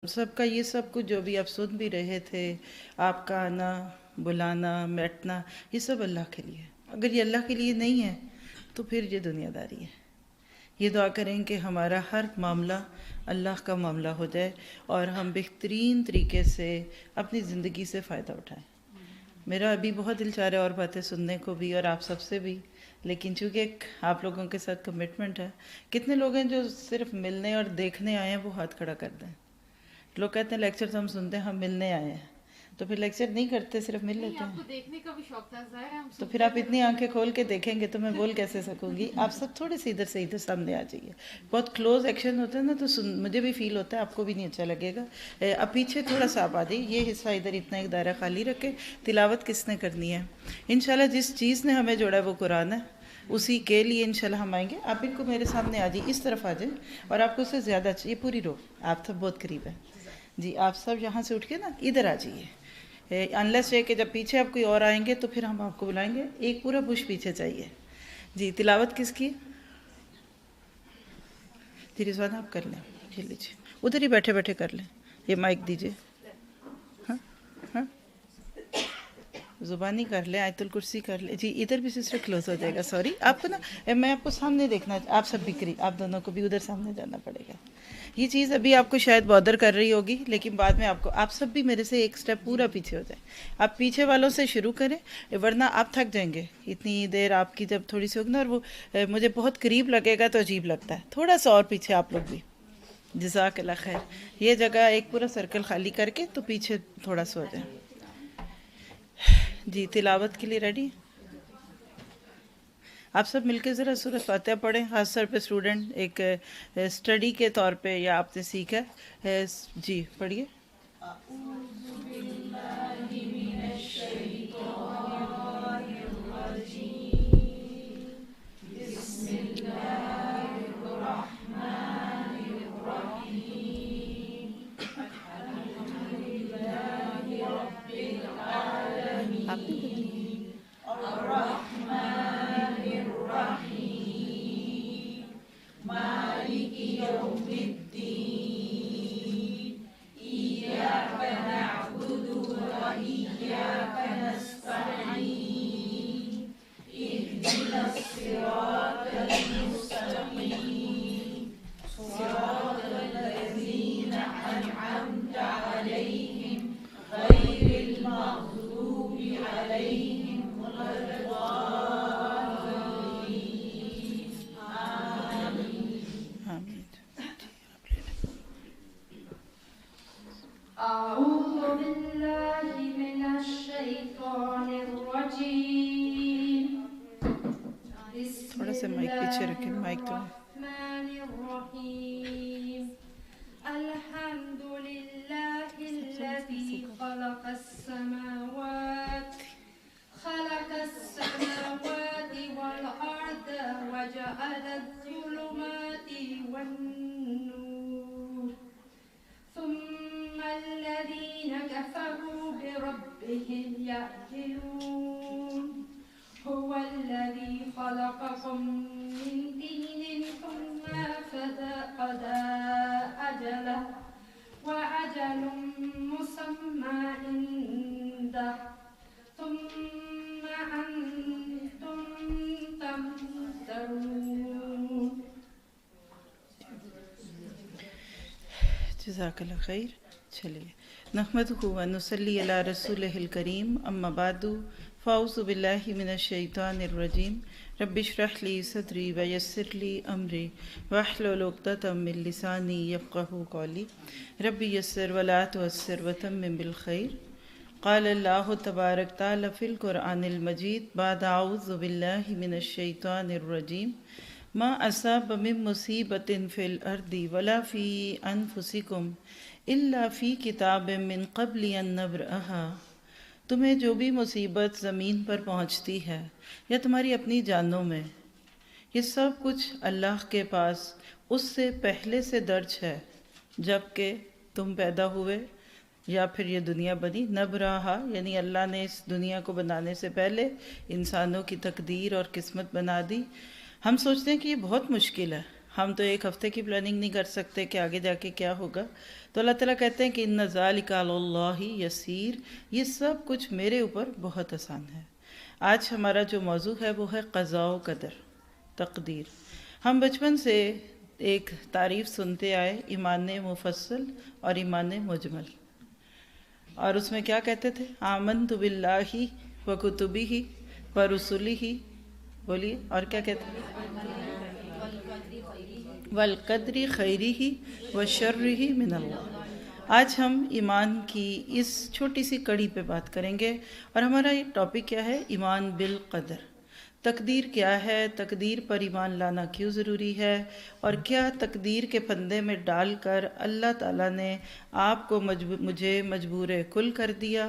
سب کا یہ سب کچھ جو بھی آپ سن بھی رہے تھے، آپ کا آنا، بلانا، بیٹھنا، یہ سب اللہ کے لیے. اگر یہ اللہ کے لیے نہیں ہے تو پھر یہ دنیا داری ہے. یہ دعا کریں کہ ہمارا ہر معاملہ اللہ کا معاملہ ہو جائے اور ہم بہترین طریقے سے اپنی زندگی سے فائدہ اٹھائیں. میرا ابھی بہت دل چاہ رہا ہے اور باتیں سننے کو بھی، اور آپ سب سے بھی، لیکن چونکہ ایک آپ لوگوں کے ساتھ کمٹمنٹ ہے. کتنے لوگ ہیں جو صرف ملنے اور دیکھنے آئے ہیں؟ وہ ہاتھ کھڑا کر دیں. لوگ کہتے ہیں لیکچر تو ہم سنتے ہیں، ہم ملنے آئے ہیں. تو پھر لیکچر نہیں کرتے، صرف مل لیتے ہیں. دیکھنے کا بھی شوق تھا، ظاہر ہے ہم تو پھر آپ اتنی آنکھیں کھول کے دیکھیں گے تو میں بول کیسے سکوں گی؟ آپ سب تھوڑے سے ادھر سے ادھر سامنے آ جائیے. بہت کلوز ایکشن ہوتا ہے نا، تو مجھے بھی فیل ہوتا ہے، آپ کو بھی نہیں اچھا لگے گا. اب پیچھے تھوڑا سا آپ آ جائیے، یہ حصہ ادھر اتنا ایک دائرہ خالی رکھے. تلاوت کس نے کرنی ہے؟ انشاءاللہ جس چیز نے ہمیں جوڑا ہے وہ قرآن ہے، اسی کے لیے انشاءاللہ ہم آئیں گے. آپ بالکل میرے سامنے آ جائیے، اس طرف آ جائیں، اور آپ کو اس سے زیادہ اچھی، یہ پوری رو آپ سب بہت قریب ہیں. جی آپ سب یہاں سے اٹھ کے نا ادھر آ جائیے. انلیس یہ کہ جب پیچھے آپ کوئی اور آئیں گے تو پھر ہم آپ کو بلائیں گے. ایک پورا بش پیچھے چاہیے. جی تلاوت کس کی؟ جی رضوان آپ کر لیں، جی لیجیے، ادھر ہی بیٹھے بیٹھے کر لیں. یہ مائک دیجیے. ہاں ہاں زبانی کر لیں، آیت الکرسی کر لیں. جی ادھر بھی سسٹر کلوز ہو جائے گا. سوری آپ کو نا، میں آپ کو سامنے دیکھنا، آپ سب بھی قریب، آپ دونوں کو بھی ادھر سامنے جانا پڑے گا. یہ چیز ابھی آپ کو شاید بادر کر رہی ہوگی، لیکن بعد میں آپ کو، آپ سب بھی میرے سے ایک سٹیپ پورا پیچھے ہو جائیں. آپ پیچھے والوں سے شروع کریں، ورنہ آپ تھک جائیں گے. اتنی دیر آپ کی جب تھوڑی سی ہوگی نا، اور وہ مجھے بہت قریب لگے گا تو عجیب لگتا ہے. تھوڑا سا اور پیچھے آپ لوگ بھی. جزاک اللہ خیر. یہ جگہ ایک پورا سرکل خالی کر کے تو پیچھے تھوڑا سا ہو جائیں. جی تلاوت کے لیے ریڈی؟ آپ سب مل کے ذرا سورۃ فاتحہ پڑھیں. خاص طور پہ اسٹوڈنٹ، ایک اسٹڈی کے طور پہ یا آپ نے سیکھا ہے. جی پڑھیے. آپ نے کرنی ہے. آمین. أعوذ بالله من الشيطان الرجيم. بسم تھوڑا سا مائک پیچھے الله رکھیں، مائک تھوڑا. الرحمن الرحيم. الحمد لله الذي خلق السماوات والأرض وجعل الظلمات والنور ثم الذين كفروا بربهم يعدلون. هو الذي خلقكم من طين ثم قضى أجله وأجل مسمى عنده ثم أنتم تمترون. جزاک اللہ خیر. چلیے نحمدہ و نصلی علی رسولہ الکریم، اما بعد فاعوذ باللہ من الشیطان الرجیم. رب اشرح لی صدری ویسر لی امری واحلل عقدۃ من لسانی یفقہوا قولی. رب یسر ولا تعسر وتمم بالخیر. قال اللہ تبارک تعالی فی القرآن المجید بعد اعوذ باللہ من الشیطان الرجیم. ما اصاب من مصیبت فی الارض ولا فی انفسکم الا فی کتاب من قبل ان نبرأہا. تمہیں جو بھی مصیبت زمین پر پہنچتی ہے یا تمہاری اپنی جانوں میں، یہ سب کچھ اللہ کے پاس اس سے پہلے سے درج ہے جب کہ تم پیدا ہوئے یا پھر یہ دنیا بنی. نبرہا یعنی اللہ نے اس دنیا کو بنانے سے پہلے انسانوں کی تقدیر اور قسمت بنا دی. ہم سوچتے ہیں کہ یہ بہت مشکل ہے، ہم تو ایک ہفتے کی پلاننگ نہیں کر سکتے کہ آگے جا کے کیا ہوگا. تو اللہ تعالیٰ کہتے ہیں کہ ان ذالک علی اللہ یسیر، یہ سب کچھ میرے اوپر بہت آسان ہے. آج ہمارا جو موضوع ہے وہ ہے قضاء و قدر، تقدیر. ہم بچپن سے ایک تعریف سنتے آئے، ایمان مفصل اور ایمان مجمل. اور اس میں کیا کہتے تھے؟ آمنت باللہ و کتبہ و رسلہ، بولیے، اور کیا کہتے ہیں؟ والقدر خیرہ و شرہ من اللہ. آج ہم ایمان کی اس چھوٹی سی کڑی پہ بات کریں گے، اور ہمارا یہ ٹاپک کیا ہے؟ ایمان بالقدر. تقدیر کیا ہے، تقدیر پر ایمان لانا کیوں ضروری ہے، اور کیا تقدیر کے پھندے میں ڈال کر اللہ تعالیٰ نے آپ کو مجھے مجبور کل کر دیا،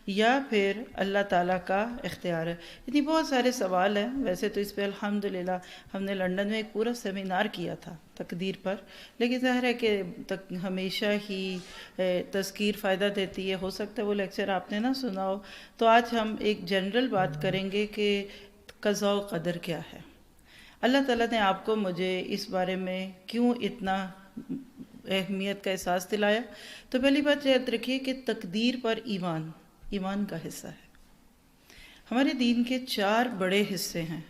یا پھر اللہ تعالیٰ کا اختیار ہے؟ یعنی بہت سارے سوال ہیں. ویسے تو اس پہ الحمدللہ ہم نے لندن میں ایک پورا سیمینار کیا تھا تقدیر پر، لیکن ظاہر ہے کہ ہمیشہ ہی تذکیر فائدہ دیتی ہے. ہو سکتا ہے وہ لیکچر آپ نے نہ سنا ہو. تو آج ہم ایک جنرل بات کریں گے کہ قضاء و قدر کیا ہے. اللہ تعالیٰ نے آپ کو مجھے اس بارے میں کیوں اتنا اہمیت کا احساس دلایا؟ تو پہلی بات یاد رکھیے کہ تقدیر پر ایمان کا حصہ ہے. ہمارے دین کے 4 بڑے حصے ہیں،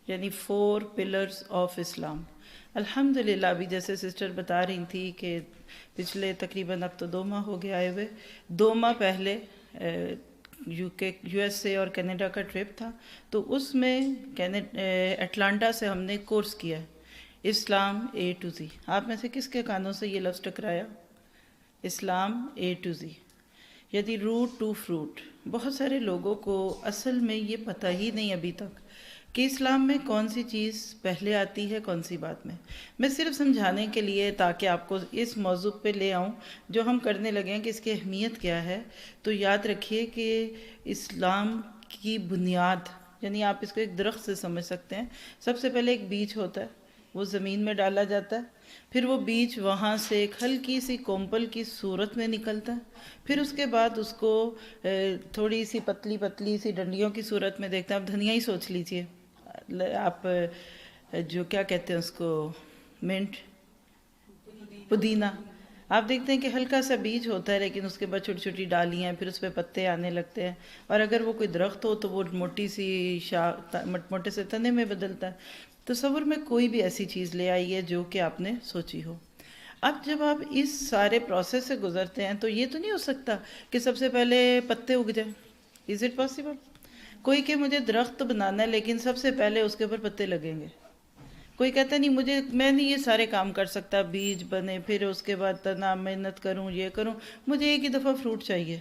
یعنی 4 پلرز آف اسلام. الحمدللہ ابھی جیسے سسٹر بتا رہی تھی کہ پچھلے تقریباً اب تو 2 ماہ ہو گیا آئے ہوئے. 2 ماہ پہلے یو ایس اے اور کینیڈا کا ٹرپ تھا، تو اس میں اٹلانٹا سے ہم نے کورس کیا ہے اسلام اے ٹو زی. آپ میں سے کس کے کانوں سے یہ لفظ ٹکرایا؟ اسلام اے ٹو زی، یعنی روٹ ٹو فروٹ. بہت سارے لوگوں کو اصل میں یہ پتہ ہی نہیں ابھی تک کہ اسلام میں کون سی چیز پہلے آتی ہے، کون سی بات میں. میں صرف سمجھانے کے لیے تاکہ آپ کو اس موضوع پہ لے آؤں جو ہم کرنے لگے ہیں کہ اس کی اہمیت کیا ہے. تو یاد رکھیے کہ اسلام کی بنیاد، یعنی آپ اس کو ایک درخت سے سمجھ سکتے ہیں. سب سے پہلے ایک بیج ہوتا ہے، وہ زمین میں ڈالا جاتا ہے، پھر وہ بیج وہاں سے ایک ہلکی سی کومپل کی صورت میں نکلتا ہے، پھر اس کے بعد اس کو تھوڑی سی پتلی سی ڈنڈیوں کی صورت میں دیکھتے ہیں. آپ دھنیا ہی سوچ لیجئے، آپ جو کیا کہتے ہیں اس کو، منٹ، پودینہ. آپ دیکھتے ہیں کہ ہلکا سا بیج ہوتا ہے، لیکن اس کے بعد چھوٹی چھوٹی ڈالیاں، پھر اس پہ پتے آنے لگتے ہیں، اور اگر وہ کوئی درخت ہو تو وہ موٹی سی موٹے سے تنے میں بدلتا ہے. تصور میں کوئی بھی ایسی چیز لے آئیے جو کہ آپ نے سوچی ہو. اب جب آپ اس سارے پروسیس سے گزرتے ہیں تو یہ تو نہیں ہو سکتا کہ سب سے پہلے پتے اگ جائیں. Is it possible? کوئی کہ مجھے درخت بنانا ہے لیکن سب سے پہلے اس کے اوپر پتے لگیں گے. کوئی کہتا نہیں میں نہیں یہ سارے کام کر سکتا، بیج بنے، پھر اس کے بعد تنا محنت کروں، یہ کروں، مجھے ایک ہی دفعہ فروٹ چاہیے.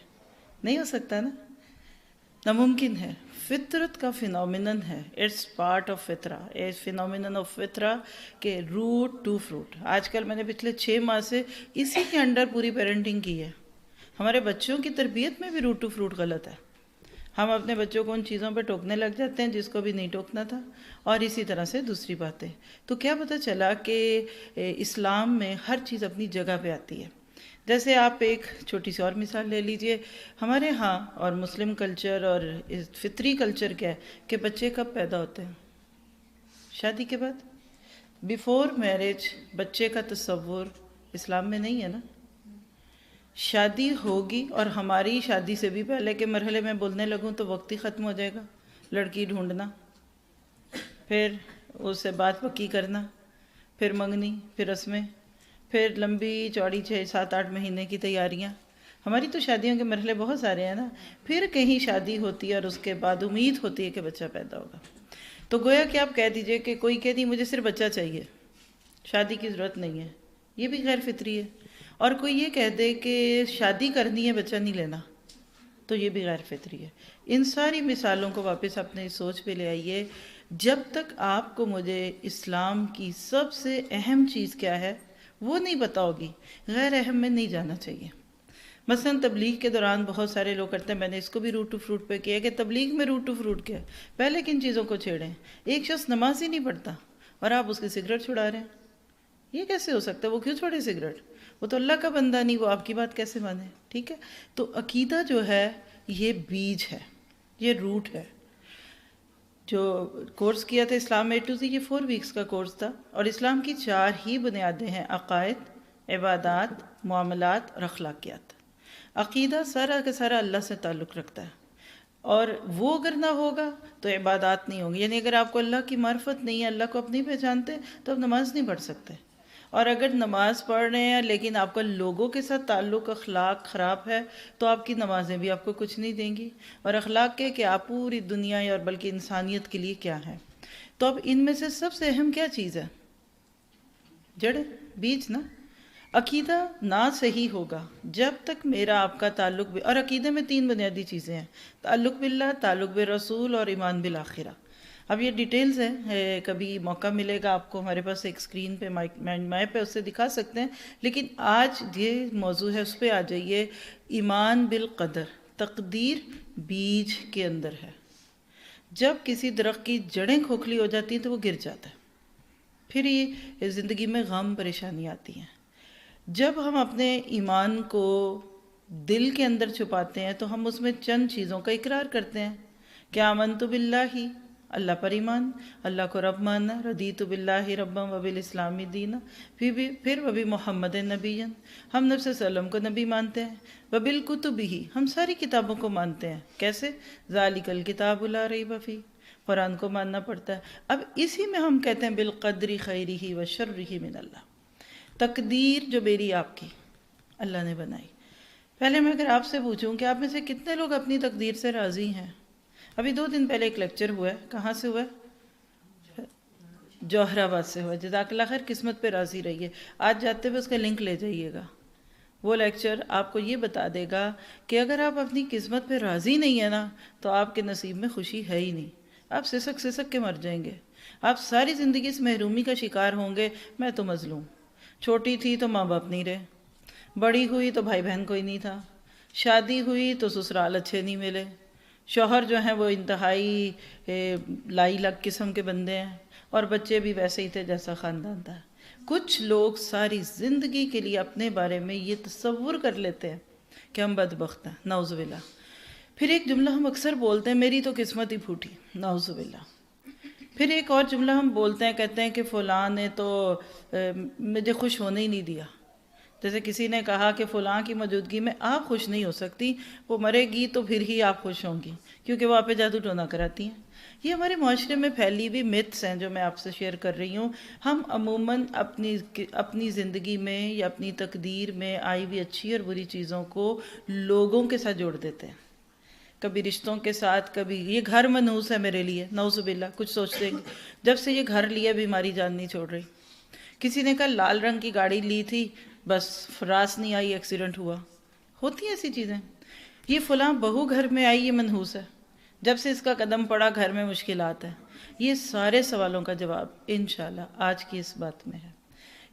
نہیں ہو سکتا نا، ناممکن ہے. فطرت کا فینومینن ہے، اٹس پارٹ آف فطرہ، اٹس فینومینن آف فطرہ کہ روٹ ٹو فروٹ. آج کل میں نے پچھلے 6 ماہ سے اسی کے انڈر پوری پیرنٹنگ کی ہے. ہمارے بچوں کی تربیت میں بھی روٹ ٹو فروٹ غلط ہے. ہم اپنے بچوں کو ان چیزوں پہ ٹوکنے لگ جاتے ہیں جس کو بھی نہیں ٹوکنا تھا، اور اسی طرح سے دوسری باتیں. تو کیا پتہ چلا کہ اسلام میں ہر چیز اپنی جگہ پہ آتی ہے. جیسے آپ ایک چھوٹی سی اور مثال لے لیجئے. ہمارے ہاں اور مسلم کلچر اور فطری کلچر کیا ہے کہ بچے کب پیدا ہوتے ہیں؟ شادی کے بعد. بیفور میرج بچے کا تصور اسلام میں نہیں ہے نا. شادی ہوگی، اور ہماری شادی سے بھی پہلے کے مرحلے میں بولنے لگوں تو وقت ہی ختم ہو جائے گا. لڑکی ڈھونڈنا، پھر اس سے بات پکی کرنا، پھر منگنی، پھر رسمیں، پھر لمبی چوڑی 6-7-8 مہینے کی تیاریاں. ہماری تو شادیوں کے مرحلے بہت سارے ہیں نا. پھر کہیں شادی ہوتی ہے اور اس کے بعد امید ہوتی ہے کہ بچہ پیدا ہوگا. تو گویا کہ آپ کہہ دیجئے کہ کوئی کہہ دی مجھے صرف بچہ چاہیے، شادی کی ضرورت نہیں ہے، یہ بھی غیر فطری ہے. اور کوئی یہ کہہ دے کہ شادی کرنی ہے بچہ نہیں لینا، تو یہ بھی غیر فطری ہے. ان ساری مثالوں کو واپس اپنے سوچ پہ لے آئیے. جب تک آپ کو مجھے اسلام کی سب سے اہم چیز کیا ہے وہ نہیں پتا ہوگی، غیر اہم میں نہیں جانا چاہیے. مثلا تبلیغ کے دوران بہت سارے لوگ کرتے ہیں، میں نے اس کو بھی روٹ ٹو فروٹ پہ کیا کہ تبلیغ میں روٹ ٹو فروٹ کیا ہے. پہلے کن چیزوں کو چھیڑیں؟ ایک شخص نماز ہی نہیں پڑھتا اور آپ اس کی سگریٹ چھڑا رہے ہیں. یہ کیسے ہو سکتا ہے؟ وہ کیوں چھوڑے سگریٹ؟ وہ تو اللہ کا بندہ نہیں، وہ آپ کی بات کیسے مانے؟ ٹھیک ہے. تو عقیدہ جو ہے یہ بیج ہے، یہ روٹ ہے. جو کورس کیا تھا اسلام A to Z، یہ 4 ویکس کا کورس تھا، اور اسلام کی 4 ہی بنیادیں ہیں: عقائد، عبادات، معاملات اور اخلاقیات۔ عقیدہ سارا کا سارا اللہ سے تعلق رکھتا ہے، اور وہ اگر نہ ہوگا تو عبادات نہیں ہوں گی۔ یعنی اگر آپ کو اللہ کی معرفت نہیں ہے، اللہ کو آپ نہیں پہچانتے، تو آپ نماز نہیں پڑھ سکتے۔ اور اگر نماز پڑھ رہے ہیں لیکن آپ کا لوگوں کے ساتھ تعلق، اخلاق خراب ہے، تو آپ کی نمازیں بھی آپ کو کچھ نہیں دیں گی۔ اور اخلاق کے کہ آپ پوری دنیا اور بلکہ انسانیت کے لیے کیا ہے۔ تو اب ان میں سے سب سے اہم کیا چیز ہے؟ جڑ، بیج نا۔ عقیدہ نہ صحیح ہوگا جب تک میرا آپ کا تعلق بھی، اور عقیدے میں 3 بنیادی چیزیں ہیں: تعلق باللہ، تعلق بالرسول اور ایمان بالآخرہ۔ اب یہ ڈیٹیلز ہیں، کبھی موقع ملے گا آپ کو، ہمارے پاس ایک اسکرین پہ مائک پہ اسے دکھا سکتے ہیں، لیکن آج یہ موضوع ہے، اس پہ آ جائیے۔ ایمان بالقدر، تقدیر بیج کے اندر ہے۔ جب کسی درخت کی جڑیں کھوکھلی ہو جاتی ہیں تو وہ گر جاتا ہے، پھر یہ زندگی میں غم پریشانی آتی ہیں۔ جب ہم اپنے ایمان کو دل کے اندر چھپاتے ہیں تو ہم اس میں چند چیزوں کا اقرار کرتے ہیں کہ آمنت باللہ، اللہ پر ایمان، اللہ کو رب ماننا، رضیت باللہ ربا وبالاسلام دینا، پھر وبی محمد نبی، ہم نبی صلی اللہ علیہ وسلم کو نبی مانتے ہیں، وبالکتبہ، ہم ساری کتابوں کو مانتے ہیں۔ کیسے؟ ذالک الکتاب لا ریب فیہ، قرآن کو ماننا پڑتا ہے۔ اب اسی میں ہم کہتے ہیں بالقدر خیرہ وشرہ من اللہ، تقدیر جو میری آپ کی اللہ نے بنائی۔ پہلے میں اگر آپ سے پوچھوں کہ آپ میں سے کتنے لوگ اپنی تقدیر سے راضی ہیں؟ ابھی 2 دن پہلے ایک لیکچر ہوا ہے، کہاں سے ہوا ہے؟ جوہر آباد سے ہوا ہے۔ جزاک اللہ خیر، قسمت پہ راضی رہیے۔ آج جاتے ہوئے اس کا لنک لے جائیے گا۔ وہ لیکچر آپ کو یہ بتا دے گا کہ اگر آپ اپنی قسمت پہ راضی نہیں ہیں نا، تو آپ کے نصیب میں خوشی ہے ہی نہیں۔ آپ سسک کے مر جائیں گے، آپ ساری زندگی اس محرومی کا شکار ہوں گے۔ میں تو مظلوم، چھوٹی تھی تو ماں باپ نہیں رہے، بڑی ہوئی تو بھائی بہن کوئی نہیں تھا، شادی ہوئی تو سسرال اچھے نہیں ملے، شوہر جو ہیں وہ انتہائی لائی لگ قسم کے بندے ہیں، اور بچے بھی ویسے ہی تھے جیسا خاندان تھا۔ کچھ لوگ ساری زندگی کے لیے اپنے بارے میں یہ تصور کر لیتے ہیں کہ ہم بدبخت ہیں، نعوذ باللہ۔ پھر ایک جملہ ہم اکثر بولتے ہیں، میری تو قسمت ہی پھوٹی، نعوذ باللہ۔ پھر ایک اور جملہ ہم بولتے ہیں، کہتے ہیں کہ فلاں نے تو مجھے خوش ہونے ہی نہیں دیا۔ جیسے کسی نے کہا کہ فلاں کی موجودگی میں آپ خوش نہیں ہو سکتی، وہ مرے گی تو پھر ہی آپ خوش ہوں گی، کیونکہ وہ آپ پہ جادو ٹونا کراتی ہیں۔ یہ ہمارے معاشرے میں پھیلی ہوئی میتھس ہیں جو میں آپ سے شیئر کر رہی ہوں۔ ہم عموماً اپنی زندگی میں یا اپنی تقدیر میں آئی ہوئی اچھی اور بری چیزوں کو لوگوں کے ساتھ جوڑ دیتے ہیں، کبھی رشتوں کے ساتھ، کبھی یہ گھر منحوس ہے میرے لیے، نعوذ باللہ۔ کچھ سوچتے ہیں جب سے یہ گھر لیا بیماری جان نہیں چھوڑ رہی۔ کسی نے کہا لال رنگ کی گاڑی لی تھی، بس راس نہیں آئی، ایکسیڈنٹ ہوا۔ ہوتی ہیں ایسی چیزیں۔ یہ فلاں بہو گھر میں آئی، یہ منحوس ہے، جب سے اس کا قدم پڑا گھر میں مشکلات ہیں۔ یہ سارے سوالوں کا جواب انشاءاللہ آج کی اس بات میں ہے۔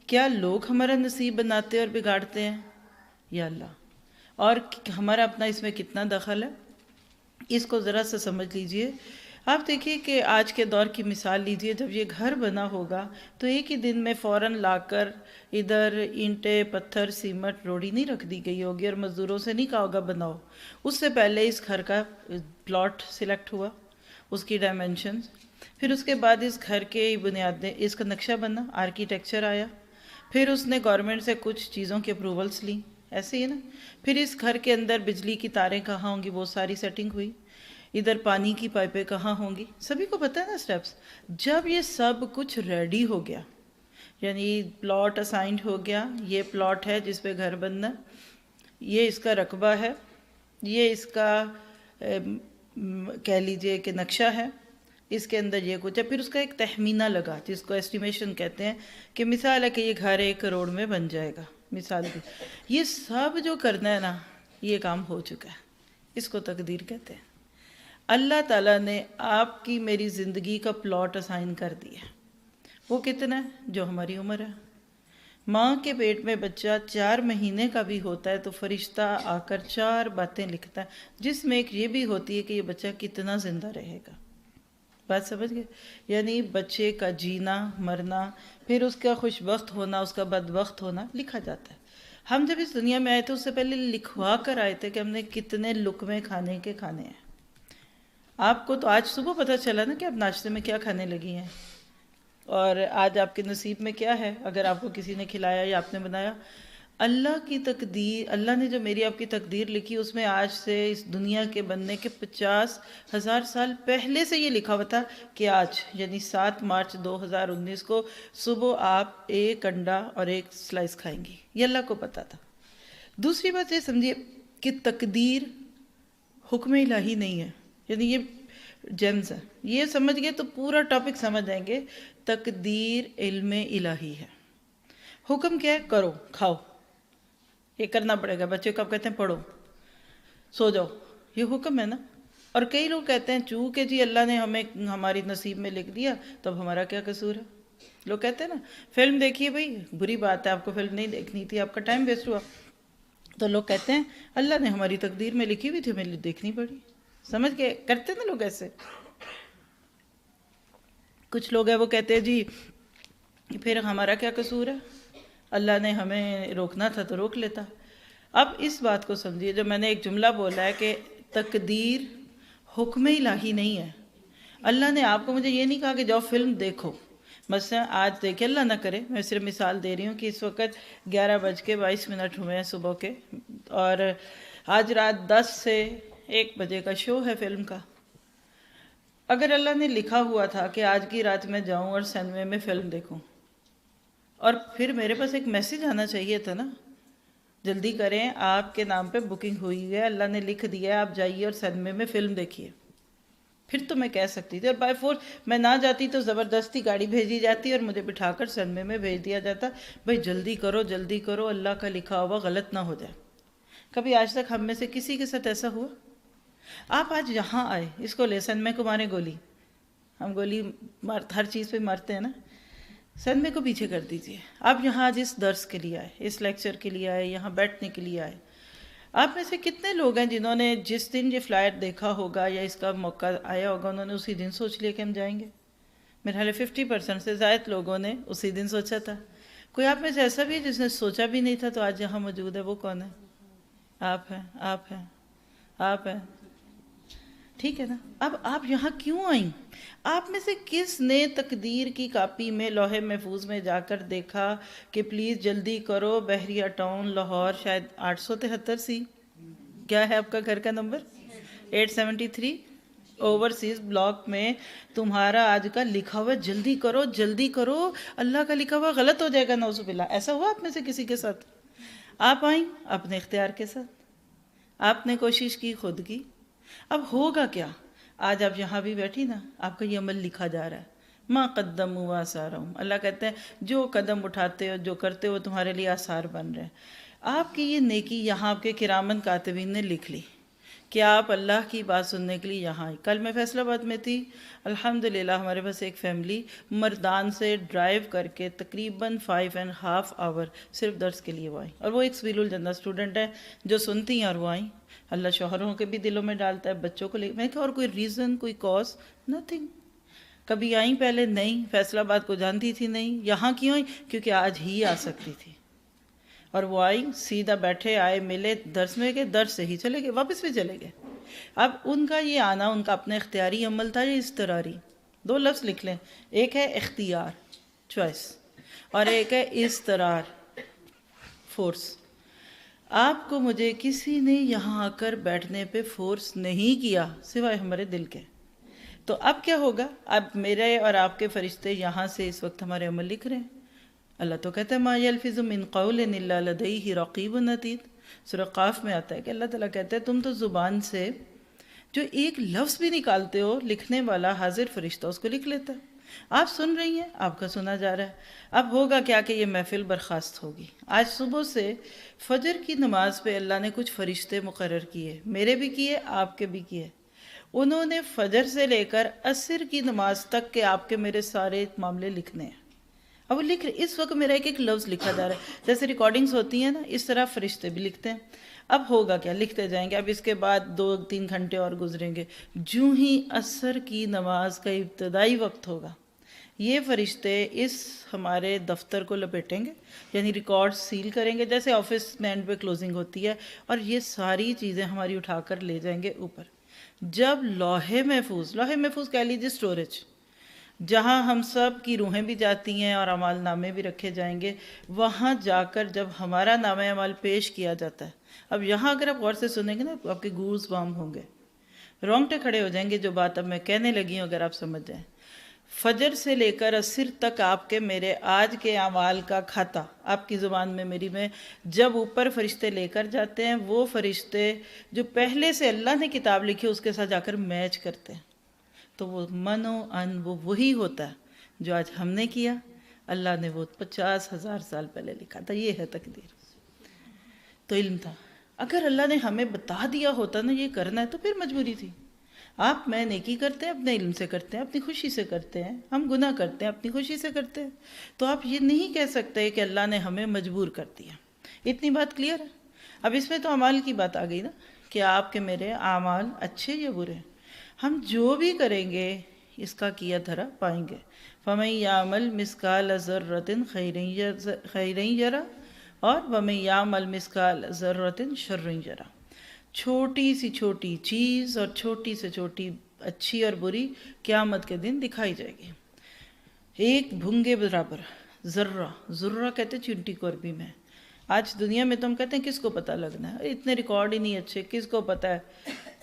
کیا لوگ ہمارا نصیب بناتے اور بگاڑتے ہیں یا اللہ؟ اور ہمارا اپنا اس میں کتنا دخل ہے، اس کو ذرا سا سمجھ لیجئے۔ آپ دیکھیے کہ آج کے دور کی مثال لیجئے، جب یہ گھر بنا ہوگا تو ایک ہی دن میں فوراً لا کر ادھر اینٹیں، پتھر، سیمنٹ، روڑی نہیں رکھ دی گئی ہوگی، اور مزدوروں سے نہیں کہا ہوگا بناؤ۔ اس سے پہلے اس گھر کا پلاٹ سلیکٹ ہوا، اس کی ڈائمنشنز، پھر اس کے بعد اس گھر کے بنیادیں، اس کا نقشہ بنا، آرکیٹیکچر آیا، پھر اس نے گورنمنٹ سے کچھ چیزوں کی اپروولس لیں، ایسے ہی نا۔ پھر اس گھر کے اندر بجلی کی تاریں کہاں ہوں گی، وہ ساری سیٹنگ ہوئی، ادھر پانی کی پائپیں کہاں ہوں گی، سبھی کو پتہ ہے نا سٹیپس۔ جب یہ سب کچھ ریڈی ہو گیا، یعنی پلاٹ اسائنڈ ہو گیا، یہ پلاٹ ہے جس پہ گھر بننا، یہ اس کا رقبہ ہے، یہ اس کا کہہ لیجئے کہ نقشہ ہے، اس کے اندر یہ کچھ ہے، پھر اس کا ایک تخمینہ لگا جس کو ایسٹیمیشن کہتے ہیں، کہ مثال ہے کہ یہ گھر 1 کروڑ میں بن جائے گا، مثال بھی۔ یہ سب جو کرنا ہے نا، یہ کام ہو چکا ہے، اس کو تقدیر کہتے ہیں۔ اللہ تعالیٰ نے آپ کی میری زندگی کا پلاٹ اسائن کر دیا، وہ کتنا ہے؟ جو ہماری عمر ہے۔ ماں کے پیٹ میں بچہ 4 مہینے کا بھی ہوتا ہے تو فرشتہ آ کر 4 باتیں لکھتا ہے، جس میں ایک یہ بھی ہوتی ہے کہ یہ بچہ کتنا زندہ رہے گا۔ بات سمجھ گئے؟ یعنی بچے کا جینا، مرنا، پھر اس کا خوش بخت ہونا، اس کا بدبخت ہونا لکھا جاتا ہے۔ ہم جب اس دنیا میں آئے تھے اس سے پہلے لکھوا کر آئے تھے کہ ہم نے کتنے لقمے کھانے کے کھانے ہیں۔ آپ کو تو آج صبح پتہ چلا نا کہ آپ ناشتے میں کیا کھانے لگی ہیں، اور آج آپ کے نصیب میں کیا ہے اگر آپ کو کسی نے کھلایا یا آپ نے بنایا۔ اللہ کی تقدیر، اللہ نے جو میری آپ کی تقدیر لکھی اس میں آج سے اس دنیا کے بننے کے 50,000 سال پہلے سے یہ لکھا ہوا تھا کہ آج یعنی 7 مارچ 2019 کو صبح آپ ایک انڈا اور ایک سلائس کھائیں گی، یہ اللہ کو پتا تھا۔ دوسری بات یہ سمجھیے کہ تقدیر حکم الہی نہیں ہے، یعنی یہ جیمز ہے، یہ سمجھ گئے تو پورا ٹاپک سمجھ جائیں گے۔ تقدیر علم الہی ہے۔ حکم کیا ہے؟ کرو، کھاؤ، یہ کرنا پڑے گا۔ بچے کو آپ کہتے ہیں پڑھو، سو جاؤ، یہ حکم ہے نا۔ اور کئی لوگ کہتے ہیں چونکہ جی اللہ نے ہمیں ہماری نصیب میں لکھ دیا تو اب ہمارا کیا قصور ہے۔ لوگ کہتے ہیں نا فلم دیکھیے، بھائی بری بات ہے، آپ کو فلم نہیں دیکھنی تھی، آپ کا ٹائم ویسٹ ہوا۔ تو لوگ کہتے ہیں اللہ نے ہماری تقدیر میں لکھی ہوئی تھی، ہمیں دیکھنی پڑی۔ سمجھ کے کرتے نا لوگ ایسے۔ کچھ لوگ ہیں وہ کہتے ہیں جی پھر ہمارا کیا قصور ہے، اللہ نے ہمیں روکنا تھا تو روک لیتا۔ اب اس بات کو سمجھیے، جب میں نے ایک جملہ بولا ہے کہ تقدیر حکم الہی نہیں ہے، اللہ نے آپ کو مجھے یہ نہیں کہا کہ جاؤ فلم دیکھو۔ مثلا آج دیکھے، اللہ نہ کرے، میں صرف مثال دے رہی ہوں کہ اس وقت 11:22 ہوئے ہیں صبح کے، اور آج رات 10 سے 1 بجے کا شو ہے فلم کا۔ اگر اللہ نے لکھا ہوا تھا کہ آج کی رات میں جاؤں اور سینمے میں فلم دیکھوں، اور پھر میرے پاس ایک میسج آنا چاہیے تھا نا، جلدی کریں آپ کے نام پہ بکنگ ہوئی ہے، اللہ نے لکھ دیا ہے آپ جائیے اور سینمے میں فلم دیکھیے، پھر تو میں کہہ سکتی تھی۔ اور بائی فورس میں نہ جاتی تو زبردستی گاڑی بھیجی جاتی اور مجھے بٹھا کر سینمے میں بھیج دیا جاتا، بھائی جلدی کرو جلدی کرو، اللہ کا لکھا ہوا غلط نہ ہو جائے۔ کبھی آج تک ہم میں سے کسی کے ساتھ ایسا ہوا؟ آپ آج یہاں آئے، اس کو لے سینمے کو مارے گولی، ہم گولی ہر چیز پہ مارتے ہیں نا، سینمے کو پیچھے کر دیجئے۔ آپ یہاں آج اس درس کے لیے آئے، اس لیکچر کے لیے آئے، یہاں بیٹھنے کے لیے آئے۔ آپ میں سے کتنے لوگ ہیں جنہوں نے جس دن یہ فلائٹ دیکھا ہوگا یا اس کا موقع آیا ہوگا انہوں نے اسی دن سوچ لیا کہ ہم جائیں گے؟ میرے خیال ہے 50% سے زائد لوگوں نے اسی دن سوچا تھا۔ کوئی آپ میں سے ایسا بھی ہے جس نے سوچا بھی نہیں تھا تو آج یہاں موجود ہے؟ وہ کون ہے؟ آپ ہیں، آپ ہیں، آپ ہیں، ٹھیک ہے نا۔ اب آپ یہاں کیوں آئیں؟ آپ میں سے کس نے تقدیر کی کاپی میں لوح محفوظ میں جا کر دیکھا کہ پلیز جلدی کرو، بحریہ ٹاؤن لاہور، شاید 873 سی، کیا ہے آپ کا گھر کا نمبر؟ 873 اوورسیز بلاک میں تمہارا آج کا لکھا ہوا، جلدی کرو جلدی کرو، اللہ کا لکھا ہوا غلط ہو جائے گا، نعوذ باللہ۔ ایسا ہوا آپ میں سے کسی کے ساتھ؟ آپ آئیں اپنے اختیار کے ساتھ، آپ نے کوشش کی، خود کی۔ اب ہوگا کیا؟ آج آپ یہاں بھی بیٹھی نا، آپ کا یہ عمل لکھا جا رہا ہے، ما قدموا وآثارہم، اللہ کہتے ہیں جو قدم اٹھاتے ہو، جو کرتے ہو، تمہارے لیے آثار بن رہے ہیں۔ آپ کی یہ نیکی یہاں آپ کے کرامن کاتبین نے لکھ لی کہ آپ اللہ کی بات سننے کے لیے یہاں آئی۔ کل میں فیصل آباد میں تھی، الحمدللہ ہمارے پاس ایک فیملی مردان سے ڈرائیو کر کے تقریباً 5.5 آور صرف درس کے لیے وہ آئی، اور وہ ایک سبیل الجنہ اسٹوڈنٹ ہے جو سنتی ہیں اور وہ آئیں۔ اللہ شوہروں کے بھی دلوں میں ڈالتا ہے، بچوں کو لے، میں کہا اور کوئی ریزن، کوئی کاز، نتھنگ۔ کبھی آئیں پہلے؟ نہیں۔ فیصل آباد کو جانتی تھی؟ نہیں۔ یہاں کیوں آئیں؟ کیونکہ آج ہی آ سکتی تھی، اور وہ آئی، سیدھا بیٹھے، آئے، ملے، درس میں گئے، درس سے ہی چلے گئے، واپس بھی چلے گئے۔ اب ان کا یہ آنا ان کا اپنے اختیاری عمل تھا یا اضطراری؟ 2 لفظ لکھ لیں، ایک ہے اختیار، چوائس، اور ایک ہے اضطرار، فورس۔ آپ کو مجھے کسی نے یہاں آ کر بیٹھنے پہ فورس نہیں کیا سوائے ہمارے دل کے۔ تو اب کیا ہوگا؟ اب میرے اور آپ کے فرشتے یہاں سے اس وقت ہمارے عمل لکھ رہے ہیں۔ اللہ تو کہتا ہے ما یلفظ من قول الا لدیہ رقیب عتید، سورہ قاف میں آتا ہے کہ اللہ تعالیٰ کہتا ہے تم تو زبان سے جو ایک لفظ بھی نکالتے ہو، لکھنے والا حاضر فرشتہ اس کو لکھ لیتا ہے۔ آپ سن رہی ہیں، آپ کا سنا جا رہا ہے۔ اب ہوگا کیا کہ یہ محفل برخاست ہوگی۔ آج صبح سے فجر کی نماز پہ اللہ نے کچھ فرشتے مقرر کیے، میرے بھی کیے، آپ کے بھی کیے۔ انہوں نے فجر سے لے کر عصر کی نماز تک کے آپ کے میرے سارے معاملے لکھنے ہیں۔ اب وہ لکھ رہے، اس وقت میرا ایک ایک لفظ لکھا جا رہا ہے، جیسے ریکارڈنگز ہوتی ہیں نا، اس طرح فرشتے بھی لکھتے ہیں۔ اب ہوگا کیا؟ لکھتے جائیں گے۔ اب اس کے بعد 2-3 گھنٹے اور گزریں گے، جوں ہی عصر کی نماز کا ابتدائی وقت ہوگا، یہ فرشتے اس ہمارے دفتر کو لپیٹیں گے، یعنی ریکارڈ سیل کریں گے، جیسے آفس میں اینڈ پہ کلوزنگ ہوتی ہے، اور یہ ساری چیزیں ہماری اٹھا کر لے جائیں گے اوپر۔ جب لوح محفوظ کہہ لیجیے اسٹوریج، جہاں ہم سب کی روحیں بھی جاتی ہیں اور اعمال نامے بھی رکھے جائیں گے، وہاں جا کر جب ہمارا نامہ اعمال پیش کیا جاتا ہے، اب یہاں اگر آپ غور سے سنیں گے نا تو آپ کے گوز بام ہوں گے، رونگٹے کھڑے ہو جائیں گے. جو بات اب میں کہنے لگی ہوں اگر آپ سمجھ جائیں، فجر سے لے کر عصر تک آپ کے میرے آج کے اعمال کا کھاتا آپ کی زبان میں میری میں جب اوپر فرشتے لے کر جاتے ہیں، وہ فرشتے جو پہلے سے اللہ نے کتاب لکھی اس کے ساتھ جا کر میچ کرتے ہیں، تو وہ من و ان وہ وہی ہوتا ہے جو آج ہم نے کیا. اللہ نے وہ 50,000 سال پہلے لکھا تھا. یہ ہے تقدیر. تو علم تھا. اگر اللہ نے ہمیں بتا دیا ہوتا نا یہ کرنا ہے تو پھر مجبوری تھی. آپ میں نیکی کرتے ہیں اپنے علم سے کرتے ہیں، اپنی خوشی سے کرتے ہیں. ہم گناہ کرتے ہیں اپنی خوشی سے کرتے ہیں. تو آپ یہ نہیں کہہ سکتے کہ اللہ نے ہمیں مجبور کر دیا. اتنی بات کلیئر ہے. اب اس میں تو اعمال کی بات آ گئی نا کہ آپ کے میرے اعمال اچھے یا برے، ہم جو بھی کریں گے اس کا کیا دھرا پائیں گے. فَمَن يَعْمَلْ مِثْقَالَ ذَرَّةٍ خَيْرًا يَرَهُ اور وَمَن يَعْمَلْ مِثْقَالَ ذَرَّةٍ شَرًّا يَرَهُ. چھوٹی سی چھوٹی چیز اور چھوٹی سے چھوٹی اچھی اور بری قیامت کے دن دکھائی جائے گی. ایک بھنگے برابر ذرہ کہتے چنٹی کو عربی میں. آج دنیا میں تو ہم کہتے ہیں کس کو پتہ لگنا ہے، اتنے ریکارڈ ہی نہیں اچھے، کس کو پتہ ہے.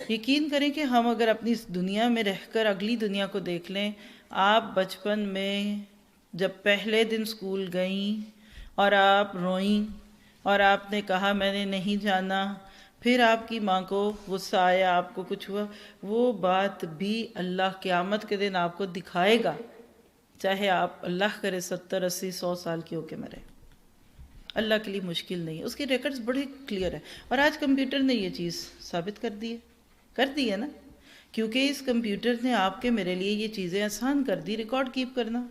یقین کریں کہ ہم اگر اپنی اس دنیا میں رہ کر اگلی دنیا کو دیکھ لیں، آپ بچپن میں جب پہلے دن اسکول گئیں اور آپ روئیں اور آپ نے کہا میں نے نہیں جانا، پھر آپ کی ماں کو غصہ آیا، آپ کو کچھ ہوا، وہ بات بھی اللہ قیامت کے دن آپ کو دکھائے گا، چاہے آپ اللہ کرے 70 80 100 سال کی ہو کے مرے. اللہ کے لیے مشکل نہیں ہے، اس کی ریکارڈز بڑے کلیئر ہیں. اور آج کمپیوٹر نے یہ چیز ثابت کر دی ہے نا، کیونکہ اس کمپیوٹر نے آپ کے میرے لیے یہ چیزیں آسان کر دی. ریکارڈ کیپ کرنا،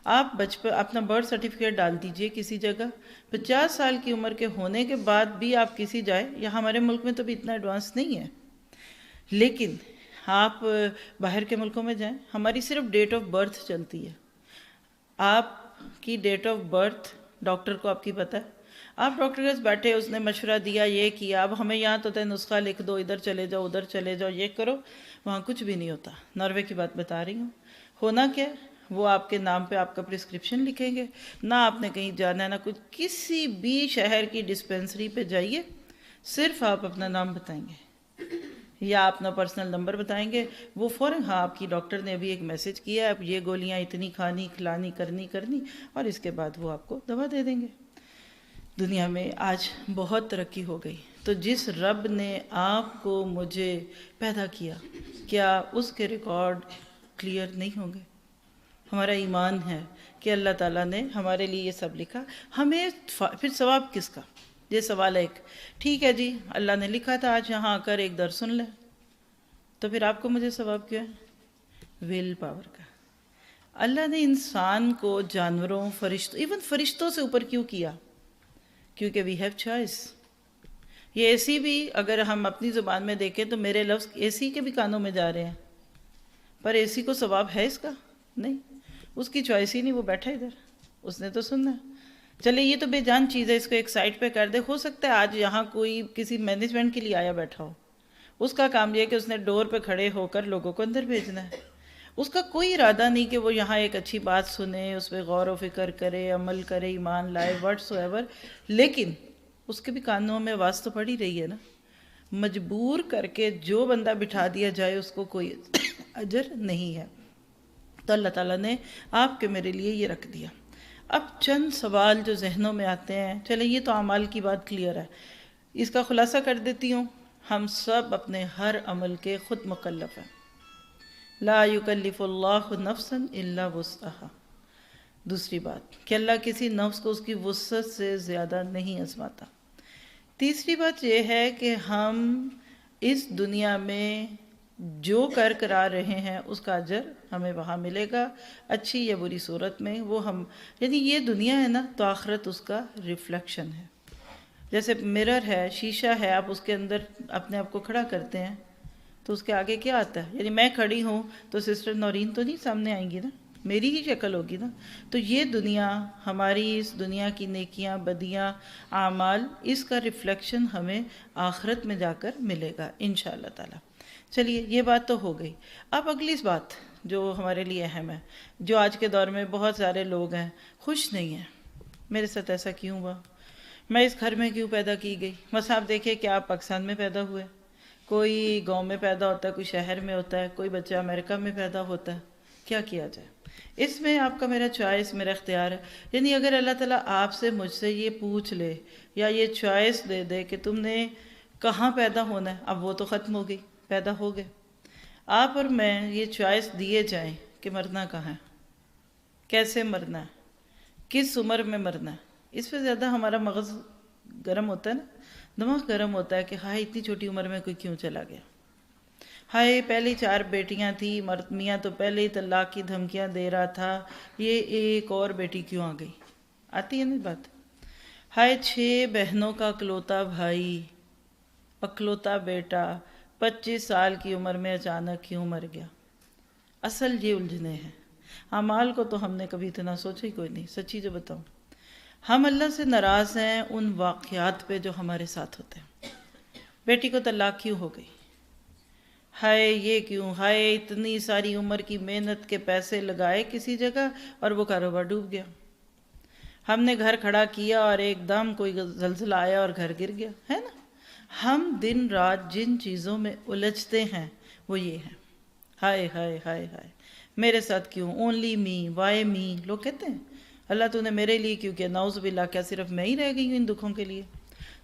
آپ بچپن اپنا برتھ سرٹیفکیٹ ڈال دیجئے کسی جگہ، 50 سال کی عمر کے ہونے کے بعد بھی آپ کسی جائے، یا ہمارے ملک میں تو بھی اتنا ایڈوانس نہیں ہے، لیکن آپ باہر کے ملکوں میں جائیں، ہماری صرف ڈیٹ آف برتھ چلتی ہے. آپ کی ڈیٹ آف برتھ ڈاکٹر کو آپ کی پتہ ہے، آپ ڈاکٹر کے پاس بیٹھے، اس نے مشورہ دیا، یہ کیا. اب ہمیں یہاں تو نسخہ لکھ دو، ادھر چلے جاؤ ادھر چلے جاؤ، یہ کرو. وہاں کچھ بھی نہیں ہوتا. ناروے کی بات بتا رہی ہوں. ہونا کیا، وہ آپ کے نام پہ آپ کا پرسکرپشن لکھیں گے، نہ آپ نے کہیں جانا ہے نہ کچھ. کسی بھی شہر کی ڈسپینسری پہ جائیے، صرف آپ اپنا نام بتائیں گے یا اپنا پرسنل نمبر بتائیں گے، وہ فوراً ہاں آپ کی ڈاکٹر نے ابھی ایک میسج کیا ہے، اب یہ گولیاں اتنی کھانی کھلانی کرنی، اور اس کے بعد وہ آپ کو دوا دے دیں گے. دنیا میں آج بہت ترقی ہو گئی. تو جس رب نے آپ کو مجھے پیدا کیا، کیا اس کے ریکارڈ کلیئر نہیں ہوں گے؟ ہمارا ایمان ہے کہ اللہ تعالیٰ نے ہمارے لیے یہ سب لکھا. ہمیں پھر ثواب کس کا؟ یہ سوال ہے ایک. ٹھیک ہے جی، اللہ نے لکھا تھا آج یہاں آ کر ایک درس سن لیں، تو پھر آپ کو مجھے ثواب کیا ہے؟ ویل پاور کا. اللہ نے انسان کو جانوروں، ایون فرشتوں سے اوپر کیوں کیا؟ کیونکہ وی ہیو چوائس. یہ اے سی بھی اگر ہم اپنی زبان میں دیکھیں تو میرے لفظ اے سی کے بھی کانوں میں جا رہے ہیں، پر اے سی کو ثواب ہے اس کا؟ نہیں. اس کی چوائس ہی نہیں، وہ بیٹھا ادھر، اس نے تو سننا ہے. چلے یہ تو بے جان چیز ہے، اس کو ایک سائڈ پہ کر دے. ہو سکتا ہے آج یہاں کوئی کسی مینجمنٹ کے لیے آیا بیٹھا ہو، اس کا کام یہ ہے کہ اس نے ڈور پہ کھڑے ہو کر لوگوں کو اندر بھیجنا ہے. اس کا کوئی ارادہ نہیں کہ وہ یہاں ایک اچھی بات سنے، اس پہ غور و فکر کرے، عمل کرے، ایمان لائے، واٹس ایور. لیکن اس کے بھی کانوں میں آواز تو پڑی رہی ہے نا. مجبور کر کے جو بندہ بٹھا دیا جائے اس کو کوئی اجر نہیں ہے. تو اللہ تعالیٰ نے آپ کے میرے لیے یہ رکھ دیا. اب چند سوال جو ذہنوں میں آتے ہیں، چلے یہ تو اعمال کی بات کلیئر ہے، اس کا خلاصہ کر دیتی ہوں. ہم سب اپنے ہر عمل کے خود مکلف ہیں. لا یکلف اللہ نفسا الا وسعها. دوسری بات کہ اللہ کسی نفس کو اس کی وسعت سے زیادہ نہیں آزماتا. تیسری بات یہ ہے کہ ہم اس دنیا میں جو کرا رہے ہیں اس کا اجر ہمیں وہاں ملے گا، اچھی یا بری صورت میں. وہ ہم یعنی یہ دنیا ہے نا، تو آخرت اس کا ریفلیکشن ہے. جیسے مرر ہے، شیشہ ہے، آپ اس کے اندر اپنے آپ کو کھڑا کرتے ہیں تو اس کے آگے کیا آتا ہے؟ یعنی میں کھڑی ہوں تو سسٹر نورین تو نہیں سامنے آئیں گی نا، میری ہی شکل ہوگی نا. تو یہ دنیا، ہماری اس دنیا کی نیکیاں، بدیاں، اعمال، اس کا ریفلیکشن ہمیں آخرت میں جا کر ملے گا انشاءاللہ تعالی. چلیے یہ بات تو ہو گئی. اب اگلی بات جو ہمارے لیے اہم ہے، جو آج کے دور میں بہت سارے لوگ ہیں خوش نہیں ہیں. میرے ساتھ ایسا کیوں ہوا؟ میں اس گھر میں کیوں پیدا کی گئی؟ بس آپ دیکھیں کہ آپ پاکستان میں پیدا ہوئے، کوئی گاؤں میں پیدا ہوتا ہے، کوئی شہر میں ہوتا ہے، کوئی بچہ امریکہ میں پیدا ہوتا ہے. کیا کیا جائے؟ اس میں آپ کا میرا چوائس، میرا اختیار ہے. یعنی اگر اللہ تعالیٰ آپ سے مجھ سے یہ پوچھ لے یا یہ چوائس دے دے کہ تم نے کہاں پیدا ہونا ہے، اب وہ تو ختم ہو گئی، پیدا ہو گئے. آپ اور میں یہ چوائس دیے جائیں کہ مرنا کہاں ہے، کیسے مرنا ہے، کس عمر میں مرنا ہے، اس پہ زیادہ ہمارا مغز گرم ہوتا ہے نا، دماغ گرم ہوتا ہے کہ ہائے اتنی چھوٹی عمر میں کوئی کیوں چلا گیا، ہائے پہلی 4 بیٹیاں تھیں، میاں تو پہلے ہی طلاق کی دھمکیاں دے رہا تھا، یہ ایک اور بیٹی کیوں آ گئی. آتی ہے نا بات؟ ہائے 6 بہنوں کا اکلوتا بھائی، اکلوتا بیٹا 25 سال کی عمر میں اچانک کیوں مر گیا. اصل یہ الجھنے ہیں. اعمال کو تو ہم نے کبھی اتنا سوچا ہی کوئی نہیں. سچی جو بتاؤں، ہم اللہ سے ناراض ہیں ان واقعات پہ جو ہمارے ساتھ ہوتے ہیں. بیٹی کو طلاق کیوں ہو گئی، ہائے یہ کیوں، ہائے اتنی ساری عمر کی محنت کے پیسے لگائے کسی جگہ اور وہ کاروبار ڈوب گیا. ہم نے گھر کھڑا کیا اور ایک دم کوئی زلزلہ آیا اور گھر گر گیا، ہے نا. ہم دن رات جن چیزوں میں الجھتے ہیں وہ یہ ہیں. ہائے ہائے ہائے ہائے میرے ساتھ کیوں، اونلی می، وائی می. لوگ کہتے ہیں اللہ تو نے میرے لیے کیوں کیا؟ نعوذ باللہ، کیا صرف میں ہی رہ گئی ہوں ان دکھوں کے لیے؟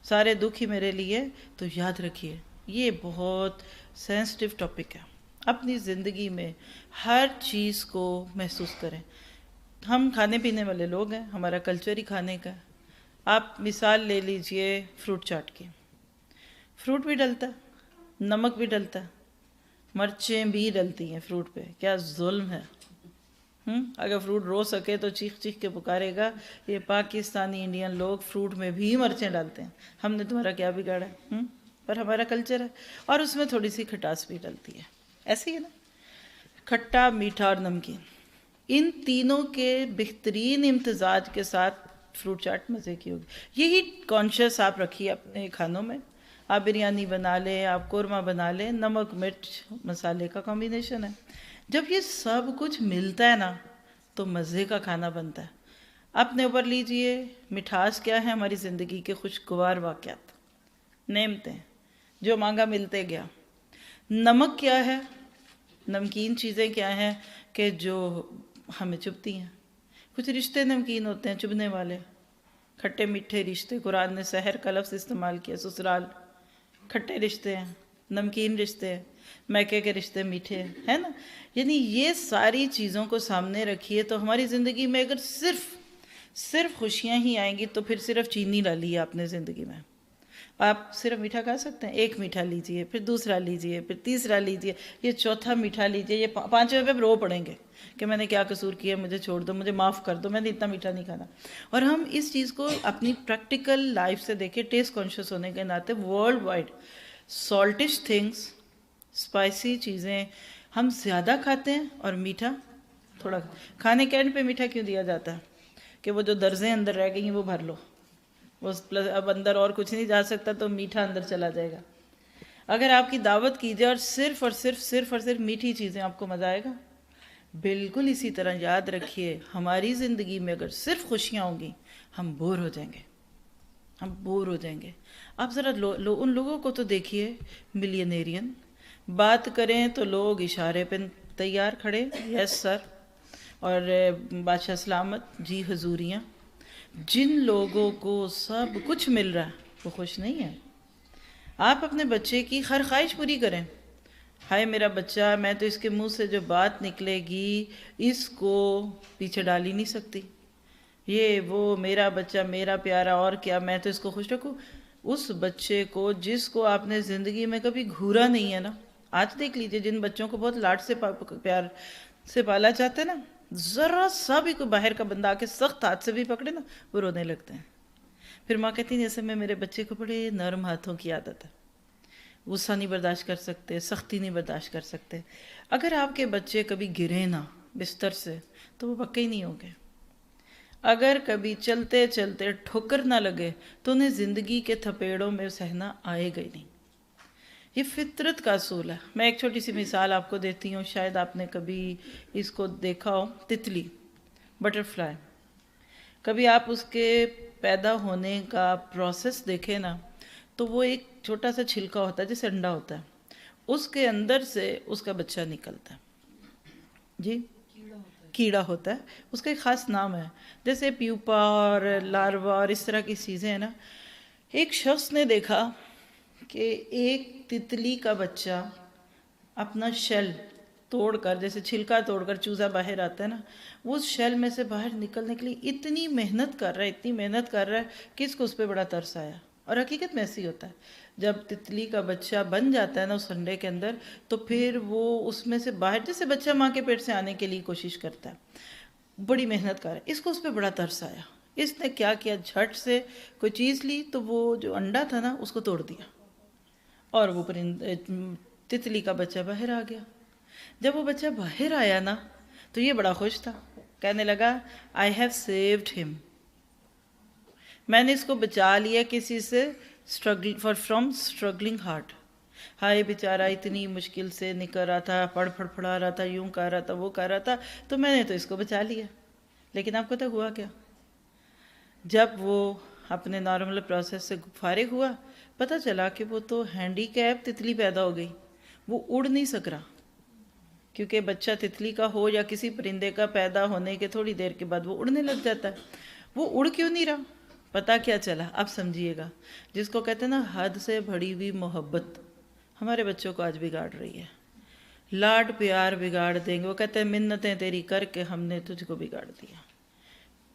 سارے دکھ ہی میرے لیے. تو یاد رکھیے یہ بہت سینسٹیو ٹاپک ہے. اپنی زندگی میں ہر چیز کو محسوس کریں. ہم کھانے پینے والے لوگ ہیں، ہمارا کلچر ہی کھانے کا ہے. آپ مثال لے لیجئے فروٹ چاٹ کی. فروٹ بھی ڈلتا ہے، نمک بھی ڈلتا ہے، مرچیں بھی ڈلتی ہیں فروٹ پہ. کیا ظلم ہے. اگر فروٹ رو سکے تو چیخ چیخ کے پکارے گا یہ پاکستانی انڈین لوگ فروٹ میں بھی مرچیں ڈالتے ہیں، ہم نے تمہارا کیا بگاڑا ہے؟ پر ہمارا کلچر ہے اور اس میں تھوڑی سی کھٹاس بھی ڈلتی ہے. ایسی ہے نا، کھٹا، میٹھا اور نمکین، ان تینوں کے بہترین امتزاج کے ساتھ فروٹ چاٹ مزے کی ہوگی. یہی کانشیس آپ رکھیے اپنے کھانوں میں. آپ بریانی بنا لیں، آپ قورمہ بنا لیں، نمک مرچ مسالے کا کمبینیشن ہے. جب یہ سب کچھ ملتا ہے نا تو مزے کا کھانا بنتا ہے. اپنے اوپر لیجئے مٹھاس کیا ہے؟ ہماری زندگی کے خوشگوار واقعات، نعمتیں جو مانگا ملتے گیا. نمک کیا ہے؟ نمکین چیزیں کیا ہیں کہ جو ہمیں چبھتی ہیں. کچھ رشتے نمکین ہوتے ہیں، چبھنے والے، کھٹے میٹھے رشتے. قرآن نے سحر کا لفظ استعمال کیا. سسرال کھٹے رشتے ہیں، نمکین رشتے ہیں، میکے کے رشتے میٹھے ہیں، ہے نا. یعنی یہ ساری چیزوں کو سامنے رکھیے تو ہماری زندگی میں اگر صرف خوشیاں ہی آئیں گی تو پھر صرف چینی ڈالی ہے آپ نے زندگی میں. آپ صرف میٹھا کھا سکتے ہیں، ایک میٹھا لیجئے، پھر دوسرا لیجئے، پھر تیسرا لیجئے، یہ چوتھا میٹھا لیجئے، یہ 5ویں پہ رو پڑیں گے کہ میں نے کیا قصور کیا، مجھے چھوڑ دو، مجھے معاف کر دو، میں نے اتنا میٹھا نہیں کھانا. اور ہم اس چیز کو اپنی پریکٹیکل لائف سے دیکھیں، ٹیسٹ کانشیس ہونے کے ناطے ورلڈ وائڈ سالٹش تھنگس، اسپائسی چیزیں ہم زیادہ کھاتے ہیں اور میٹھا تھوڑا. کھانے کے اینڈ پہ میٹھا کیوں دیا جاتا ہے؟ کہ وہ جو درزیں اندر رہ گئی ہیں وہ بھر لو، اب اندر اور کچھ نہیں جا سکتا تو میٹھا اندر چلا جائے گا. اگر آپ کی دعوت کی جائے اور صرف میٹھی چیزیں، آپ کو مزہ آئے گا. بالکل اسی طرح یاد رکھیے ہماری زندگی میں اگر صرف خوشیاں ہوں گی ہم بور ہو جائیں گے، ہم بور ہو جائیں گے. آپ ذرا ان لوگوں کو تو دیکھیے ملینیرین، بات کریں تو لوگ اشارے پہ تیار کھڑے، یس سر، اور بادشاہ سلامت، جی حضوریاں. جن لوگوں کو سب کچھ مل رہا ہے وہ خوش نہیں ہیں. آپ اپنے بچے کی ہر خواہش پوری کریں. ہائے میرا بچہ، میں تو اس کے منہ سے جو بات نکلے گی اس کو پیچھے ڈال ہی نہیں سکتی، یہ وہ میرا بچہ میرا پیارا، اور کیا میں تو اس کو خوش رکھوں. اس بچے کو جس کو آپ نے زندگی میں کبھی گھورا نہیں ہے نا، آج دیکھ لیجئے جن بچوں کو بہت لاڈ سے پیار سے پالا جاتا ہے نا، ذرا سا بھی کوئی باہر کا بندہ آ کے سخت ہاتھ سے بھی پکڑے نا وہ رونے لگتے ہیں. پھر ماں کہتی ہیں جیسے میں میرے بچے کو بڑے نرم ہاتھوں کی عادت ہے، غصہ نہیں برداشت کر سکتے، سختی نہیں برداشت کر سکتے. اگر آپ کے بچے کبھی گرے نہ بستر سے تو وہ پکے ہی نہیں ہوں گے. اگر کبھی چلتے چلتے ٹھوکر نہ لگے تو انہیں زندگی کے تھپیڑوں میں سہنا آئے گا ہی نہیں. یہ فطرت کا اصول ہے. میں ایک چھوٹی سی مثال آپ کو دیتی ہوں، شاید آپ نے کبھی اس کو دیکھا ہو. تتلی، بٹر فلائی، کبھی آپ اس کے پیدا ہونے کا پروسیس دیکھیں نا تو وہ ایک چھوٹا سا چھلکا ہوتا ہے جیسے انڈا ہوتا ہے، اس کے اندر سے اس کا بچہ نکلتا ہے. جی کیڑا ہوتا ہے، اس کا ایک خاص نام ہے، جیسے پیوپا اور لاروا اور اس طرح کی چیزیں ہیں نا. ایک شخص نے دیکھا کہ ایک تتلی کا بچہ اپنا شیل توڑ کر، جیسے چھلکا توڑ کر چوزا باہر آتا ہے نا، وہ اس شیل میں سے باہر نکلنے کے لیے اتنی محنت کر رہا ہے کہ اس کو اس پہ بڑا ترس آیا. اور حقیقت میں ایسے ہی ہوتا ہے، جب تتلی کا بچہ بن جاتا ہے نا اس انڈے کے اندر، تو پھر وہ اس میں سے باہر، جیسے بچہ ماں کے پیٹ سے آنے کے لیے کوشش کرتا ہے، بڑی محنت کر رہا ہے. اس کو اس پہ بڑا ترس آیا. اس نے کیا کیا، جھٹ سے کوئی چیز لی تو وہ جو انڈا تھا نا اس کو توڑ دیا، اور وہ تتلی کا بچہ باہر آ گیا. جب وہ بچہ باہر آیا نا تو یہ بڑا خوش تھا، کہنے لگا I have saved him، میں نے اس کو بچا لیا کسی سے فرام اسٹرگلنگ ہارٹ. ہائے بیچارہ اتنی مشکل سے نکل رہا تھا، پڑا رہا تھا، یوں کر رہا تھا، وہ کر رہا تھا، تو میں نے تو اس کو بچا لیا. لیکن آپ کو تو ہوا کیا، جب وہ اپنے نارمل پروسیس سے فارغ ہوا، پتہ چلا کہ وہ تو ہینڈی کیپ تتلی پیدا ہو گئی. وہ اڑ نہیں سک رہا، کیونکہ بچہ تتلی کا ہو یا کسی پرندے کا پیدا ہونے کے تھوڑی دیر کے بعد وہ اڑنے لگ جاتا ہے. وہ اڑ کیوں نہیں رہا؟ پتہ کیا چلا؟ اب سمجھیے گا. جس کو کہتے ہیں نا حد سے بڑھی ہوئی محبت ہمارے بچوں کو آج بگاڑ رہی ہے. لاڈ پیار بگاڑ دیں گے. وہ کہتے ہیں منتیں تیری کر کے ہم نے تجھ کو بگاڑ دیا.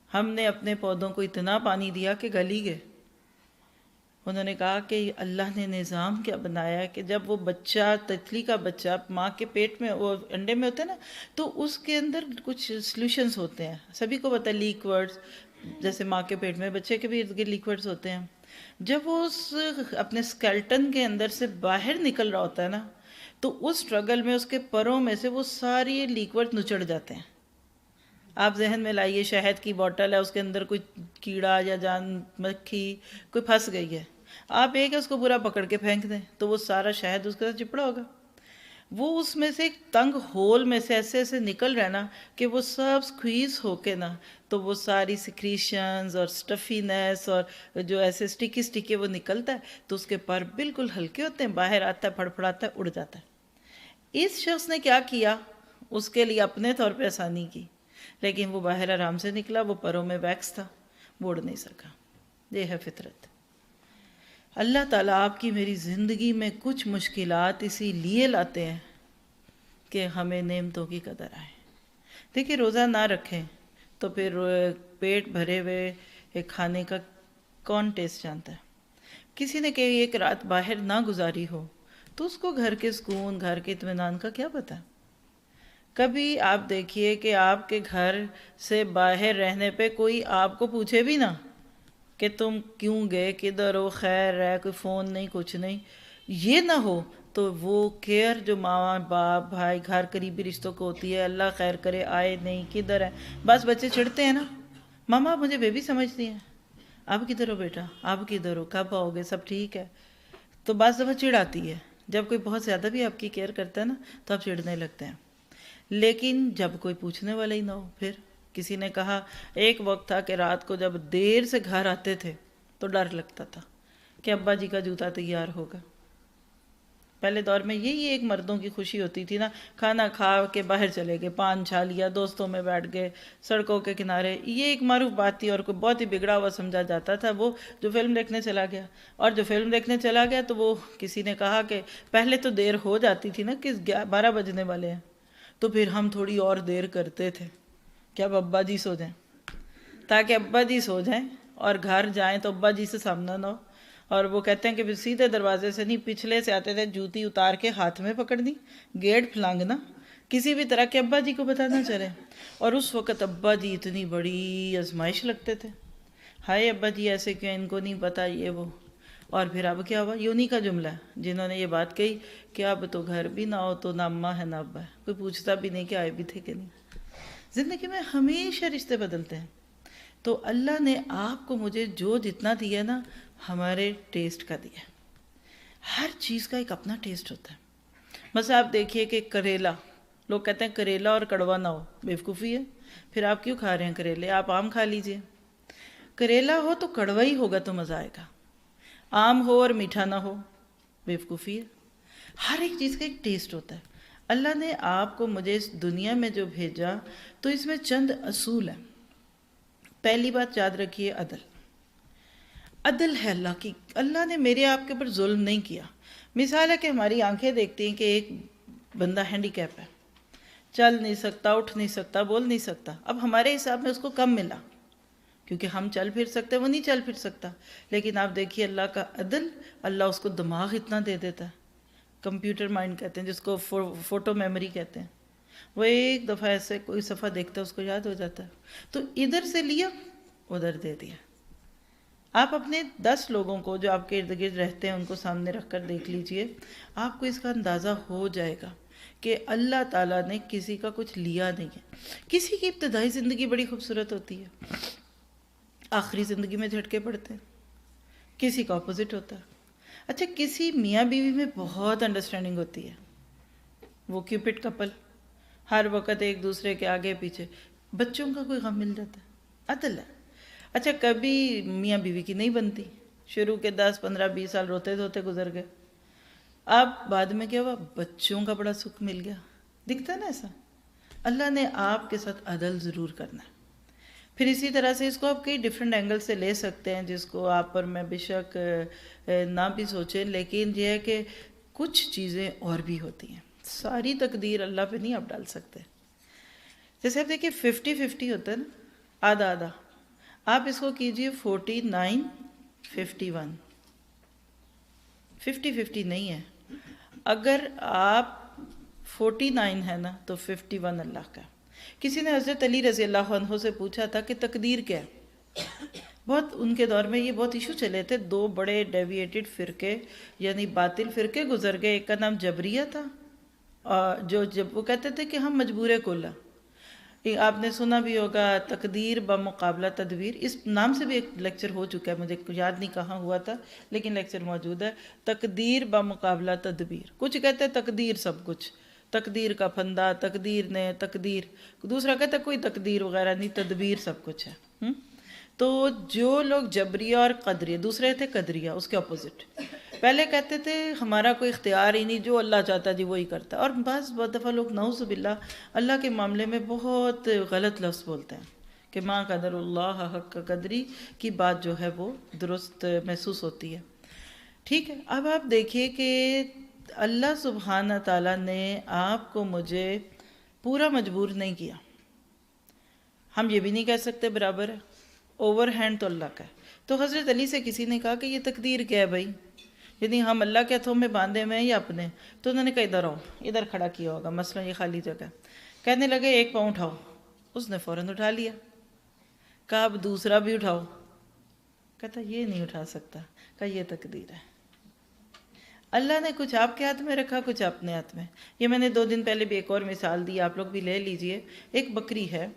ہم نے اپنے پودوں کو اتنا پانی دیا کہ گل ہی گئے. انہوں نے کہا کہ اللہ نے نظام کیا بنایا ہے کہ جب وہ بچہ، تتلی کا بچہ ماں کے پیٹ میں، وہ انڈے میں ہوتا ہے نا، تو اس کے اندر کچھ سلیوشنز ہوتے ہیں. سبھی کو پتہ ہے لیکوڈز، جیسے ماں کے پیٹ میں بچے کے بھی ارد گرد لیکوڈز ہوتے ہیں. جب وہ اس اپنے سکیلٹن کے اندر سے باہر نکل رہا ہوتا ہے نا، تو اس سٹرگل میں اس کے پروں میں سے وہ ساری لیکوڈ نچڑ جاتے ہیں. آپ ذہن میں لائیے، شہد کی بوٹل ہے، اس کے اندر کوئی کیڑا یا مکھی کوئی پھنس گئی ہے، آپ ایک اس کو پورا پکڑ کے پھینک دیں تو وہ سارا شہد اس کے ساتھ چپڑا ہوگا. وہ اس میں سے ایک تنگ ہول میں سے ایسے نکل رہا نا کہ وہ سب سکویز ہو کے نا، تو وہ ساری سیکریشنز اور سٹفینس اور جو ایسے سٹیکی وہ نکلتا ہے، تو اس کے پر بالکل ہلکے ہوتے ہیں، باہر آتا ہے، پھڑپھڑاتا ہے، اڑ جاتا ہے. اس شخص نے کیا کیا، اس کے لیے اپنے طور پہ آسانی کی، لیکن وہ باہر آرام سے نکلا، وہ پروں میں ویکس تھا، وہ اڑ نہیں سکا. یہ ہے فطرت. اللہ تعالیٰ آپ کی میری زندگی میں کچھ مشکلات اسی لیے لاتے ہیں کہ ہمیں نعمتوں کی قدر آئے. دیکھیے روزہ نہ رکھیں تو پھر پیٹ بھرے ہوئے ایک کھانے کا کون ٹیسٹ جانتا ہے. کسی نے کہ ایک رات باہر نہ گزاری ہو تو اس کو گھر کے سکون، گھر کے اطمینان کا کیا پتہ. کبھی آپ دیکھیے کہ آپ کے گھر سے باہر رہنے پہ کوئی آپ کو پوچھے بھی نہ کہ تم کیوں گئے، کدھر ہو، خیر ہے، کوئی فون نہیں، کچھ نہیں، یہ نہ ہو تو وہ کیئر جو ماں باپ بھائی گھر قریبی رشتوں کو ہوتی ہے، اللہ خیر کرے، آئے نہیں، کدھر ہے. بس بچے چڑھتے ہیں نا، ماما مجھے بیبی سمجھتی ہیں، اب کدھر ہو بیٹا، اب کدھر ہو، کب آؤ گے، سب ٹھیک ہے. تو بعض دفعہ چڑ آتی ہے، جب کوئی بہت زیادہ بھی آپ کی کیئر کرتا ہے نا تو آپ چڑھنے لگتے ہیں. لیکن جب کوئی پوچھنے والا ہی نہ ہو. پھر کسی نے کہا ایک وقت تھا کہ رات کو جب دیر سے گھر آتے تھے تو ڈر لگتا تھا کہ ابا جی کا جوتا تیار ہوگا. پہلے دور میں یہی ایک مردوں کی خوشی ہوتی تھی نا، کھانا کھا کے باہر چلے گئے، پان چھا لیا، دوستوں میں بیٹھ گئے سڑکوں کے کنارے. یہ ایک معروف بات تھی، اور کوئی بہت ہی بگڑا ہوا سمجھا جاتا تھا وہ جو فلم دیکھنے چلا گیا. اور جو فلم دیکھنے چلا گیا تو وہ کسی نے کہا کہ پہلے تو دیر ہو جاتی تھی نا کہ 12 بجنے والے ہیں، تو پھر ہم تھوڑی اور دیر کرتے تھے کہ اب ابا جی سو جائیں، تاکہ ابا جی سو جائیں اور گھر جائیں تو ابا جی سے سامنا نہ ہو. اور وہ کہتے ہیں کہ پھر سیدھے دروازے سے نہیں، پچھلے سے آتے تھے، جوتی اتار کے ہاتھ میں پکڑنی، گیٹ پھلانگنا، کسی بھی طرح کے ابا جی کو پتہ نہ چلے. اور اس وقت ابا جی اتنی بڑی آزمائش لگتے تھے، ہائے ابا جی ایسے کیوں، ان کو نہیں پتہ، یہ وہ. اور پھر اب کیا ہوا، یہ انہی کا جملہ ہے جنہوں نے یہ بات کہی کہ اب تو گھر بھی نہ ہو تو نہ اماں ہے نہ ابا ہے، کوئی پوچھتا بھی نہیں کہ آئے بھی تھے کہ نہیں. زندگی میں ہمیشہ رشتے بدلتے ہیں. تو اللہ نے آپ کو مجھے جو جتنا دیا نا، ہمارے ٹیسٹ کا دیا. ہر چیز کا ایک اپنا ٹیسٹ ہوتا ہے. بس آپ دیکھیے کہ کریلا، لوگ کہتے ہیں کریلا اور کڑوا نہ ہو، بیوقوفی ہے. پھر آپ کیوں کھا رہے ہیں کریلے؟ آپ آم کھا لیجئے. کریلا ہو تو کڑوا ہی ہوگا تو مزہ آئے گا. آم ہو اور میٹھا نہ ہو، بیوقوفی ہے. ہر ایک چیز کا ایک ٹیسٹ ہوتا ہے. اللہ نے آپ کو مجھے اس دنیا میں جو بھیجا تو اس میں چند اصول ہیں. پہلی بات یاد رکھیے، عدل. عدل ہے اللہ کی. اللہ نے میرے آپ کے اوپر ظلم نہیں کیا. مثال ہے کہ ہماری آنکھیں دیکھتی ہیں کہ ایک بندہ ہینڈی کیپ ہے، چل نہیں سکتا، اٹھ نہیں سکتا، بول نہیں سکتا. اب ہمارے حساب میں اس کو کم ملا کیونکہ ہم چل پھر سکتے، وہ نہیں چل پھر سکتا. لیکن آپ دیکھیے اللہ کا عدل، اللہ اس کو دماغ اتنا دے دیتا ہے. کمپیوٹر مائنڈ کہتے ہیں جس کو، فوٹو میموری کہتے ہیں. وہ ایک دفعہ ایسے کوئی صفحہ دیکھتا ہے اس کو یاد ہو جاتا ہے. تو ادھر سے لیا ادھر دے دیا. آپ اپنے 10 لوگوں کو جو آپ کے ارد گرد رہتے ہیں ان کو سامنے رکھ کر دیکھ لیجئے، آپ کو اس کا اندازہ ہو جائے گا کہ اللہ تعالیٰ نے کسی کا کچھ لیا نہیں ہے. کسی کی ابتدائی زندگی بڑی خوبصورت ہوتی ہے، آخری زندگی میں جھٹکے پڑتے ہیں. کسی کا اپوزٹ ہوتا ہے. اچھا، کسی میاں بیوی میں بہت انڈرسٹینڈنگ ہوتی ہے، وہ کیوپٹ کپل، ہر وقت ایک دوسرے کے آگے پیچھے. بچوں کا کوئی غم مل جاتا ہے، عدل ہے. اچھا، کبھی میاں بیوی کی نہیں بنتی، شروع کے 10 15 20 سال روتے دھوتے گزر گئے. اب بعد میں کیا ہوا؟ بچوں کا بڑا سکھ مل گیا. دکھتا ہے نا ایسا؟ اللہ نے آپ کے ساتھ عدل ضرور کرنا ہے. پھر اسی طرح سے اس کو آپ کئی ڈیفرنٹ اینگل سے لے سکتے ہیں، جس کو آپ پر میں بے شک نہ بھی سوچیں، لیکن یہ ہے کہ کچھ چیزیں اور بھی ہوتی ہیں. ساری تقدیر اللہ پہ نہیں آپ ڈال سکتے. جیسے آپ دیکھیں 50-50 ہوتا ہے نا، آدھا آدھا. آپ اس کو کیجئے 49-51. 50-50 نہیں ہے. اگر آپ 49 ہے نا تو 51 اللہ کا. کسی نے حضرت علی رضی اللہ عنہ سے پوچھا تھا کہ تقدیر کیا ہے؟ بہت ان کے دور میں یہ بہت ایشو چلے تھے. 2 بڑے ڈیویٹڈ فرقے یعنی باطل فرقے گزر گئے. ایک کا نام جبریہ تھا، جب وہ کہتے تھے کہ ہم مجبور کل ہیں. آپ نے سنا بھی ہوگا تقدیر بمقابلہ تدبیر. اس نام سے بھی ایک لیکچر ہو چکا ہے، مجھے یاد نہیں کہاں ہوا تھا لیکن لیکچر موجود ہے. تقدیر بمقابلہ تدبیر. کچھ کہتے ہیں تقدیر سب کچھ، تقدیر کا پھندا، تقدیر نے تقدیر. دوسرا کہتا ہے کوئی تقدیر وغیرہ نہیں، تدبیر سب کچھ ہے. تو جو لوگ جبریہ اور قدریہ، دوسرے تھے قدریہ، اس کے اپوزٹ. پہلے کہتے تھے ہمارا کوئی اختیار ہی نہیں، جو اللہ چاہتا جی وہی کرتا. اور بعض دفعہ لوگ نعوذ باللہ اللہ کے معاملے میں بہت غلط لفظ بولتے ہیں کہ ما قدر اللہ حق قدری کی بات جو ہے وہ درست محسوس ہوتی ہے. ٹھیک ہے. اب آپ دیکھیے کہ اللہ سبحانہ تعالیٰ نے آپ کو مجھے پورا مجبور نہیں کیا. ہم یہ بھی نہیں کہہ سکتے برابر ہے، اوور ہینڈ تو اللہ کا ہے. تو حضرت علی سے کسی نے کہا کہ یہ تقدیر کیا ہے بھائی، یعنی ہم اللہ کے ہاتھوں میں باندھے ہوئے ہیں یا اپنے؟ تو انہوں نے کہا ادھر آؤ، ادھر کھڑا کیا ہوگا، مثلا یہ خالی جگہ. کہنے لگے 1 پاؤں اٹھاؤ. اس نے فوراً اٹھا لیا. کہا اب دوسرا بھی اٹھاؤ. کہتا یہ نہیں اٹھا سکتا. کہا یہ تقدیر ہے. اللہ نے کچھ آپ کے ہاتھ میں رکھا، کچھ اپنے ہاتھ میں. یہ میں نے 2 دن پہلے بھی ایک اور مثال دی، آپ لوگ بھی لے لیجئے. ایک بکری ہے،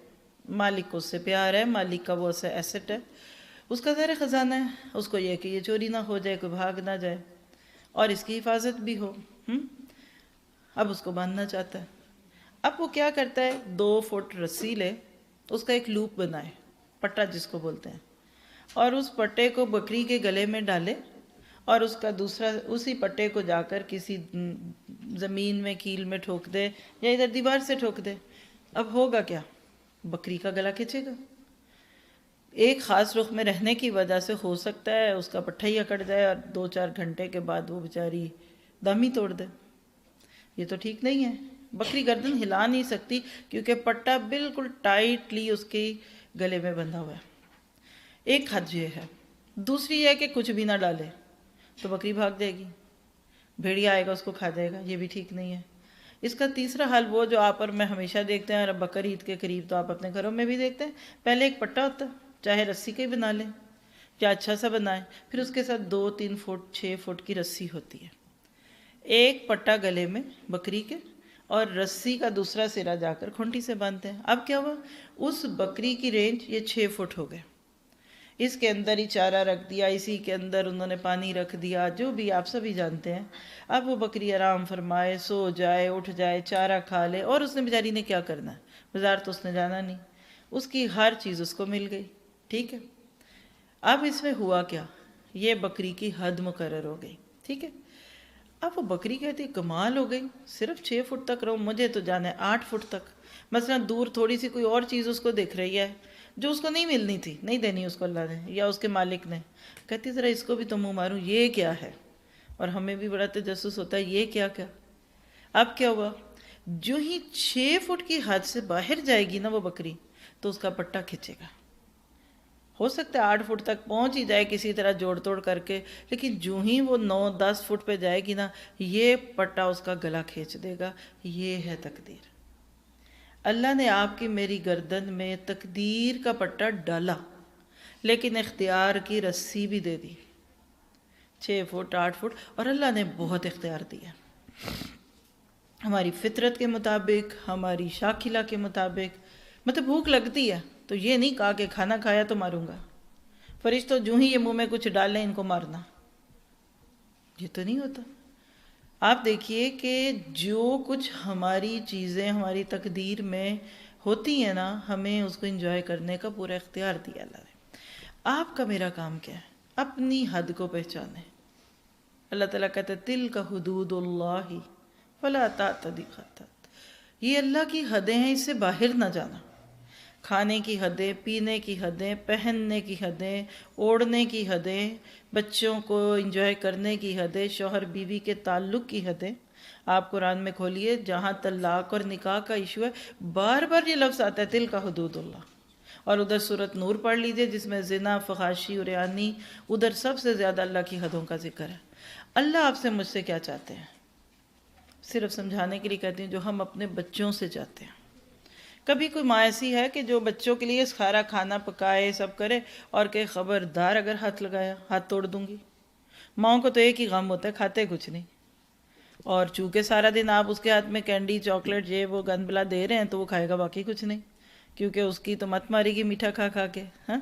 مالک کو اس سے پیار ہے، مالک کا وہ اسے ایسٹ ہے، اس کا زیر خزانہ ہے. اس کو یہ کہ یہ چوری نہ ہو جائے، کوئی بھاگ نہ جائے اور اس کی حفاظت بھی ہو. اب اس کو باندھنا چاہتا ہے. اب وہ کیا کرتا ہے، 2 فٹ رسی لے، اس کا ایک لوپ بنائے، پٹا جس کو بولتے ہیں، اور اس پٹے کو بکری کے گلے میں ڈالے اور اس کا دوسرا اسی پٹے کو جا کر کسی زمین میں کیل میں ٹھوک دے یا ادھر دیوار سے ٹھوک دے. اب ہوگا کیا؟ بکری کا گلا کھچے گا. ایک خاص رخ میں رہنے کی وجہ سے ہو سکتا ہے اس کا پٹھا ہی اکڑ جائے اور 2-4 گھنٹے کے بعد وہ بیچاری دم ہی توڑ دے. یہ تو ٹھیک نہیں ہے. بکری گردن ہلا نہیں سکتی کیونکہ پٹا بالکل ٹائٹلی اس کے گلے میں بندھا ہوا ہے. ایک حد یہ ہے. دوسری یہ ہے کہ کچھ بھی نہ ڈالے تو بکری بھاگ جائے گی، بھیڑیا آئے گا اس کو کھا جائے گا. یہ بھی ٹھیک نہیں ہے. اس کا تیسرا حل وہ جو آپ اور میں ہمیشہ دیکھتے ہیں، اور بقر عید کے قریب تو آپ اپنے گھروں میں بھی دیکھتے ہیں. پہلے ایک پٹا ہوتا ہے، چاہے رسی کا ہی بنا لیں یا اچھا سا بنائیں، پھر اس کے ساتھ 2-3 فٹ 6 فٹ کی رسی ہوتی ہے. ایک پٹا گلے میں بکری کے اور رسی کا دوسرا سرا جا کر کھونٹی سے باندھتے ہیں. اب کیا ہوا، اس بکری کی رینج یہ 6 فٹ ہو گئے. اس کے اندر ہی چارہ رکھ دیا، اسی کے اندر انہوں نے پانی رکھ دیا، جو بھی آپ سبھی جانتے ہیں۔ اب وہ بکری آرام فرمائے، سو جائے، اٹھ جائے، چارہ کھا لے، اور اس نے بیچاری نے کیا کرنا ہے، بازار تو اس نے جانا نہیں، اس کی ہر چیز اس کو مل گئی، ٹھیک ہے۔ اب اس میں ہوا کیا، یہ بکری کی حد مقرر ہو گئی، ٹھیک ہے۔ اب وہ بکری کہتی کمال ہو گئی، صرف 6 فٹ تک رہو، مجھے تو جانا ہے 8 فٹ تک۔ مثلا دور تھوڑی سی کوئی اور چیز اس کو دکھ رہی ہے جو اس کو نہیں ملنی تھی، نہیں دینی اس کو اللہ نے یا اس کے مالک نے، کہتی ذرا اس کو بھی تو منہ ماروں، یہ کیا ہے؟ اور ہمیں بھی بڑا تجسس ہوتا ہے، یہ کیا کیا۔ اب کیا ہوا، جو ہی 6 فٹ کی حد سے باہر جائے گی نا وہ بکری، تو اس کا پٹا کھچے گا۔ ہو سکتا ہے 8 فٹ تک پہنچ ہی جائے کسی طرح جوڑ توڑ کر کے، لیکن جو ہی وہ 9-10 فٹ پہ جائے گی نا، یہ پٹا اس کا گلا کھینچ دے گا۔ یہ ہے تقدیر۔ اللہ نے آپ کی میری گردن میں تقدیر کا پٹا ڈالا، لیکن اختیار کی رسی بھی دے دی، 6 فٹ 8 فٹ، اور اللہ نے بہت اختیار دیا ہماری فطرت کے مطابق، ہماری شاکلہ کے مطابق۔ مطلب بھوک لگتی ہے تو یہ نہیں کہا کہ کھانا کھایا تو ماروں گا، فرشتوں جو ہی یہ منہ میں کچھ ڈالیں ان کو مارنا، یہ تو نہیں ہوتا۔ آپ دیکھیے کہ جو کچھ ہماری چیزیں ہماری تقدیر میں ہوتی ہیں نا، ہمیں اس کو انجوائے کرنے کا پورا اختیار دیا اللہ نے۔ آپ کا میرا کام کیا ہے، اپنی حد کو پہچانے۔ اللہ تعالیٰ کہتے ہیں تلک حدود اللہ فلا تعتدوها، یہ اللہ کی حدیں ہیں، اس سے باہر نہ جانا۔ کھانے کی حدیں، پینے کی حدیں، پہننے کی حدیں، اوڑھنے کی حدیں، بچوں کو انجوائے کرنے کی حدیں، شوہر بیوی کے تعلق کی حدیں۔ آپ قرآن میں کھولیے، جہاں طلاق اور نکاح کا ایشو ہے، بار بار یہ لفظ آتا ہے تلک حدود اللہ۔ اور ادھر سورۃ نور پڑھ لیجئے جس میں زنا، فحاشی، عریانی، ادھر سب سے زیادہ اللہ کی حدوں کا ذکر ہے۔ اللہ آپ سے مجھ سے کیا چاہتے ہیں؟ صرف سمجھانے کے لیے کہتی ہوں، جو ہم اپنے بچوں سے چاہتے ہیں۔ کبھی کوئی ماں ایسی ہے کہ جو بچوں کے لیے سارا کھانا پکائے، سب کرے، اور کہ خبردار اگر ہاتھ لگایا ہاتھ توڑ دوں گی۔ ماؤں کو تو ایک ہی غم ہوتا ہے، کھاتے کچھ نہیں، اور چونکہ سارا دن آپ اس کے ہاتھ میں کینڈی، چاکلیٹ، یہ وہ گند بلا دے رہے ہیں تو وہ کھائے گا باقی کچھ نہیں، کیونکہ اس کی تو مت مارے گی میٹھا کھا کھا کے، ہاں۔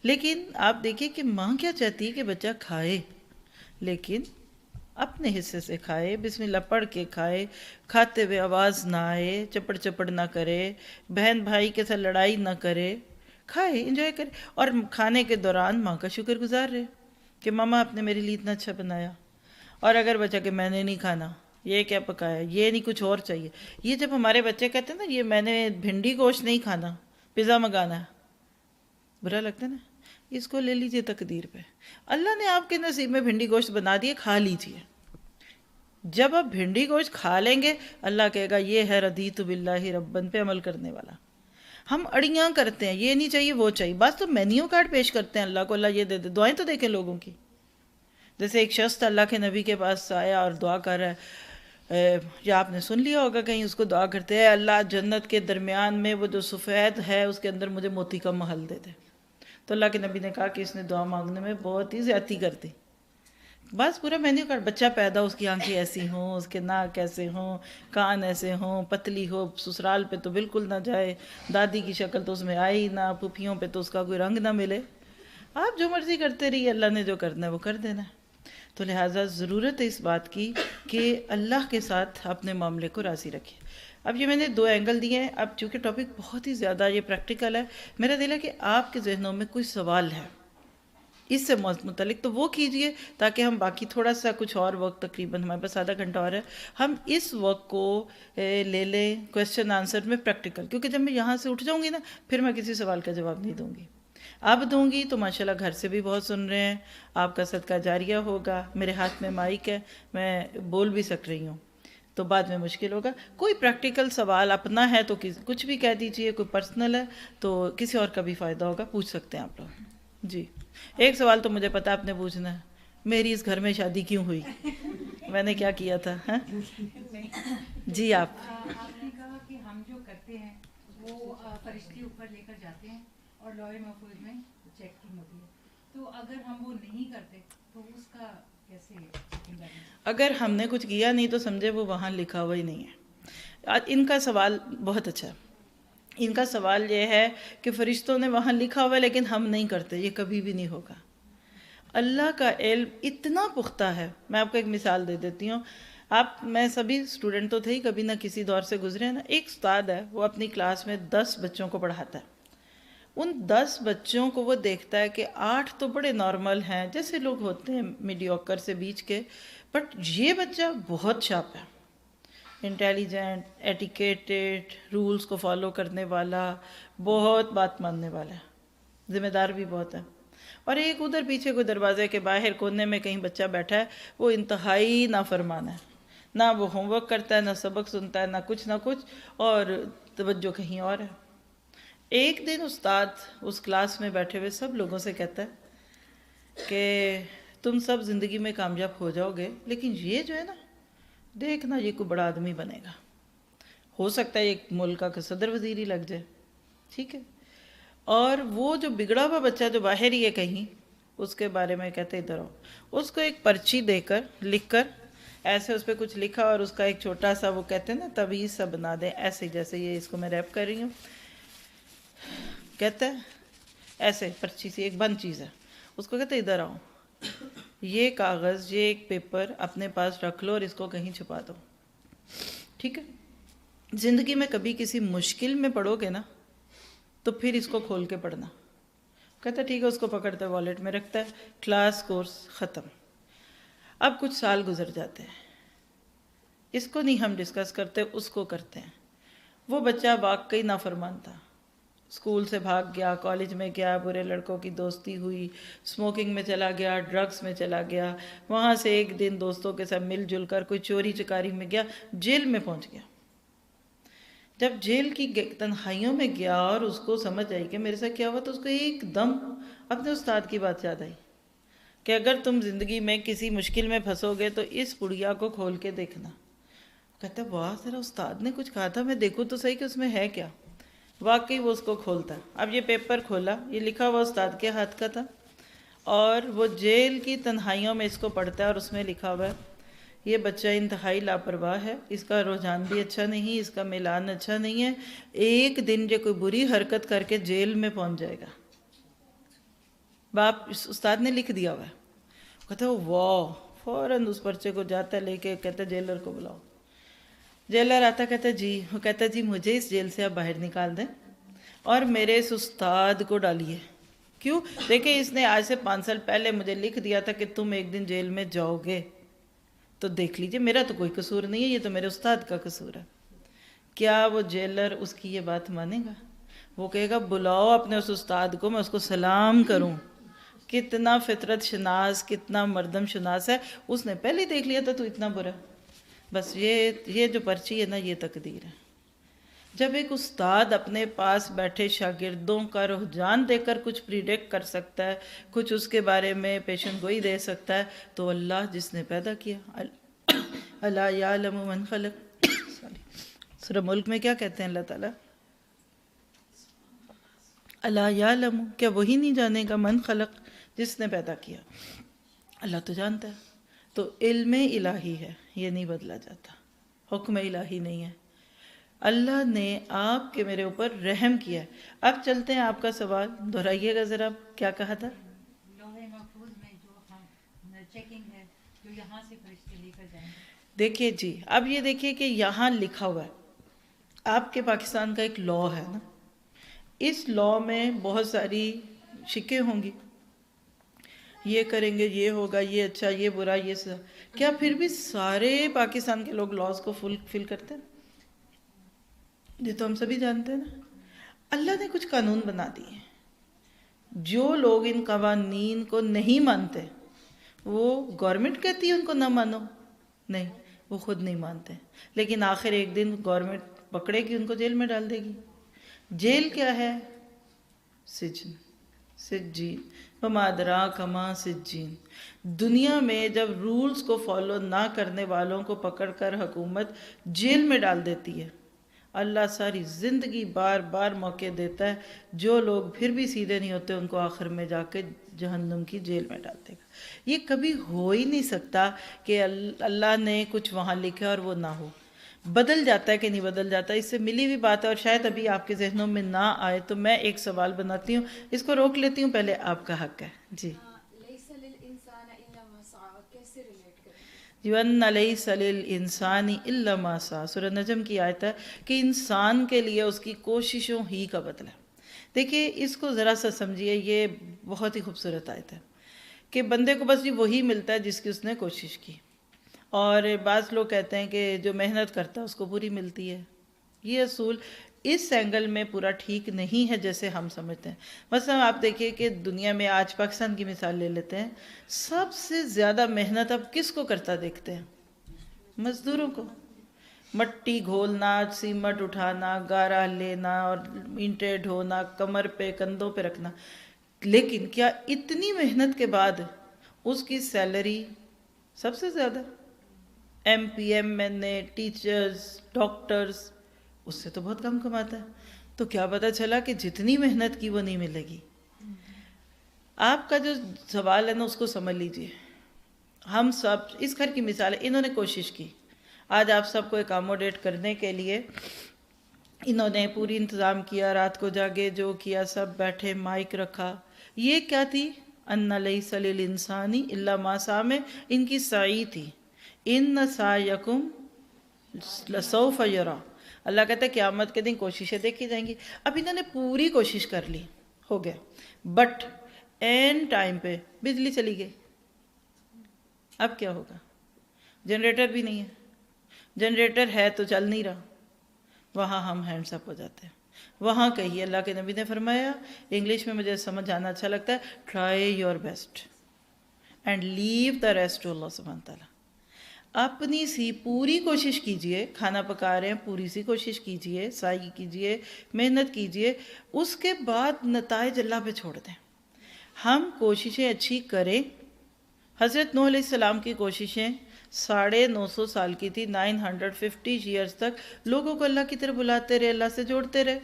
لیکن آپ دیکھیے کہ ماں کیا چاہتی ہے کہ بچہ کھائے، لیکن اپنے حصے سے کھائے، بسم اللہ پڑھ کے کھائے، کھاتے ہوئے آواز نہ آئے، چپڑ چپڑ نہ کرے، بہن بھائی کے ساتھ لڑائی نہ کرے، کھائے، انجوائے کرے، اور کھانے کے دوران ماں کا شکر گزار رہے کہ ماما آپ نے میرے لیے اتنا اچھا بنایا۔ اور اگر بچہ کہ میں نے نہیں کھانا، یہ کیا پکایا، یہ نہیں کچھ اور چاہیے، یہ جب ہمارے بچے کہتے ہیں نا یہ میں نے بھنڈی گوشت نہیں کھانا، پیزا منگانا ہے، برا لگتا ہے نا۔ اس کو لے لیجئے تقدیر پہ، اللہ نے آپ کے نصیب میں بھنڈی گوشت بنا دیے، کھا لیجئے۔ جب آپ بھنڈی گوشت کھا لیں گے، اللہ کہے گا یہ ہے رضیت باللہ ربن پہ عمل کرنے والا۔ ہم اڑیاں کرتے ہیں، یہ نہیں چاہیے وہ چاہیے، بس تو مینیو کارڈ پیش کرتے ہیں اللہ کو، اللہ یہ دے دے، دعائیں تو دیکھیں لوگوں کی۔ جیسے ایک شخص اللہ کے نبی کے پاس آیا اور دعا کر رہا ہے، یا آپ نے سن لیا ہوگا کہیں اس کو دعا کرتے ہیں، اللہ جنت کے درمیان میں وہ جو سفید ہے اس کے اندر مجھے موتی کا محل دے دے۔ تو اللہ کے نبی نے کہا کہ اس نے دعا مانگنے میں بہت ہی زیادتی کر دی۔ بس پورا مینیو کارڈ، بچہ پیدا اس کی آنکھیں ایسی ہوں، اس کے ناک ایسے ہوں، کان ایسے ہوں، پتلی ہو، سسرال پہ تو بالکل نہ جائے، دادی کی شکل تو اس میں آئی ہی نہ، پھوپھیوں پہ تو اس کا کوئی رنگ نہ ملے۔ آپ جو مرضی کرتے رہیے، اللہ نے جو کرنا ہے وہ کر دینا ہے۔ تو لہٰذا ضرورت ہے اس بات کی کہ اللہ کے ساتھ اپنے معاملے کو راضی رکھیں۔ اب یہ میں نے 2 اینگل دیے ہیں، اب چونکہ ٹاپک بہت ہی زیادہ یہ پریکٹیکل ہے، میرا دل ہے کہ آپ کے ذہنوں میں کوئی سوال ہے اس سے متعلق تو وہ کیجئے، تاکہ ہم باقی تھوڑا سا کچھ اور وقت، تقریباً ہمارے پاس آدھا گھنٹہ اور ہے، ہم اس وقت کو لے لیں کویسچن آنسر میں پریکٹیکل، کیونکہ جب میں یہاں سے اٹھ جاؤں گی نا پھر میں کسی سوال کا جواب نہیں دوں گی۔ اب دوں گی تو ماشاءاللہ گھر سے بھی بہت سن رہے ہیں، آپ کا صدقہ جاریہ ہوگا، میرے ہاتھ میں مائک ہے، میں بول بھی سک رہی ہوں، تو بعد میں مشکل ہوگا۔ کوئی پریکٹیکل سوال اپنا ہے تو کچھ بھی کہہ دیجئے، کوئی پرسنل ہے تو کسی اور کا بھی فائدہ ہوگا، پوچھ سکتے ہیں آپ لوگ۔ جی ایک سوال تو مجھے پتا آپ نے پوچھنا ہے، میری اس گھر میں شادی کیوں ہوئی، میں نے کیا کیا تھا؟ جی آپ نے کہا کہ ہم جو کرتے ہیں وہ فرشتے اوپر لے کر جاتے ہیں اور لوح محفوظ میں چیکنگ ہوتی ہے، تو اگر ہم وہ نہیں کرتے تو اس کا کیسے؟ اگر ہم نے کچھ کیا نہیں تو سمجھے وہ وہاں لکھا ہوا ہی نہیں ہے۔ ان کا سوال بہت اچھا ہے، ان کا سوال یہ ہے کہ فرشتوں نے وہاں لکھا ہوا ہے لیکن ہم نہیں کرتے، یہ کبھی بھی نہیں ہوگا۔ اللہ کا علم اتنا پختہ ہے۔ میں آپ کو ایک مثال دے دیتی ہوں۔ میں سبھی اسٹوڈنٹ تو تھے ہی، کبھی نہ کسی دور سے گزرے نا۔ ایک استاد ہے، وہ اپنی کلاس میں 10 بچوں کو پڑھاتا ہے۔ ان 10 بچوں کو وہ دیکھتا ہے کہ 8 تو بڑے نارمل ہیں، جیسے لوگ ہوتے ہیں میڈیوکر سے بیچ کے، بٹ یہ بچہ بہت شارپ ہے، انٹیلیجنٹ، ایٹیکیٹڈ، رولز کو فالو کرنے والا، بہت بات ماننے والا ہے، ذمہ دار بھی بہت ہے۔ اور ایک ادھر پیچھے کوئی دروازے کے باہر کونے میں کہیں بچہ بیٹھا ہے، وہ انتہائی نافرمان ہے، نہ وہ ہوم ورک کرتا ہے، نہ سبق سنتا ہے، نہ کچھ، اور توجہ کہیں اور ہے۔ ایک دن استاد اس کلاس میں بیٹھے ہوئے سب لوگوں سے کہتا ہے کہ تم سب زندگی میں کامیاب ہو جاؤ گے، لیکن یہ جو ہے نا، دیکھنا یہ کوئی بڑا آدمی بنے گا، ہو سکتا ہے ایک ملک کا صدر وزیر ہی لگ جائے، ٹھیک ہے۔ اور وہ جو بگڑا ہوا بچہ جو باہر ہی ہے کہیں، اس کے بارے میں کہتے ادھر آؤ، اس کو ایک پرچی دے کر، لکھ کر، ایسے اس پہ کچھ لکھا اور اس کا ایک چھوٹا سا، وہ کہتے ہیں نا تویز سا بنا دیں، ایسے جیسے یہ اس کو میں ریپ کر رہی ہوں، کہتا ہے ایسے پرچی سی ایک بند چیز ہے، اس کو کہتے ہیں ادھر آؤ، یہ کاغذ، یہ ایک پیپر اپنے پاس رکھ لو اور اس کو کہیں چھپا دو، ٹھیک ہے۔ زندگی میں کبھی کسی مشکل میں پڑو گے نا، تو پھر اس کو کھول کے پڑھنا۔ کہتا ہے ٹھیک ہے، اس کو پکڑتا ہے، والیٹ میں رکھتا ہے، کلاس کورس ختم۔ اب کچھ سال گزر جاتے ہیں، اس کو نہیں ہم ڈسکس کرتے، اس کو کرتے ہیں۔ وہ بچہ واقعی نافرمان تھا، اسکول سے بھاگ گیا، کالج میں گیا، برے لڑکوں کی دوستی ہوئی، اسموکنگ میں چلا گیا، ڈرگس میں چلا گیا، وہاں سے ایک دن دوستوں کے ساتھ مل جل کر کوئی چوری چکاری میں گیا، جیل میں پہنچ گیا۔ جب جیل کی تنہائیوں میں گیا اور اس کو سمجھ آئی کہ میرے ساتھ کیا ہوا، تو اس کو ایک دم اپنے استاد کی بات یاد آئی کہ اگر تم زندگی میں کسی مشکل میں پھنسو گے تو اس پڑیا کو کھول کے دیکھنا۔ کہتا ہے واہ، ذرا استاد نے کچھ کہا تھا، میں دیکھوں تو صحیح کہ اس میں ہے کیا۔ واقعی وہ اس کو کھولتا ہے۔ اب یہ پیپر کھولا، یہ لکھا ہوا استاد کے ہاتھ کا تھا، اور وہ جیل کی تنہائیوں میں اس کو پڑھتا ہے، اور اس میں لکھا ہوا ہے یہ بچہ انتہائی لاپرواہ ہے، اس کا رجحان بھی اچھا نہیں، اس کا میلان اچھا نہیں ہے، ایک دن جو کوئی بری حرکت کر کے جیل میں پہنچ جائے گا۔ باپ اس استاد نے لکھ دیا ہوا ہے۔ کہتا ہے واہ، فوراً اس پرچے کو جاتا ہے لے کے، کہتا ہے جیلر کو بلاؤ۔ جیلر آتا، کہتا ہے جی، وہ کہتا ہے جی مجھے اس جیل سے آپ باہر نکال دیں اور میرے اس استاد کو ڈالیے۔ کیوں؟ دیکھیں اس نے آج سے 5 سال پہلے مجھے لکھ دیا تھا کہ تم ایک دن جیل میں جاؤ گے، تو دیکھ لیجئے میرا تو کوئی قصور نہیں ہے، یہ تو میرے استاد کا قصور ہے۔ کیا وہ جیلر اس کی یہ بات مانے گا؟ وہ کہے گا بلاؤ اپنے اس استاد کو، میں اس کو سلام کروں۔ کتنا فطرت شناس، کتنا مردم شناس ہے، اس نے پہلے ہی دیکھ لیا تھا تو اتنا برا۔ بس یہ جو پرچی ہے نا، یہ تقدیر ہے۔ جب ایک استاد اپنے پاس بیٹھے شاگردوں کا رجحان دے کر کچھ پریڈکٹ کر سکتا ہے، کچھ اس کے بارے میں پیشن گوئی دے سکتا ہے، تو اللہ جس نے پیدا کیا، الا یعلم من خلق، سورہ ملک میں کیا کہتے ہیں اللہ تعالیٰ؟ الا یعلم، کیا وہی نہیں جانے گا، من خلق، جس نے پیدا کیا۔ اللہ تو جانتا ہے۔ تو علم الہی ہے، یہ نہیں بدلا جاتا، حکم الہی نہیں ہے۔ اللہ نے آپ کے میرے اوپر رحم کیا ہے۔ اب چلتے ہیں، آپ کا سوال دہرائیے گا ذرا، کیا کہا تھا؟ لوہے محفوظ میں جو ہم چیکنگ ہے، جو یہاں سے فرشتے لے کر جائیں گے۔ دیکھیے جی، اب یہ دیکھیے کہ یہاں لکھا ہوا ہے، آپ کے پاکستان کا ایک لا ہے نا، اس لا میں بہت ساری شکیں ہوں گی، یہ کریں گے، یہ ہوگا، یہ اچھا، یہ برا، یہ سزا۔ کیا پھر بھی سارے پاکستان کے لوگ لاز کو فل کرتے ہیں؟ یہ تو ہم سبھی جانتے ہیں نا۔ اللہ نے کچھ قانون بنا دیے ہیں، جو لوگ ان قوانین کو نہیں مانتے، وہ گورنمنٹ کہتی ہے ان کو نہ مانو، نہیں، وہ خود نہیں مانتے، لیکن آخر ایک دن گورنمنٹ پکڑے گی، ان کو جیل میں ڈال دے گی۔ جیل کیا ہے؟ سجن، سجین، وما ادراک ما سجین۔ دنیا میں جب رولز کو فالو نہ کرنے والوں کو پکڑ کر حکومت جیل میں ڈال دیتی ہے، اللہ ساری زندگی بار بار موقع دیتا ہے، جو لوگ پھر بھی سیدھے نہیں ہوتے ان کو آخر میں جا کے جہنم کی جیل میں ڈال دے گا۔ یہ کبھی ہو ہی نہیں سکتا کہ اللہ نے کچھ وہاں لکھا اور وہ نہ ہو۔ بدل جاتا ہے کہ نہیں بدل جاتا، اس سے ملی ہوئی بات ہے، اور شاید ابھی آپ کے ذہنوں میں نہ آئے تو میں ایک سوال بناتی ہوں، اس کو روک لیتی ہوں، پہلے آپ کا حق ہے جی۔ لیس للانسان الا ما سعى کیسے ریلیٹ کریں؟ وَأَنَّ لَيْسَ لِلْإِنسَانِ إِلَّا مَا سَعَى، سورہ نجم کی آیت ہے کہ انسان کے لیے اس کی کوششوں ہی کا بدلہ ہے۔ دیکھیے اس کو ذرا سا سمجھیے، یہ بہت ہی خوبصورت آیت ہے کہ بندے کو بس وہی ملتا ہے جس کی اس نے کوشش کی، اور بعض لوگ کہتے ہیں کہ جو محنت کرتا ہے اس کو پوری ملتی ہے۔ یہ اصول اس اینگل میں پورا ٹھیک نہیں ہے جیسے ہم سمجھتے ہیں۔ مثلا آپ دیکھیے کہ دنیا میں آج پاکستان کی مثال لے لیتے ہیں، سب سے زیادہ محنت اب کس کو کرتا دیکھتے ہیں؟ مزدوروں کو۔ مٹی گھولنا، سیمٹ اٹھانا، گارا لینا اور اینٹیں ڈھونا، کمر پہ کندھوں پہ رکھنا، لیکن کیا اتنی محنت کے بعد اس کی سیلری سب سے زیادہ؟ ایم پی ایم این اے، ٹیچرز، ڈاکٹرز، اس سے تو بہت کم کماتا ہے۔ تو کیا پتہ چلا کہ جتنی محنت کی وہ نہیں ملے گی۔ آپ کا جو سوال ہے نا اس کو سمجھ لیجئے، ہم سب اس گھر کی مثال ہے، انہوں نے کوشش کی، آج آپ سب کو اکاموڈیٹ کرنے کے لیے انہوں نے پوری انتظام کیا، رات کو جاگے، جو کیا، سب بیٹھے، مائک رکھا۔ یہ کیا تھی؟ ان لیس للانسان الا ما سعى میں ان کی سعی تھی، ان سعیکم لسوف یری۔ اللہ کہتا ہے قیامت کے دن کوششیں دیکھی جائیں گی۔ اب انہوں نے پوری کوشش کر لی، ہو گیا، بٹ اینڈ ٹائم پہ بجلی چلی گئی۔ اب کیا ہوگا؟ جنریٹر بھی نہیں ہے، جنریٹر ہے تو چل نہیں رہا، وہاں ہم ہینڈس اپ ہو جاتے ہیں۔ وہاں کہیے، اللہ کے نبی نے فرمایا، انگلش میں مجھے سمجھ آنا اچھا لگتا ہے، try your best and leave the rest to Allah سبحانہ تعالیٰ۔ اپنی سی پوری کوشش کیجئے، کھانا پکا رہے ہیں پوری سی کوشش کیجئے، سعی کیجئے، محنت کیجئے، اس کے بعد نتائج اللہ پہ چھوڑ دیں۔ ہم کوششیں اچھی کریں۔ حضرت نوح علیہ السلام کی کوششیں 950 سال کی تھی، 950 ایئرز تک لوگوں کو اللہ کی طرف بلاتے رہے، اللہ سے جوڑتے رہے۔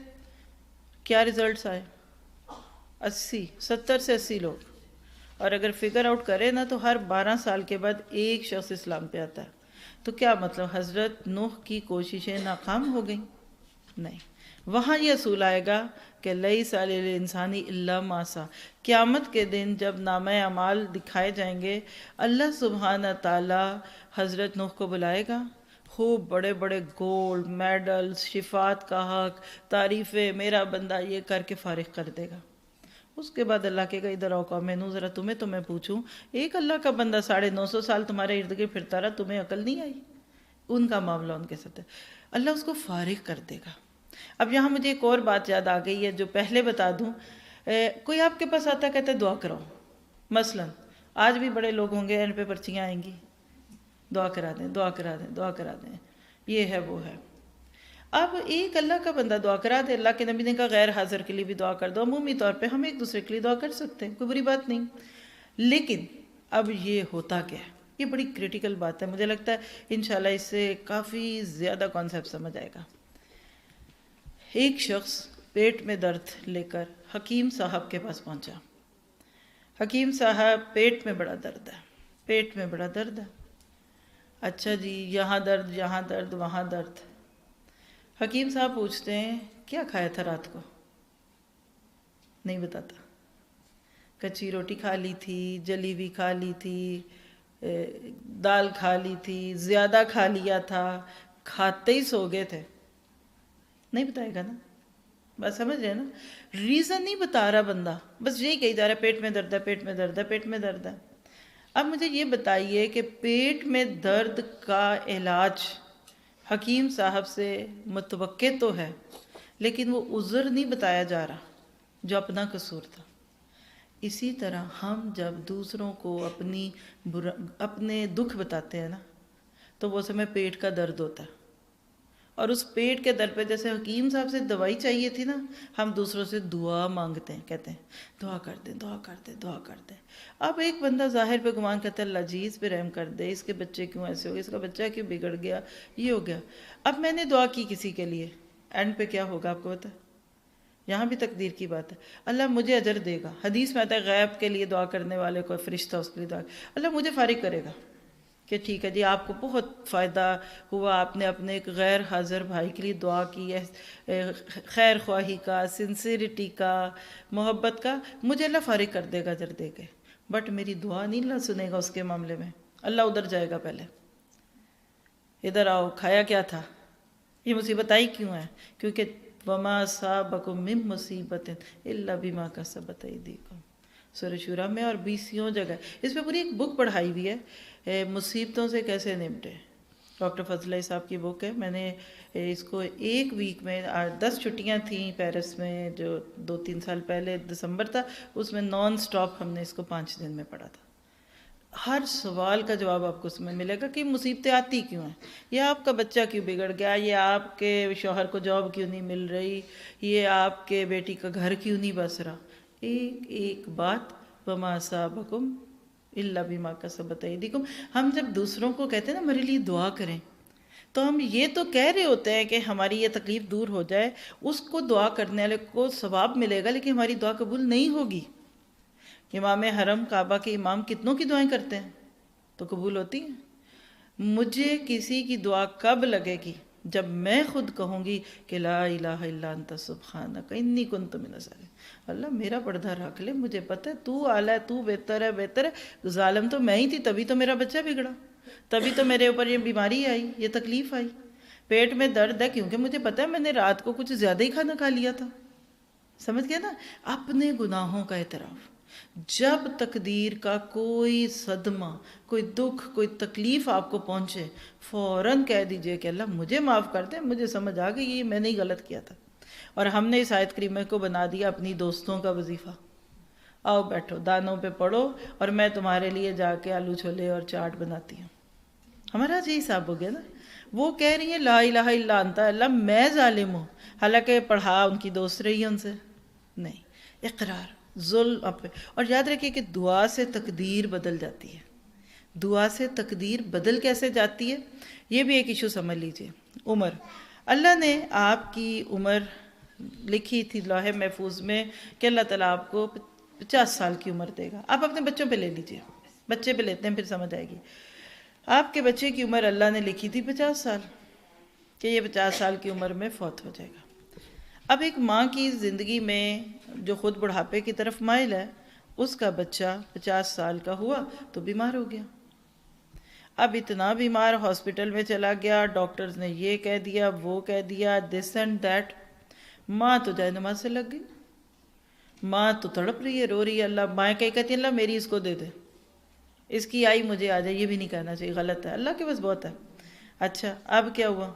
کیا ریزلٹس آئے؟ 70 سے 80 لوگ، اور اگر فگر آؤٹ کرے نا تو ہر 12 سال کے بعد ایک شخص اسلام پہ آتا ہے۔ تو کیا مطلب حضرت نوح کی کوششیں ناکام ہو گئیں؟ نہیں، وہاں یہ اصول آئے گا کہ لیس للانسان الا ما سعى۔ قیامت کے دن جب نامہ اعمال دکھائے جائیں گے، اللہ سبحانہ تعالی حضرت نوح کو بلائے گا، خوب بڑے بڑے گولڈ میڈلز، شفاعت کا حق، تعریفیں، میرا بندہ یہ کر کے فارغ کر دے گا۔ اس کے بعد اللہ کہے گا ادھر آؤ قوم نوح، ذرا تمہیں تو میں پوچھوں، ایک اللہ کا بندہ 950 سال تمہارے ارد گرد پھرتا رہا، تمہیں عقل نہیں آئی؟ ان کا معاملہ ان کے ساتھ ہے، اللہ اس کو فارغ کر دے گا۔ اب یہاں مجھے ایک اور بات یاد آ گئی ہے جو پہلے بتا دوں۔ کوئی آپ کے پاس آتا کہتا ہے دعا کراؤ، مثلا آج بھی بڑے لوگ ہوں گے، اینڈ پہ پرچیاں آئیں گی، دعا کرا دیں، دعا کرا دیں، دعا کرا دیں، یہ ہے وہ ہے۔ اب ایک اللہ کا بندہ دعا کرا دے، اللہ کے نبی نے کہا غیر حاضر کے لیے بھی دعا کر دو، عمومی طور پہ ہم ایک دوسرے کے لیے دعا کر سکتے ہیں، کوئی بری بات نہیں۔ لیکن اب یہ ہوتا کیا ہے؟ یہ بڑی کریٹیکل بات ہے، مجھے لگتا ہے انشاءاللہ اس سے کافی زیادہ کانسیپٹ سمجھ آئے گا۔ ایک شخص پیٹ میں درد لے کر حکیم صاحب کے پاس پہنچا۔ حکیم صاحب، پیٹ میں بڑا درد ہے، پیٹ میں بڑا درد ہے۔ اچھا جی، یہاں درد، یہاں درد، وہاں درد۔ حکیم صاحب پوچھتے ہیں کیا کھایا تھا رات کو؟ نہیں بتاتا۔ کچی روٹی کھا لی تھی، جلی ہوئی کھا لی تھی، دال کھا لی تھی، زیادہ کھا لیا تھا، کھاتے ہی سو گئے تھے۔ نہیں بتائے گا نا، بس سمجھ رہے ہیں نا، ریزن نہیں بتا رہا بندہ، بس یہی کہی جا رہا ہے پیٹ میں درد ہے، پیٹ میں درد ہے، پیٹ میں درد ہے۔ اب مجھے یہ بتائیے کہ پیٹ میں درد کا علاج حکیم صاحب سے متوقع تو ہے، لیکن وہ عذر نہیں بتایا جا رہا جو اپنا قصور تھا۔ اسی طرح ہم جب دوسروں کو اپنے دکھ بتاتے ہیں نا تو وہ سمے پیٹ کا درد ہوتا ہے، اور اس پیٹ کے درد پہ جیسے حکیم صاحب سے دوائی چاہیے تھی نا، ہم دوسروں سے دعا مانگتے ہیں، کہتے ہیں دعا کر دیں، دعا کر دیں، دعا کر دیں۔ اب ایک بندہ ظاہر پہ گمان کرتا ہے اللہ جی اس پہ رحم کر دے، اس کے بچے کیوں ایسے ہو گئے، اس کا بچہ کیوں بگڑ گیا، یہ ہو گیا۔ اب میں نے دعا کی کسی کے لیے، اینڈ پہ کیا ہوگا آپ کو پتہ ہے؟ یہاں بھی تقدیر کی بات ہے، اللہ مجھے اجر دے گا۔ حدیث میں آتا ہے غیب کے لیے دعا کرنے والے کو فرشتہ اس کے لیے دعا، اللہ مجھے فارغ کرے گا، کہ ٹھیک ہے جی آپ کو بہت فائدہ ہوا، آپ نے اپنے ایک غیر حاضر بھائی کے لیے دعا کی ہے، خیر خواہی کا، سنسیریٹی کا، محبت کا، مجھے اللہ فارغ کر دے گا اجر دے کے، بٹ میری دعا نہیں اللہ سنے گا اس کے معاملے میں، اللہ ادھر جائے گا پہلے، ادھر آؤ کھایا کیا تھا، یہ مصیبت آئی کیوں ہے؟ کیونکہ وما اصابکم من مصیبت الا بما کسبت ایدیکم، سورہ شورا میں اور 20 جگہ، اس پہ پوری ایک بک پڑھائی ہوئی ہے، مصیبتوں سے کیسے نمٹے، ڈاکٹر فضل صاحب کی بک ہے، میں نے اس کو ایک ویک میں 10 چھٹیاں تھیں پیرس میں جو 2-3 سال پہلے دسمبر تھا، اس میں نان سٹاپ ہم نے اس کو 5 دن میں پڑھا تھا، ہر سوال کا جواب آپ کو اس میں ملے گا کہ مصیبتیں آتی کیوں ہیں، یہ آپ کا بچہ کیوں بگڑ گیا، یہ آپ کے شوہر کو جاب کیوں نہیں مل رہی، یہ آپ کے بیٹی کا گھر کیوں نہیں بس رہا، ایک ایک بات، وما اصابکم الا بما کسبت ایدیکم۔ ہم جب دوسروں کو کہتے ہیں نا ہمارے لیے دعا کریں، تو ہم یہ تو کہہ رہے ہوتے ہیں کہ ہماری یہ تکلیف دور ہو جائے، اس کو دعا کرنے والے کو ثواب ملے گا، لیکن ہماری دعا قبول نہیں ہوگی۔ امام حرم کعبہ کے امام کتنوں کی دعائیں کرتے ہیں تو قبول ہوتی ہیں۔ مجھے کسی کی دعا کب لگے گی؟ جب میں خود کہوں گی کہ لا الہ الا انت سبحانک انی کنت من الظالمین، اللہ میرا پردہ رکھ لے، مجھے پتہ ہے تو اعلیٰ ہے، تو بہتر ہے، ظالم تو میں ہی تھی، تبھی تو میرا بچہ بگڑا، تبھی تو میرے اوپر یہ بیماری آئی، یہ تکلیف آئی، پیٹ میں درد ہے کیونکہ مجھے پتہ ہے میں نے رات کو کچھ زیادہ ہی کھانا کھا لیا تھا، سمجھ گئے نا؟ اپنے گناہوں کا اعتراف۔ جب تقدیر کا کوئی صدمہ، کوئی دکھ، کوئی تکلیف آپ کو پہنچے، فوراً کہہ دیجئے کہ اللہ مجھے معاف کر دے، مجھے سمجھ آ گئی یہ میں نے ہی غلط کیا تھا۔ اور ہم نے اس آیت کریمہ کو بنا دیا اپنی دوستوں کا وظیفہ، آؤ بیٹھو دانوں پہ پڑھو اور میں تمہارے لیے جا کے آلو چھولے اور چاٹ بناتی ہوں۔ ہمارا یہی حساب ہو گیا نا، وہ کہہ رہی ہیں لا الہ الا انت، اللہ میں ظالم ہوں، حالانکہ پڑھا ان کی دوست رہی ہے ان سے، نہیں، اقرار، ظلم پہ۔ اور یاد رکھیے کہ دعا سے تقدیر بدل جاتی ہے۔ دعا سے تقدیر بدل کیسے جاتی ہے، یہ بھی ایک ایشو سمجھ لیجئے۔ عمر، اللہ نے آپ کی عمر لکھی تھی لوح محفوظ میں کہ اللہ تعالیٰ آپ کو 50 سال کی عمر دے گا۔ آپ اپنے بچوں پہ لے لیجئے، بچے پہ لیتے ہیں پھر سمجھ آئے گی۔ آپ کے بچے کی عمر اللہ نے لکھی تھی 50 سال، کہ یہ 50 سال کی عمر میں فوت ہو جائے گا۔ اب ایک ماں کی زندگی میں جو خود بڑھاپے کی طرف مائل ہے، اس کا بچہ 50 سال کا ہوا تو بیمار ہو گیا، اب اتنا بیمار ہاسپٹل میں چلا گیا، ڈاکٹرز نے یہ کہہ دیا، وہ کہہ دیا، دس اینڈ دیٹ، ماں تو جائے نماز سے لگ گئی، ماں تو تڑپ رہی ہے، رو رہی ہے، اللہ، ماں کہتی ہے اللہ میری اس کو دے دے، اس کی آئی مجھے آ جائے، یہ بھی نہیں کہنا چاہیے، غلط ہے، اللہ کے پاس بہت ہے۔ اچھا اب کیا ہوا؟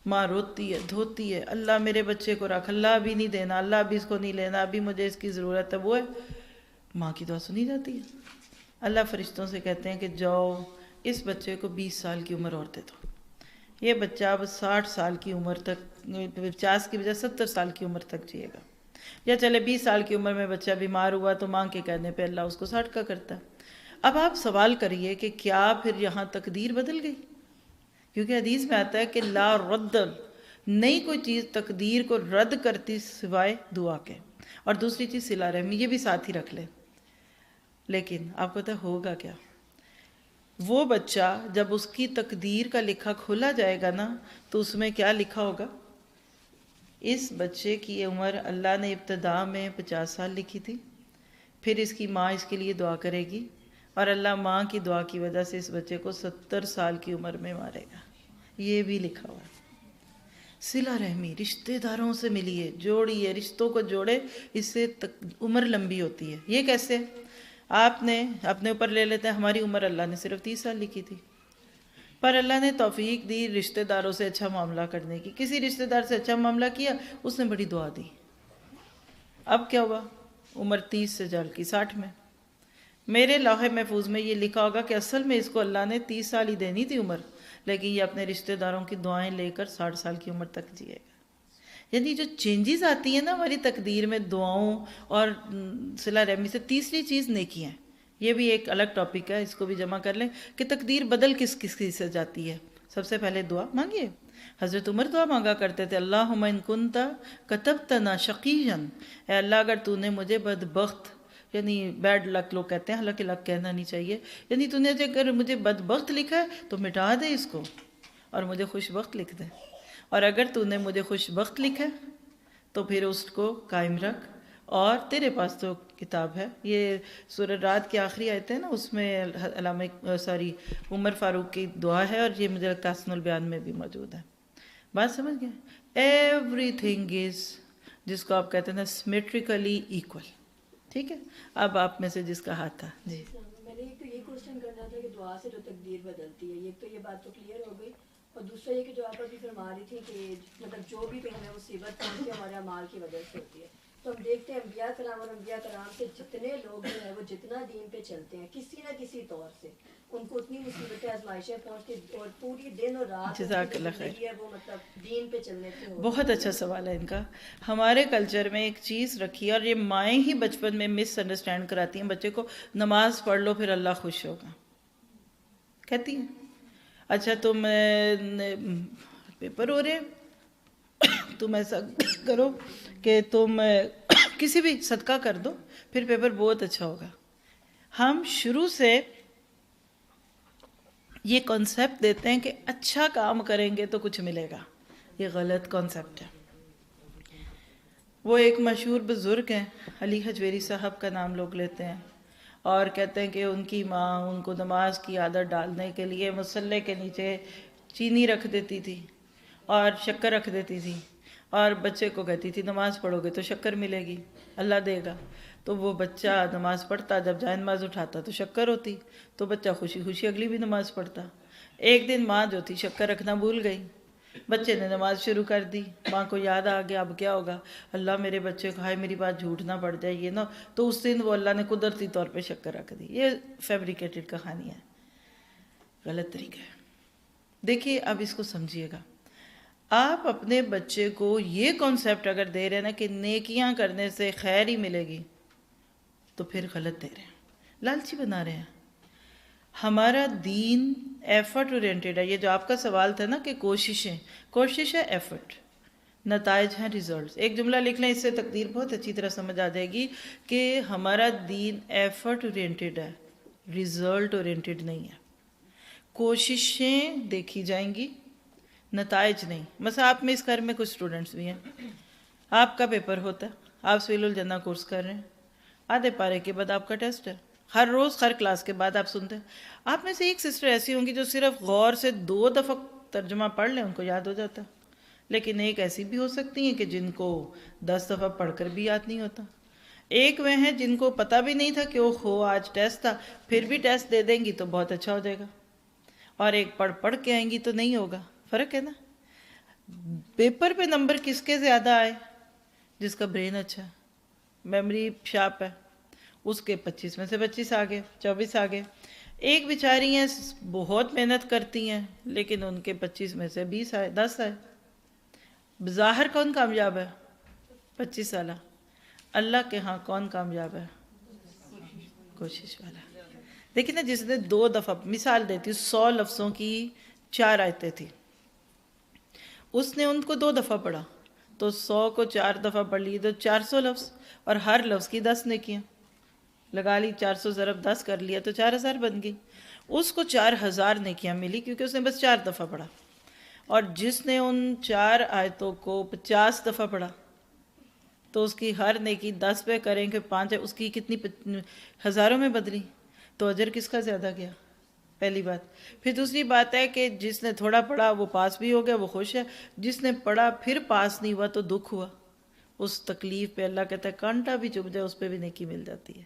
ماں روتی ہے، دھوتی ہے، اللہ میرے بچے کو رکھ، اللہ ابھی نہیں دینا، اللہ ابھی اس کو نہیں لینا، ابھی مجھے اس کی ضرورت ہے، وہ ہے، ماں کی دعا سنی جاتی ہے۔ اللہ فرشتوں سے کہتے ہیں کہ جاؤ اس بچے کو 20 سال کی عمر اور دے دو، یہ بچہ اب 60 سال کی عمر تک، 50 کی بجائے 70 سال کی عمر تک جیے گا۔ یا چلے 20 سال کی عمر میں بچہ بیمار ہوا تو ماں کے کہنے پہ اللہ اس کو 60 کا کرتا ہے۔ اب آپ سوال کریے کہ کیا پھر یہاں تقدیر بدل گئی؟ کیونکہ حدیث میں آتا ہے کہ لا رد، نہیں کوئی چیز تقدیر کو رد کرتی سوائے دعا کے، اور دوسری چیز صلہ رحمی، یہ بھی ساتھ ہی رکھ لیں۔ لیکن آپ کو پتہ ہوگا کیا؟ وہ بچہ جب اس کی تقدیر کا لکھا کھولا جائے گا نا، تو اس میں کیا لکھا ہوگا؟ اس بچے کی عمر اللہ نے ابتدا میں 50 سال لکھی تھی، پھر اس کی ماں اس کے لیے دعا کرے گی، اور اللہ ماں کی دعا کی وجہ سے اس بچے کو 70 سال کی عمر میں مارے گا، یہ بھی لکھا ہوا ہے۔ صلہ رحمی، رشتہ داروں سے ملیے، جوڑیے، رشتوں کو جوڑے، اس سے عمر لمبی ہوتی ہے۔ یہ کیسے؟ آپ نے اپنے اوپر لے لیتے ہیں، ہماری عمر اللہ نے صرف 30 سال لکھی تھی، پر اللہ نے توفیق دی رشتہ داروں سے اچھا معاملہ کرنے کی، کسی رشتہ دار سے اچھا معاملہ کیا، اس نے بڑی دعا دی، اب کیا ہوا؟ عمر 30 سے جل کی 60 میں۔ میرے لوح محفوظ میں یہ لکھا ہوگا کہ اصل میں اس کو اللہ نے 30 سال ہی دینی تھی عمر، لیکن یہ اپنے رشتہ داروں کی دعائیں لے کر 60 سال کی عمر تک جیے گا۔ یعنی جو چینجز آتی ہیں نا ہماری تقدیر میں دعاؤں اور صلہ رحمی سے، تیسری چیز نیکی ہیں، یہ بھی ایک الگ ٹاپک ہے، اس کو بھی جمع کر لیں کہ تقدیر بدل کس کس کی سے جاتی ہے۔ سب سے پہلے دعا مانگیے، حضرت عمر دعا مانگا کرتے تھے، اللہم ان کنت کتبتنا شقیًا، اے اللہ اگر تو نے مجھے بدبخت یعنی بیڈ لک لوگ کہتے ہیں، حالانکہ لک کہنا نہیں چاہیے. یعنی تو نے اگر مجھے بدبخت لکھا ہے تو مٹا دے اس کو اور مجھے خوش بخت لکھ دے، اور اگر تو نے مجھے خوش بخت لکھا ہے تو پھر اس کو قائم رکھ. اور تیرے پاس تو کتاب ہے. یہ سورہ رات کی آخری آیت ہے نا، اس میں علامہ عمر فاروق کی دعا ہے، اور یہ مجھے لگتا ہے حسن البیان میں بھی موجود ہے. بات سمجھ گئے؟ ایوری تھنگ از، جس کو آپ کہتے ہیں نا، سمیٹریکلی ایکول. ٹھیک ہے، اب آپ میں سے جس کا ہاتھ تھا. جی میں نے ایک تو یہ کوشچن کرنا تھا کہ دعا سے جو تقدیر بدلتی ہے، ایک تو یہ بات تو کلیئر ہو گئی، اور دوسرا یہ کہ جو آپ ابھی فرما رہی تھی کہ مطلب جو بھی ہمیں مصیبت پہنچتی ہے ہمارے اعمال کی وجہ سے ہوتی ہے. تو ہم دیکھتے ہیں انبیاء کرام اور انبیاء کرام سے جتنے لوگ جو ہیں وہ جتنا دین پہ چلتے ہیں کسی نہ کسی طور سے ان کو اتنی مصیبتیں آزمائشیں پہنچتی، اور پوری دن اور رات جزاک اللہ خیر. ہے وہ مطلب دین پہ چلنے سے. بہت اچھا سوال ہے ان کا. ہمارے کلچر میں ایک چیز رکھی ہے، اور یہ مائیں ہی بچپن میں مس انڈرسٹینڈ کراتی ہیں بچے کو، نماز پڑھ لو پھر اللہ خوش ہوگا. کہتی ہیں اچھا تم پیپر ہو رہے تم ایسا کرو کہ تم کسی بھی صدقہ کر دو پھر پیپر بہت اچھا ہوگا. ہم شروع سے یہ کانسیپٹ دیتے ہیں کہ اچھا کام کریں گے تو کچھ ملے گا. یہ غلط کانسیپٹ ہے. وہ ایک مشہور بزرگ ہیں، علی حجویری صاحب کا نام لوگ لیتے ہیں، اور کہتے ہیں کہ ان کی ماں ان کو نماز کی عادت ڈالنے کے لیے مصلے کے نیچے چینی رکھ دیتی تھی اور شکر رکھ دیتی تھی، اور بچے کو کہتی تھی نماز پڑھو گے تو شکر ملے گی، اللہ دے گا. تو وہ بچہ نماز پڑھتا، جب جائے نماز اٹھاتا تو شکر ہوتی، تو بچہ خوشی خوشی اگلی بھی نماز پڑھتا. ایک دن ماں جو تھی شکر رکھنا بھول گئی، بچے نے نماز شروع کر دی. ماں کو یاد آ گیا اب کیا ہوگا، اللہ میرے بچے کو ہائے میری بات جھوٹ نہ پڑ جائے یہ نا، تو اس دن وہ اللہ نے قدرتی طور پہ شکر رکھ دی. یہ فیبریکیٹڈ کہانی ہے، غلط طریقہ ہے. دیکھیے اب اس کو سمجھیے گا. آپ اپنے بچے کو یہ کانسیپٹ اگر دے رہے ہیں نا کہ نیکیاں کرنے سے خیر ہی ملے گی، تو پھر غلط دے رہے ہیں، لالچی بنا رہے ہیں. ہمارا دین ایفرٹ اورینٹیڈ ہے. یہ جو آپ کا سوال تھا نا کہ کوشش ہے ایفرٹ، نتائج ہیں ریزلٹس. ایک جملہ لکھ لیں، اس سے تقدیر بہت اچھی طرح سمجھ آ جائے گی کہ ہمارا دین ایفرٹ اورینٹیڈ ہے، ریزلٹ اورینٹیڈ نہیں ہے. کوششیں دیکھی جائیں گی، نتائج نہیں. مثلا آپ میں اس گھر میں کچھ اسٹوڈنٹس بھی ہیں، آپ کا پیپر ہوتا ہے، آپ سویل الجنہ کورس کر رہے ہیں، آدھے پارے کے بعد آپ کا ٹیسٹ ہے، ہر روز ہر کلاس کے بعد آپ سنتے ہیں. آپ میں سے ایک سسٹر ایسی ہوں گی جو صرف غور سے 2 دفعہ ترجمہ پڑھ لیں ان کو یاد ہو جاتا، لیکن ایک ایسی بھی ہو سکتی ہیں کہ جن کو 10 دفعہ پڑھ کر بھی یاد نہیں ہوتا. ایک وہ ہیں جن کو پتہ بھی نہیں تھا کہ اوہو آج ٹیسٹ تھا، پھر بھی ٹیسٹ دے دیں گی تو بہت اچھا ہو جائے گا، اور ایک پڑھ کے آئیں گی تو نہیں ہوگا. فرق ہے نا. پیپر پہ نمبر کس کے زیادہ آئے؟ جس کا برین اچھا ہے، میموری شارپ ہے، اس کے 25 میں سے 25 آگے، 24 آگے. ایک بیچاری ہیں بہت محنت کرتی ہیں لیکن ان کے 25 میں سے 20 آئے، 10 آئے. بظاہر کون کامیاب ہے؟ 25 سالہ. اللہ کے ہاں کون کامیاب ہے؟ کوشش والا. دیکھیں نا، جس نے 2 دفعہ، مثال دیتی ہوں، 100 لفظوں کی 4 آیتیں تھی، اس نے ان کو 2 دفعہ پڑھا تو 100 کو 4 دفعہ پڑھ لی تو 400 لفظ، اور ہر لفظ کی 10 نیکیاں لگا لی. 400 ضرب 10 کر لیا تو 4000 بن گئی. اس کو 4000 نیکیاں ملی کیونکہ اس نے بس 4 دفعہ پڑھا. اور جس نے ان 4 آیتوں کو 50 دفعہ پڑھا تو اس کی ہر نیکی 10 پہ کریں کہ 5 ہے، اس کی کتنی ہزاروں میں بدلی. تو اجر کس کا زیادہ گیا؟ پہلی بات. پھر دوسری بات ہے کہ جس نے تھوڑا پڑھا وہ پاس بھی ہو گیا، وہ خوش ہے. جس نے پڑھا پھر پاس نہیں ہوا تو دکھ ہوا. اس تکلیف پہ اللہ کہتا ہے کانٹا بھی چبھ جائے اس پہ بھی نیکی مل جاتی ہے.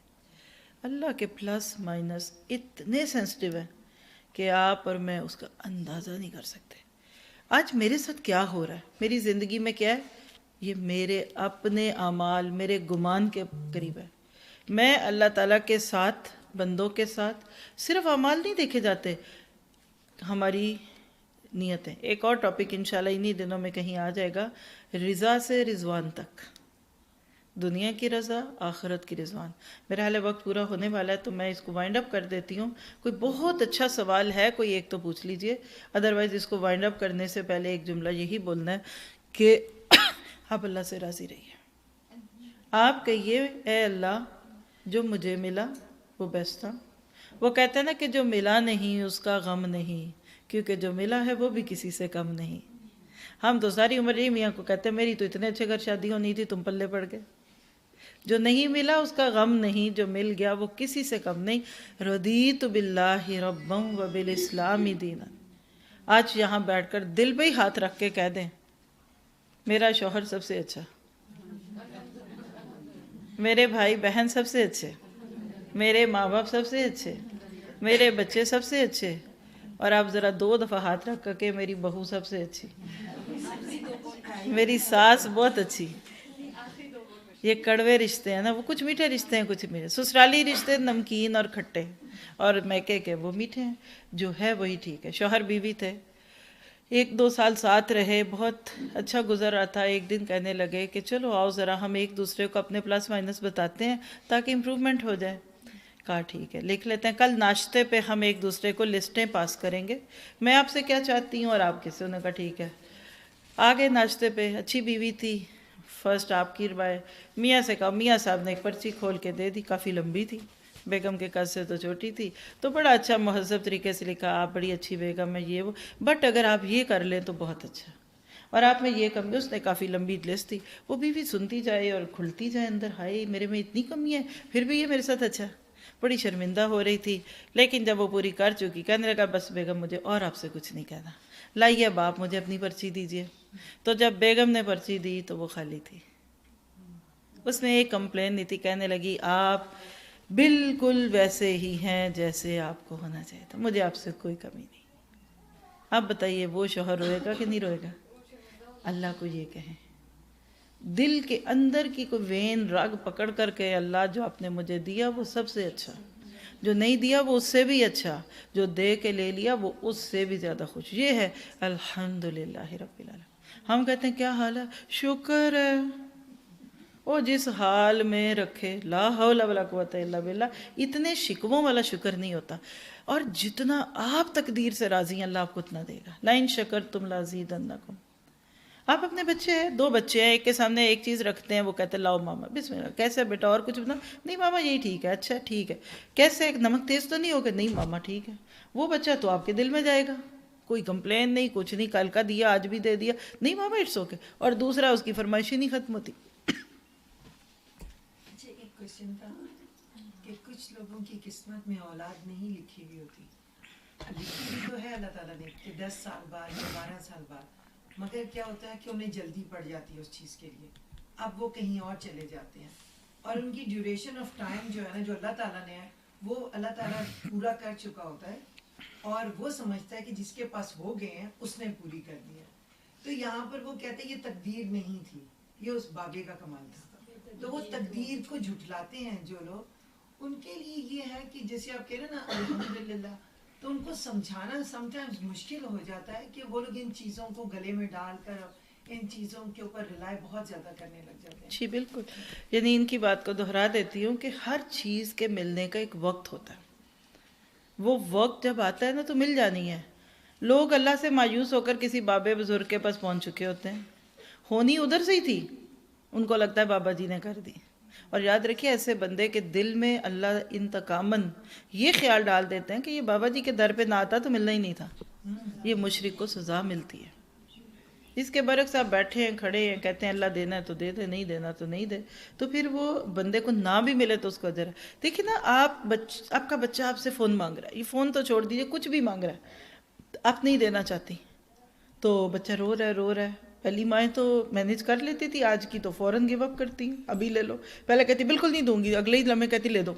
اللہ کے پلس مائنس اتنے سینسٹیو ہیں کہ آپ اور میں اس کا اندازہ نہیں کر سکتے. آج میرے ساتھ کیا ہو رہا ہے، میری زندگی میں کیا ہے، یہ میرے اپنے اعمال میرے گمان کے قریب ہے. میں اللہ تعالیٰ کے ساتھ، بندوں کے ساتھ صرف اعمال نہیں دیکھے جاتے، ہماری نیتیں. ایک اور ٹاپک انشاءاللہ انہی دنوں میں کہیں آ جائے گا، رضا سے رضوان تک، دنیا کی رضا، آخرت کی رضوان. میرا حال وقت پورا ہونے والا ہے تو میں اس کو وائنڈ اپ کر دیتی ہوں. کوئی بہت اچھا سوال ہے کوئی ایک تو پوچھ لیجئے، ادروائز اس کو وائنڈ اپ کرنے سے پہلے ایک جملہ یہی بولنا ہے کہ آپ اللہ سے راضی رہیے. آپ کہیے اے اللہ جو مجھے ملا وہ بیسٹ تھا. وہ کہتے ہیں نا کہ جو ملا نہیں اس کا غم نہیں، کیونکہ جو ملا ہے وہ بھی کسی سے کم نہیں. ہم تو ساری عمر یہی میاں کو کہتے ہیں میری تو اتنے اچھے گھر شادی ہونی تھی، تم پلے پڑ گئے. جو نہیں ملا اس کا غم نہیں، جو مل گیا وہ کسی سے کم نہیں. رضیت باللہ ربا وبالاسلام دینا. آج یہاں بیٹھ کر دل پہ ہی ہاتھ رکھ کے کہہ دیں میرا شوہر سب سے اچھا، میرے بھائی بہن سب سے اچھے، میرے ماں باپ سب سے اچھے، میرے بچے سب سے اچھے. اور آپ ذرا 2 دفعہ ہاتھ رکھ کر کے میری بہو سب سے اچھی، میری ساس بہت اچھی. یہ کڑوے رشتے ہیں نا، وہ کچھ میٹھے رشتے ہیں، کچھ میٹھے. سسرالی رشتے نمکین اور کھٹے، اور میکے کے وہ میٹھے ہیں. جو ہے وہی ٹھیک ہے. شوہر بیوی تھے، 1-2 سال ساتھ رہے، بہت اچھا گزر رہا تھا. ایک دن کہنے لگے کہ چلو آؤ ذرا ہم ایک دوسرے کو اپنے پلس مائنس بتاتے ہیں تاکہ امپروومنٹ ہو جائے. کہا ٹھیک ہے لکھ لیتے ہیں، کل ناشتے پہ ہم ایک دوسرے کو لسٹیں پاس کریں گے، میں آپ سے کیا چاہتی ہوں اور آپ کس سے. انہوں نے کہا ٹھیک ہے. آگے ناشتے پہ اچھی بیوی تھی. فرسٹ آپ کی روایت. میاں سے کہا، میاں صاحب نے ایک پرچی کھول کے دے دی، کافی لمبی تھی، بیگم کے قد سے تو چھوٹی تھی، تو بڑا اچھا مہذب طریقے سے لکھا آپ بڑی اچھی بیگم ہے یہ وہ، بٹ اگر آپ یہ کر لیں تو بہت اچھا، اور آپ میں یہ کمی. اس نے کافی لمبی لسٹ تھی. وہ بیوی سنتی جائے اور کھلتی جائے اندر، ہائے میرے میں اتنی کمی ہے پھر بھی یہ میرے ساتھ اچھا. بڑی شرمندہ ہو رہی تھی. لیکن جب وہ پوری کر چکی کہنے لگا بس بیگم مجھے اور آپ سے کچھ نہیں کہنا، لائیے اب آپ مجھے اپنی پرچی دیجئے. تو جب بیگم نے پرچی دی تو وہ خالی تھی، اس میں ایک کمپلین نہیں تھی. کہنے لگی آپ بالکل ویسے ہی ہیں جیسے آپ کو ہونا چاہیے تھا، مجھے آپ سے کوئی کمی نہیں. آپ بتائیے وہ شوہر روئے گا کہ نہیں روئے گا؟ اللہ کو یہ کہیں، دل کے اندر کی کوئی وین رگ پکڑ کر کے اللہ جو آپ نے مجھے دیا وہ سب سے اچھا، جو نہیں دیا وہ اس سے بھی اچھا، جو دے کے لے لیا وہ اس سے بھی زیادہ خوش. یہ ہے الحمدللہ رب العالمین. ہم کہتے ہیں کیا حال ہے؟ شکر ہے. وہ جس حال میں رکھے، لا حول ولا قوت الا باللہ. اتنے شکووں والا شکر نہیں ہوتا. اور جتنا آپ تقدیر سے راضی ہیں اللہ آپ کو اتنا دے گا. لئن شکرتم لازیدنکم. آپ اپنے بچے ہیں، 2 بچے ہیں، ایک کے سامنے ایک چیز رکھتے ہیں، وہ کہتے ہیں لاؤ ماما بسم اللہ. کیسے بیٹا اور کچھ بنا؟ نہیں ماما یہی ٹھیک ہے. اچھا ٹھیک ہے. کیسے نمک تیز تو نہیں ہوگا؟ نہیں ماما ٹھیک ہے. وہ بچہ تو آپ کے دل میں جائے گا، کوئی کمپلین نہیں، کچھ نہیں، کل کا دیا آج بھی دے دیا، نہیں ماما اٹس اوکے. اور دوسرا اس کی فرمائش ہی نہیں ختم ہوتی. کوشچن تھا کہ کچھ لوگوں کی قسمت میں اولاد نہیں لکھی ہوئی ہوتی، لکھی ہوئی تو ہے اللہ تعالیٰ نے کہ 10 سال بعد یا 12 سال بعد، مگر کیا ہوتا ہے کہ انہیں جلدی پڑ جاتی ہے اس چیز کے لیے، اب وہ کہیں اور چلے جاتے ہیں، اور ان کی ڈیوریشن آف ٹائم جو ہے نا جو اللہ تعالیٰ نے ہے وہ اللہ تعالیٰ پورا کر چکا ہوتا ہے، اور وہ سمجھتا ہے کہ جس کے پاس ہو گئے ہیں اس نے پوری کر دی ہے. تو یہاں پر وہ کہتے ہیں یہ تقدیر نہیں تھی، یہ اس باغے کا کمال تھا. تو وہ تقدیر کو جھٹلاتے ہیں جو لوگ، ان کے لیے یہ ہے کہ جیسے آپ کہہ رہے ہیں نا الحمدللہ، تو ان کو سمجھانا سم ٹائمز مشکل ہو جاتا ہے کہ وہ لوگ ان چیزوں کو گلے میں ڈال کر ان چیزوں کے اوپر ریلائی بہت زیادہ کرنے لگ جاتے ہیں. جی بالکل. یعنی ان کی بات کو دہرا دیتی ہوں کہ ہر چیز کے ملنے کا ایک وقت ہوتا ہے. وہ وقت جب آتا ہے نا تو مل جانی ہے. لوگ اللہ سے مایوس ہو کر کسی بابے بزرگ کے پاس پہنچ چکے ہوتے ہیں، ہونی ادھر سے ہی تھی، ان کو لگتا ہے بابا جی نے کر دی. اور یاد رکھیے ایسے بندے کے دل میں اللہ انتقاماً یہ خیال ڈال دیتے ہیں کہ یہ بابا جی کے در پہ نہ آتا تو ملنا ہی نہیں تھا، یہ مشرک کو سزا ملتی ہے. اس کے برعکس آپ بیٹھے ہیں کھڑے ہیں کہتے ہیں اللہ دینا ہے تو دے دے، نہیں دینا تو نہیں دے، تو پھر وہ بندے کو نہ بھی ملے تو اس کو اجر ہے. دیکھیں نا آپ کا بچہ آپ سے فون مانگ رہا ہے، یہ فون تو چھوڑ دیجیے کچھ بھی مانگ رہا ہے، آپ نہیں دینا چاہتی تو بچہ رو رہا ہے. پہلی مائیں تو مینیج کر لیتی تھی، آج کی تو فوراً گیو اپ کرتی ہیں، ابھی لے لو. پہلے کہتی بالکل نہیں دوں گی، اگلے ہی لمحے کہتی لے دو.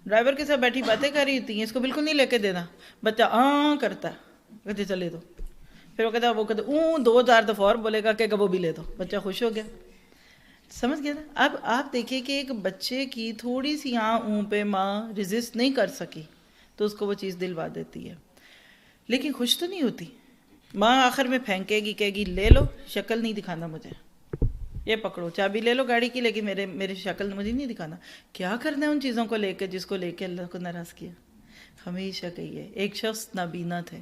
ڈرائیور کے ساتھ بیٹھی باتیں کر رہی ہوتی ہیں، اس کو بالکل نہیں لے کے دینا، بچہ کرتا ہے، کہتے چلے دو. پھر وہ کہتا 2000 دفعہ اور بولے گا کہ وہ بھی لے دو، بچہ خوش ہو گیا. سمجھ گیا نا؟ اب آپ دیکھیے کہ ایک بچے کی تھوڑی سی پہ ماں ریزسٹ نہیں کر سکی تو اس کو وہ چیز دلوا دیتی ہے، لیکن خوش تو نہیں ہوتی. ماں آخر میں پھینکے گی، کہے گی لے لو، شکل نہیں دکھانا مجھے، یہ پکڑو چابی لے لو گاڑی کی، لیکن میرے شکل مجھے نہیں دکھانا. کیا کرنا ہے ان چیزوں کو لے کے جس کو لے کے اللہ کو ناراض کیا؟ ہمیشہ کہیے ایک شخص نابینا تھے،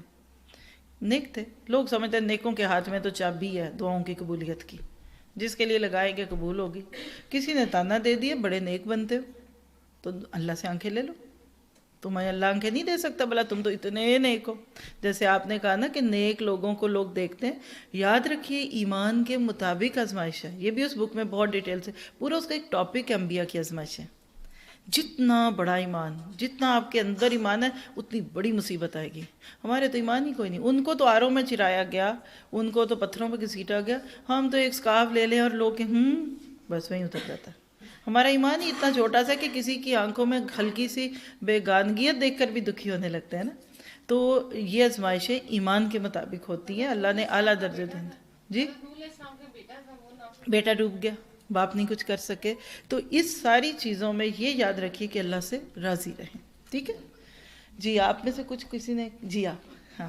نیک تھے، لوگ سمجھتے ہیں نیکوں کے ہاتھ میں تو چابی ہے دعاؤں کی قبولیت کی، جس کے لیے لگائیں گے قبول ہوگی. کسی نے تانا دے دیا بڑے نیک بنتے ہو، تو اللہ سے آنکھیں لے لو. تمہیں اللہ آنکھیں نہیں دے سکتا؟ بلا تم تو اتنے نیک ہو. جیسے آپ نے کہا نا کہ نیک لوگوں کو لوگ دیکھتے ہیں. یاد رکھیے ایمان کے مطابق آزمائش ہے. یہ بھی اس بک میں بہت ڈیٹیل سے پورا اس کا ایک ٹاپک ہے انبیاء کی آزمائش ہے. جتنا بڑا ایمان، جتنا آپ کے اندر ایمان ہے اتنی بڑی مصیبت آئے گی. ہمارے تو ایمان ہی کوئی نہیں. ان کو تو آروں میں چرایا گیا، ان کو تو پتھروں پہ گھسیٹا گیا. ہم تو ایک سکارف لے لیں اور لوگ بس وہیں اتر جاتا ہے. ہمارا ایمان ہی اتنا چھوٹا سا کہ کسی کی آنکھوں میں ہلکی سی بیگانگیت دیکھ کر بھی دکھی ہونے لگتے ہیں نا. تو یہ آزمائشیں ایمان کے مطابق ہوتی ہیں. اللہ نے اعلیٰ درجے دیں. جی بیٹا ڈوب گیا، باپ نہیں کچھ کر سکے. تو اس ساری چیزوں میں یہ یاد رکھیے کہ اللہ سے راضی رہیں. ٹھیک ہے جی. آپ میں سے کچھ کسی نے جی آپ ہاں.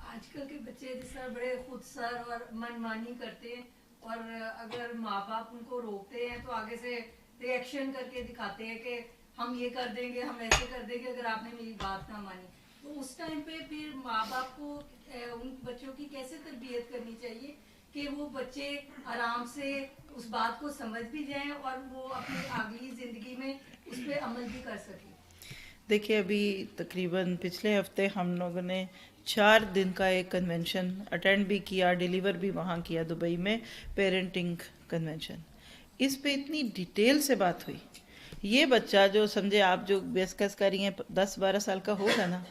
آج کل کے بچے جس طرح بڑے خود سر اور من مانی کرتے ہیں، اور اگر ماں باپ ان کو روکتے ہیں تو آگے سے ری ایکشن کر کے دکھاتے ہیں کہ ہم یہ کر دیں گے، ہم ایسے کر دیں گے اگر آپ نے میری بات نہ مانی. تو اس ٹائم پہ پھر ماں باپ کو ان بچوں کی کیسے تربیت کرنی چاہیے کہ وہ بچے آرام سے اس بات کو سمجھ بھی جائیں اور وہ اپنی اگلی زندگی میں اس پہ عمل بھی کر سکیں. دیکھیے ابھی تقریباً پچھلے ہفتے ہم لوگوں نے 4 دن کا ایک کنونشن اٹینڈ بھی کیا، ڈیلیور بھی وہاں کیا دبئی میں، پیرنٹنگ کنونشن. اس پہ اتنی ڈیٹیل سے بات ہوئی. یہ بچہ جو سمجھے آپ جو ڈسکس کر رہی ہیں 10-12 سال کا ہوگا نا،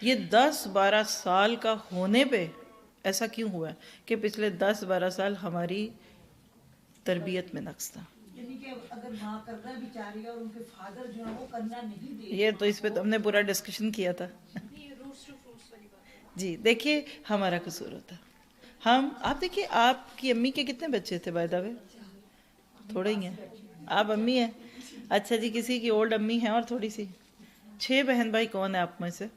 یہ 10-12 سال کا ہونے پہ ایسا کیوں ہوا ہے کہ پچھلے 10-12 سال ہماری تربیت میں نقص تھا. یعنی کہ اگر ماں کرنا بھی چاہ رہی ہے اور ان کے فادر جو ہے وہ کرنا نہیں دے. یہ تو اس پہ تو ہم نے پورا ڈسکشن کیا تھا. جی دیکھیے ہمارا قصور ہوتا. آپ دیکھیے آپ کی امی کے کتنے بچے تھے بائی دا وے؟ تھوڑے ہی ہیں. آپ امی ہیں. اچھا جی. کسی کی اولڈ امی ہیں اور تھوڑی سی. 6 بہن بھائی کون ہیں آپ میں سے؟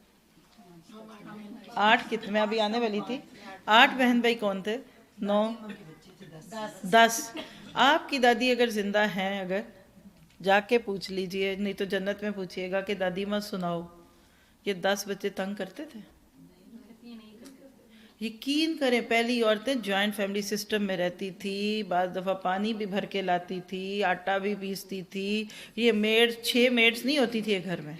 8 کتنے؟ میں ابھی آنے والی تھی. 8 بہن بھائی کون تھے؟ 9 10. آپ کی دادی اگر زندہ ہیں، اگر جا کے پوچھ لیجئے، نہیں تو جنت میں پوچھئے گا کہ دادی ماں سناؤ یہ 10 بچے تنگ کرتے تھے؟ یقین کریں پہلی عورتیں جوائنٹ فیملی سسٹم میں رہتی تھی. بعض دفعہ پانی بھی بھر کے لاتی تھی، آٹا بھی پیستی تھی. یہ میڈ 6 میڈس نہیں ہوتی تھی گھر میں،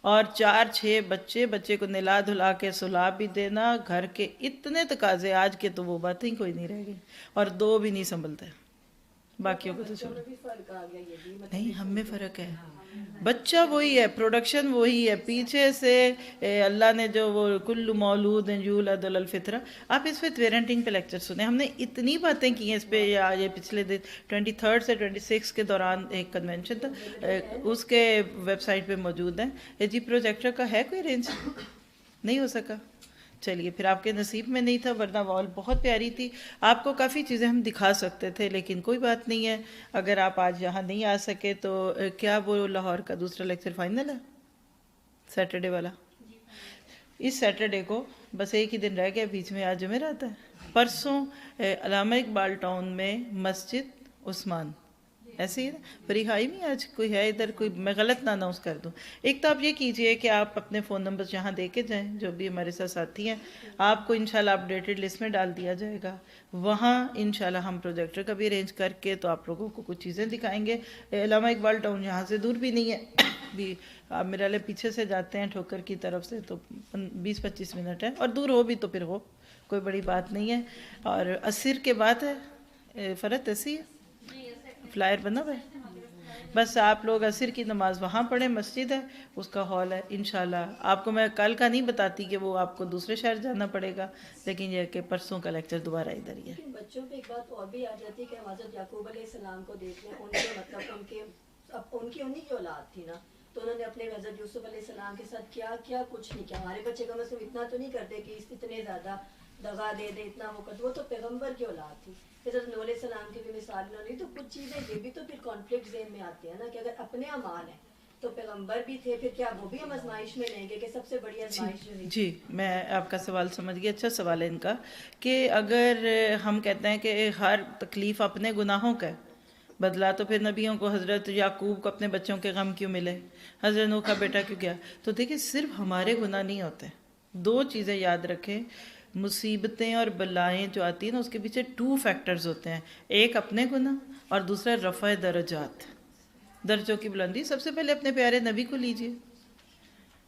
اور 4-6 بچے کو نلا دھلا کے سلا بھی دینا. گھر کے اتنے تقاضے. آج کے تو وہ باتیں ہی کوئی نہیں رہ گئی، اور 2 بھی نہیں سنبھلتے. باقیوں کو تو چھوڑو. نہیں ہم میں فرق ہے. بچہ وہی ہے، پروڈکشن وہی ہے. پیچھے سے اللہ نے جو وہ کل مولود یولد علی الفطرہ. آپ اس پہ پیرنٹنگ پہ لیکچر سنیں. ہم نے اتنی باتیں کی ہیں اس پہ. یہ پچھلے دن 23 سے 26 کے دوران ایک کنونشن تھا، اس کے ویب سائٹ پہ موجود ہیں. جی پروجیکٹر کا ہے کوئی رینج؟ نہیں ہو سکا. چلیے پھر آپ کے نصیب میں نہیں تھا، ورنہ وال بہت پیاری تھی. آپ کو کافی چیزیں ہم دکھا سکتے تھے، لیکن کوئی بات نہیں ہے. اگر آپ آج یہاں نہیں آ سکے تو کیا وہ لاہور کا دوسرا لیکچر فائنل ہے سیٹرڈے والا؟ اس سیٹرڈے کو بس ایک ہی دن رہ گیا، بیچ میں آج جمعرات ہے. پرسوں علامہ اقبال ٹاؤن میں مسجد عثمان، ایسے ہی نا فری ہائی نہیں آج کوئی ہے ادھر؟ کوئی میں غلط نہ اناؤنس کر دوں. ایک تو آپ یہ کیجئے کہ آپ اپنے فون نمبر یہاں دے کے جائیں، جو بھی ہمارے ساتھ ساتھی ہیں. آپ کو انشاءاللہ اپڈیٹڈ لسٹ میں ڈال دیا جائے گا. وہاں انشاءاللہ ہم پروجیکٹر کا بھی ارینج کر کے تو آپ لوگوں کو کچھ چیزیں دکھائیں گے. علامہ اقبال ٹاؤن یہاں سے دور بھی نہیں ہے بھی. آپ میرے والے پیچھے سے جاتے ہیں ٹھوکر کی طرف سے تو 20-25 منٹ ہے، اور دور ہو بھی تو پھر ہو، کوئی بڑی بات نہیں ہے. اور عصر کے بعد ہے فرت ایسی ہے، فلائر بنا ہوا ہے. بس آپ لوگ عصر کی نماز وہاں پڑھیں، مسجد ہے، اس کا ہال ہے. انشاءاللہ آپ کو میں کل کا نہیں بتاتی کہ وہ آپ کو دوسرے شہر جانا پڑے گا، لیکن یہ کہ پرسوں کا لیکچر دوبارہ ادھر ہی ہے. بچوں پہ ایک بات اور بھی آ جاتی ہے کہ حضرت یعقوب علیہ السلام کو دیکھ لیں. ان کے مطلب انہیں کی اولاد تھی نا، تو انہوں نے اپنے حضرت یوسف علیہ السلام کے ساتھ کیا کچھ نہیں کیا. ہمارے بچے کم از کم اتنا تو نہیں کرتے کہ اتنے زیادہ دغا دے دے، اتنا وہ کرتے. وہ تو پیغمبر کی اولاد تھی. حضرت نوح علیہ السلام کی بھی مثال نہ لی. تو کچھ چیزیں یہ بھی تو پھر کانفلکٹ ذہن میں آتی ہیں نا کہ اگر اپنے اعمال ہیں تو پیغمبر بھی تھے، پھر کیا وہ بھی ہم آزمائش میں لیں گے کہ سب سے بڑی آزمائش جو ہے؟ جی میں آپ کا سوال سمجھ گیا. اچھا سوال ہے ان کا کہ اگر ہم کہتے ہیں کہ ہر تکلیف اپنے گناہوں کا ہے، بدلا تو پھر نبیوں کو حضرت یعقوب کو اپنے بچوں کے غم کیوں ملے، حضرت نوح کا بیٹا کیوں گیا؟ تو دیکھیں صرف ہمارے گناہ نہیں ہوتے. 2 چیزیں یاد رکھیں. مصیبتیں اور بلائیں جو آتی ہیں نا، اس کے پیچھے 2 فیکٹرز ہوتے ہیں. ایک اپنے گناہ اور دوسرا رفع درجات. درجوں کی بلندی، سب سے پہلے اپنے پیارے نبی کو لیجئے۔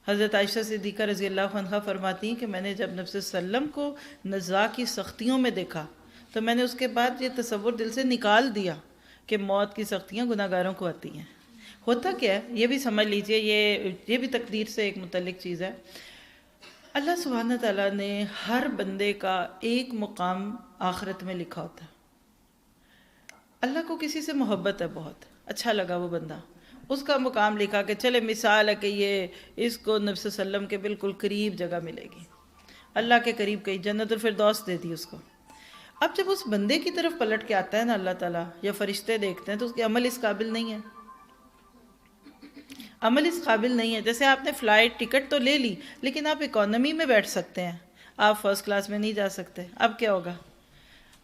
حضرت عائشہ صدیقہ رضی اللہ عنہا فرماتی ہیں کہ میں نے جب نبی صلی اللہ علیہ وسلم کو نزاع کی سختیوں میں دیکھا تو میں نے اس کے بعد یہ تصور دل سے نکال دیا کہ موت کی سختیاں گناہ گاروں کو آتی ہیں۔ ہوتا کیا ہے یہ بھی سمجھ لیجئے، یہ بھی تقدیر سے ایک متعلق چیز ہے۔ اللہ سبحانہ تعالیٰ نے ہر بندے کا ایک مقام آخرت میں لکھا ہوتا ہے۔ اللہ کو کسی سے محبت ہے، بہت اچھا لگا وہ بندہ، اس کا مقام لکھا کہ چلے مثال ہے کہ اس کو نبی صلی اللہ علیہ وسلم کے بالکل قریب جگہ ملے گی، اللہ کے قریب کہیں جنت الفردوس دے دی اس کو۔ اب جب اس بندے کی طرف پلٹ کے آتا ہے نا اللہ تعالیٰ یا فرشتے دیکھتے ہیں تو اس کے عمل اس قابل نہیں ہے، عمل اس قابل نہیں ہے۔ جیسے آپ نے فلائٹ ٹکٹ تو لے لی لیکن آپ اکانومی میں بیٹھ سکتے ہیں، آپ فرسٹ کلاس میں نہیں جا سکتے، اب کیا ہوگا؟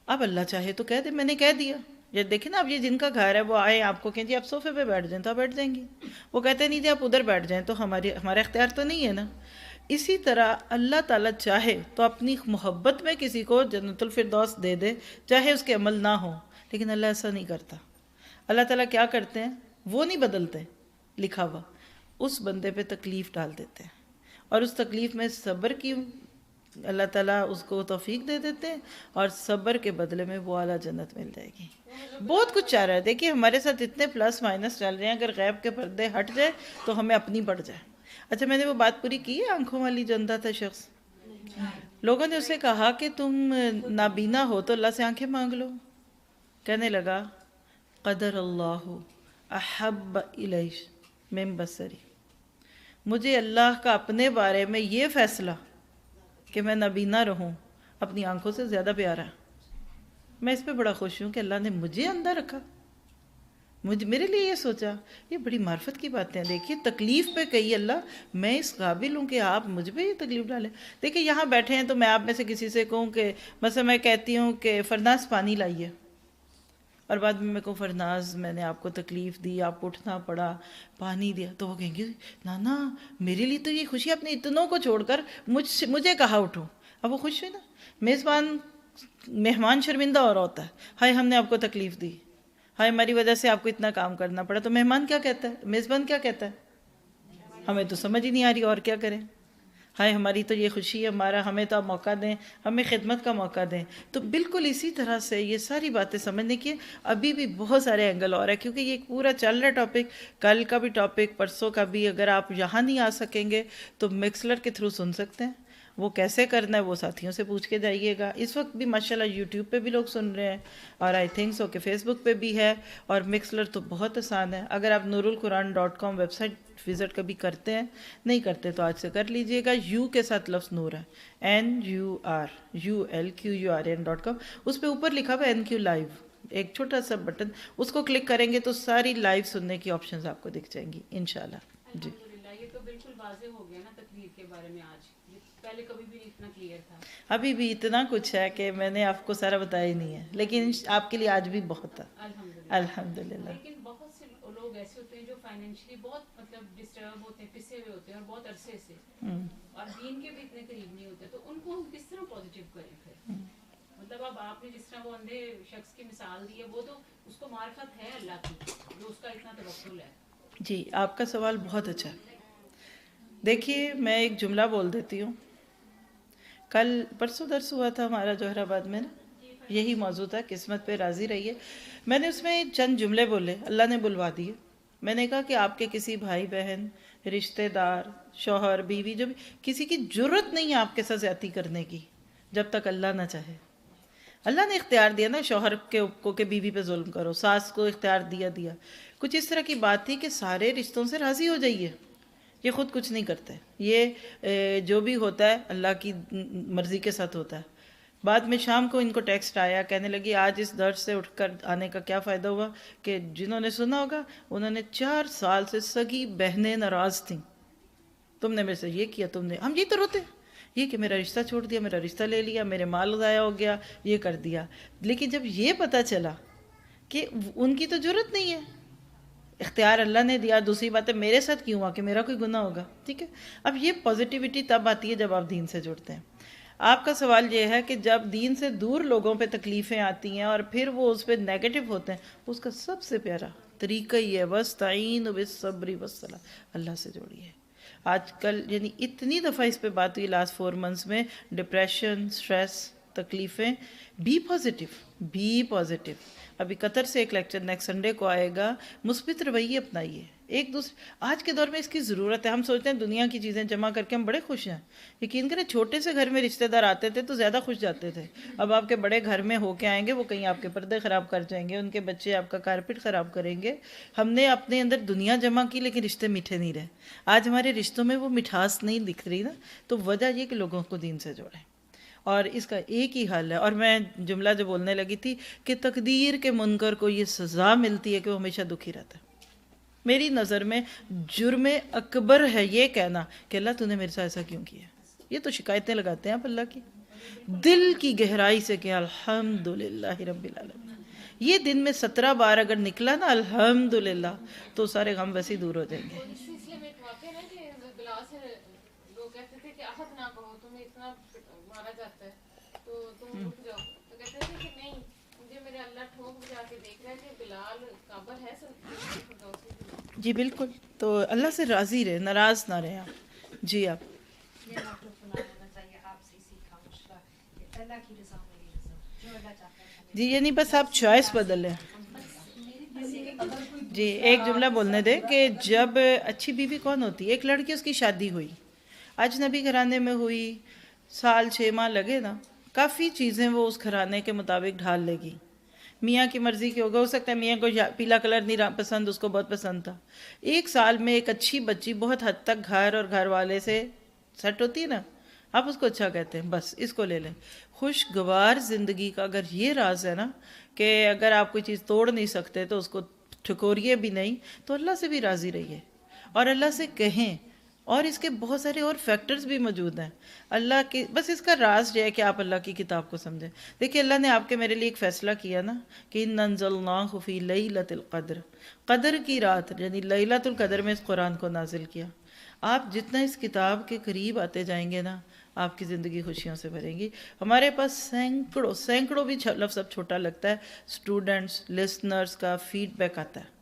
اب اللہ چاہے تو کہہ دے میں نے کہہ دیا، یہ دیکھیں نا اب یہ جن کا گھر ہے وہ آئے آپ کو کہیں جی آپ صوفے پہ بیٹھ جائیں تو آپ بیٹھ جائیں گے، وہ کہتے نہیں جی آپ ادھر بیٹھ جائیں تو ہمارا اختیار تو نہیں ہے نا۔ اسی طرح اللہ تعالیٰ چاہے تو اپنی محبت میں کسی کو جنت الفردوس دے دے چاہے اس کے عمل نہ ہو، لیکن اللہ ایسا نہیں کرتا۔ اللہ تعالیٰ کیا کرتے ہیں؟ وہ نہیں بدلتے لکھا ہوا، اس بندے پہ تکلیف ڈال دیتے ہیں اور اس تکلیف میں صبر کی اللہ تعالیٰ اس کو توفیق دے دیتے ہیں اور صبر کے بدلے میں وہ اعلیٰ جنت مل جائے گی۔ بہت کچھ چاہ رہا ہے، دیکھیے ہمارے ساتھ اتنے پلس مائنس چل رہے ہیں، اگر غیب کے پردے ہٹ جائے تو ہمیں اپنی پڑ جائے۔ اچھا میں نے وہ بات پوری کی ہے، آنکھوں والی جو اندھا تھا شخص، لوگوں نے اسے کہا کہ تم نابینا ہو تو اللہ سے آنکھیں مانگ لو، کہنے لگا قدر اللہ احب الیہ من بصری، مجھے اللہ کا اپنے بارے میں یہ فیصلہ کہ میں نابینا رہوں اپنی آنکھوں سے زیادہ پیارا ہے۔ میں اس پہ بڑا خوش ہوں کہ اللہ نے مجھے اندھا رکھا، میرے لیے یہ سوچا۔ یہ بڑی معرفت کی باتیں ہیں، دیکھیے تکلیف پہ کہی اللہ میں اس قابل ہوں کہ آپ مجھ پہ یہ تکلیف ڈالیں۔ دیکھیے یہاں بیٹھے ہیں تو میں آپ میں سے کسی سے کہوں کہ مثلا میں کہتی ہوں کہ فرناز پانی لائیے، اور بعد میں کہوں فرناز میں نے آپ کو تکلیف دی، آپ کو اٹھنا پڑا، پانی دیا، تو وہ کہیں گے نانا میرے لیے تو یہ خوشی آپ نے اتنوں کو چھوڑ کر مجھے کہا اٹھو۔ اب وہ خوش ہوئی نا، مہمان شرمندہ اور ہوتا ہے، ہائے ہم نے آپ کو تکلیف دی، ہائے ہماری وجہ سے آپ کو اتنا کام کرنا پڑا، تو مہمان کیا کہتا ہے؟ میزبان کیا کہتا ہے؟ ہمیں تو سمجھ ہی نہیں آ رہی اور کیا کریں، ہائے ہماری تو یہ خوشی ہے، ہمیں تو آپ موقع دیں، ہمیں خدمت کا موقع دیں۔ تو بالکل اسی طرح سے یہ ساری باتیں سمجھنے کی ابھی بھی بہت سارے اینگل اور ہیں، کیونکہ یہ پورا چل رہا ٹاپک، کل کا بھی ٹاپک، پرسوں کا بھی، اگر آپ یہاں نہیں آ سکیں گے تو مکسلر کے تھرو سن سکتے ہیں۔ وہ کیسے کرنا ہے وہ ساتھیوں سے پوچھ کے جائیے گا۔ اس وقت بھی ماشاءاللہ یوٹیوب پہ بھی لوگ سن رہے ہیں اور آئی تھنک سو کہ فیس بک پہ بھی ہے، اور مکسلر تو بہت آسان ہے۔ اگر آپ nurulquran.com ویب سائٹ وزٹ کبھی کرتے ہیں، نہیں کرتے تو آج سے کر لیجئے گا۔ یو کے ساتھ لفظ نور ہے، NURULQURAN.com، اس پہ اوپر لکھا ہوا NQ لائیو، ایک چھوٹا سا بٹن، اس کو کلک کریں گے تو ساری لائیو سننے کی آپشنز آپ کو دکھ جائیں گی انشاءاللہ۔ جی یہ تو بالکل واضح ہو گیا نا تقریر کے بارے میں، آج پہلے کبھی بھی اتنا کلیئر تھا، ابھی بھی اتنا کچھ ہے کہ میں نے آپ کو سارا بتایا ہی نہیں ہے، لیکن آپ کے لیے آج بھی بہت ہے الحمدللہ۔ لیکن بہت سے لوگ ایسے ہوتے ہیں جو فائنینشلی بہت ڈسٹرب ہوتے ہیں، پسے ہوئے ہوتے ہیں اور بہت عرصے سے، اور دین کے بھی اتنے قریب نہیں ہوتے، تو ان کو ہم کس طرح پازیٹیو کریں پھر؟ اب آپ نے جس طرح وہ اندھے شخص کی مثال دی ہے، وہ تو اس کو معرفت ہے اللہ کی، جو اس کا اتنا توکل ہے۔ جی آپ کا سوال بہت اچھا ہے۔ دیکھیے میں ایک جملہ بول دیتی ہوں، کل پرسوں درس ہوا تھا ہمارا جوہر آباد میں نا، یہی موضوع تھا قسمت پہ راضی رہیے۔ میں نے اس میں چند جملے بولے، اللہ نے بلوا دیے۔ میں نے کہا کہ آپ کے کسی بھائی بہن، رشتہ دار، شوہر، بیوی، جو بھی کسی کی جرت نہیں ہے آپ کے ساتھ زیادتی کرنے کی جب تک اللہ نہ چاہے۔ اللہ نے اختیار دیا نا شوہر کو کہ بیوی پہ ظلم کرو، ساس کو اختیار دیا، کچھ اس طرح کی بات تھی کہ سارے رشتوں سے راضی ہو جائیے، یہ خود کچھ نہیں کرتے، یہ جو بھی ہوتا ہے اللہ کی مرضی کے ساتھ ہوتا ہے۔ بعد میں شام کو ان کو ٹیکسٹ آیا، کہنے لگی آج اس درس سے اٹھ کر آنے کا کیا فائدہ ہوا کہ جنہوں نے سنا ہوگا انہوں نے 4 سال سے سگی بہنیں ناراض تھیں، تم نے میرے سے یہ کیا، تم نے، ہم یہی تو روتے یہ کہ میرا رشتہ چھوڑ دیا، میرا رشتہ لے لیا، میرے مال ضائع ہو گیا، یہ کر دیا۔ لیکن جب یہ پتہ چلا کہ ان کی تو جرت نہیں ہے، اختیار اللہ نے دیا، دوسری بات ہے میرے ساتھ کیوں ہوا کہ میرا کوئی گناہ ہوگا، ٹھیک ہے۔ اب یہ پازیٹیوٹی تب آتی ہے جب آپ دین سے جڑتے ہیں۔ آپ کا سوال یہ ہے کہ جب دین سے دور لوگوں پہ تکلیفیں آتی ہیں اور پھر وہ اس پہ نیگیٹو ہوتے ہیں، اس کا سب سے پیارا طریقہ ہی ہے وَاسْتَعِينُوا بِالصَّبْرِ وَالصَّلَاةِ، اللہ سے جوڑیے. آج کل یعنی اتنی دفعہ اس پہ بات ہوئی لاسٹ 4 months میں، ڈپریشن، سٹریس، تکلیفیں. Be positive. ابھی قطر سے ایک لیکچر نیکسٹ سنڈے کو آئے گا. مثبت رویے اپنائیے. ایک دوسرے آج کے دور میں اس کی ضرورت ہے. ہم سوچتے ہیں دنیا کی چیزیں جمع کر کے ہم بڑے خوش ہیں. یقین کریں چھوٹے سے گھر میں رشتہ دار آتے تھے تو زیادہ خوش جاتے تھے. اب آپ کے بڑے گھر میں ہو کے آئیں گے، وہ کہیں آپ کے پردے خراب کر جائیں گے، ان کے بچے آپ کا کارپٹ خراب کریں گے. ہم نے اپنے اندر دنیا جمع کی لیکن رشتے میٹھے نہیں رہے. آج ہمارے رشتوں میں وہ مٹھاس نہیں دکھ رہی نا. تو وجہ یہ کہ لوگوں کو دین سے جوڑیں، اور اس کا ایک ہی حل ہے. اور میں جملہ جو بولنے لگی تھی کہ تقدیر کے منکر کو یہ سزا ملتی ہے کہ وہ ہمیشہ دکھی رہتا ہے. میری نظر میں جرم اکبر ہے یہ کہنا کہ اللہ تو نے میرے ساتھ ایسا کیوں کیا. یہ تو شکایتیں لگاتے ہیں آپ اللہ کی، دل کی گہرائی سے کہ الحمدللہ رب العالمین. یہ دن میں 17 بار اگر نکلا نا الحمدللہ تو سارے غم ویسے ہی دور ہو جائیں گے. اس سلسلے میں ایک واقعہ ہے کہ بلال سے لوگ کہتے تھے کہ احد نہ کہو، تمہیں اتنا مارا جاتا ہے تو تم اٹھ جاؤ. تو کہتے تھے کہ نہیں، مجھے میرے اللہ ٹھوک بجا کے دیکھ رہا ہے کہ بلال قابل ہے سب. جی بالکل. تو اللہ سے راضی رہے، ناراض نہ رہے آپ. جی آپ یہ مطلب سنا ہونا چاہیے آپ سے سیکھا مشورہ کہ اللہ کی رضا میری رضا، جو اللہ چاہتا ہے. جی یعنی بس آپ چوائس بدل لیں. جی ایک جملہ بولنے دیں کہ جب اچھی بیوی کون ہوتی ہے؟ ایک لڑکی اس کی شادی ہوئی، اجنبی گھرانے میں ہوئی، 6 ماہ لگے نا، کافی چیزیں وہ اس گھرانے کے مطابق ڈھال لے گی. میاں کی مرضی کی ہوگا، ہو سکتا ہے میاں کو پیلا کلر نہیں پسند، اس کو بہت پسند تھا. 1 سال میں ایک اچھی بچی بہت حد تک گھر اور گھر والے سے سیٹ ہوتی ہے نا، آپ اس کو اچھا کہتے ہیں، بس اس کو لے لیں. خوشگوار زندگی کا اگر یہ راز ہے نا کہ اگر آپ کوئی چیز توڑ نہیں سکتے تو اس کو ٹھکوریے بھی نہیں، تو اللہ سے بھی راضی رہیے اور اللہ سے کہیں. اور اس کے بہت سارے اور فیکٹرز بھی موجود ہیں اللہ کے. بس اس کا راز یہ ہے کہ آپ اللہ کی کتاب کو سمجھیں. دیکھیں اللہ نے آپ کے میرے لیے ایک فیصلہ کیا نا کہ اِنَّا أَنزَلْنَاهُ فِي لَيْلَةِ الْقَدْرِ، قدر کی رات یعنی لیلۃ القدر میں اس قرآن کو نازل کیا. آپ جتنا اس کتاب کے قریب آتے جائیں گے نا آپ کی زندگی خوشیوں سے بھریں گی. ہمارے پاس سینکڑوں بھی لفظ اب چھوٹا لگتا ہے، اسٹوڈنٹس لسنرز کا فیڈ بیک آتا ہے.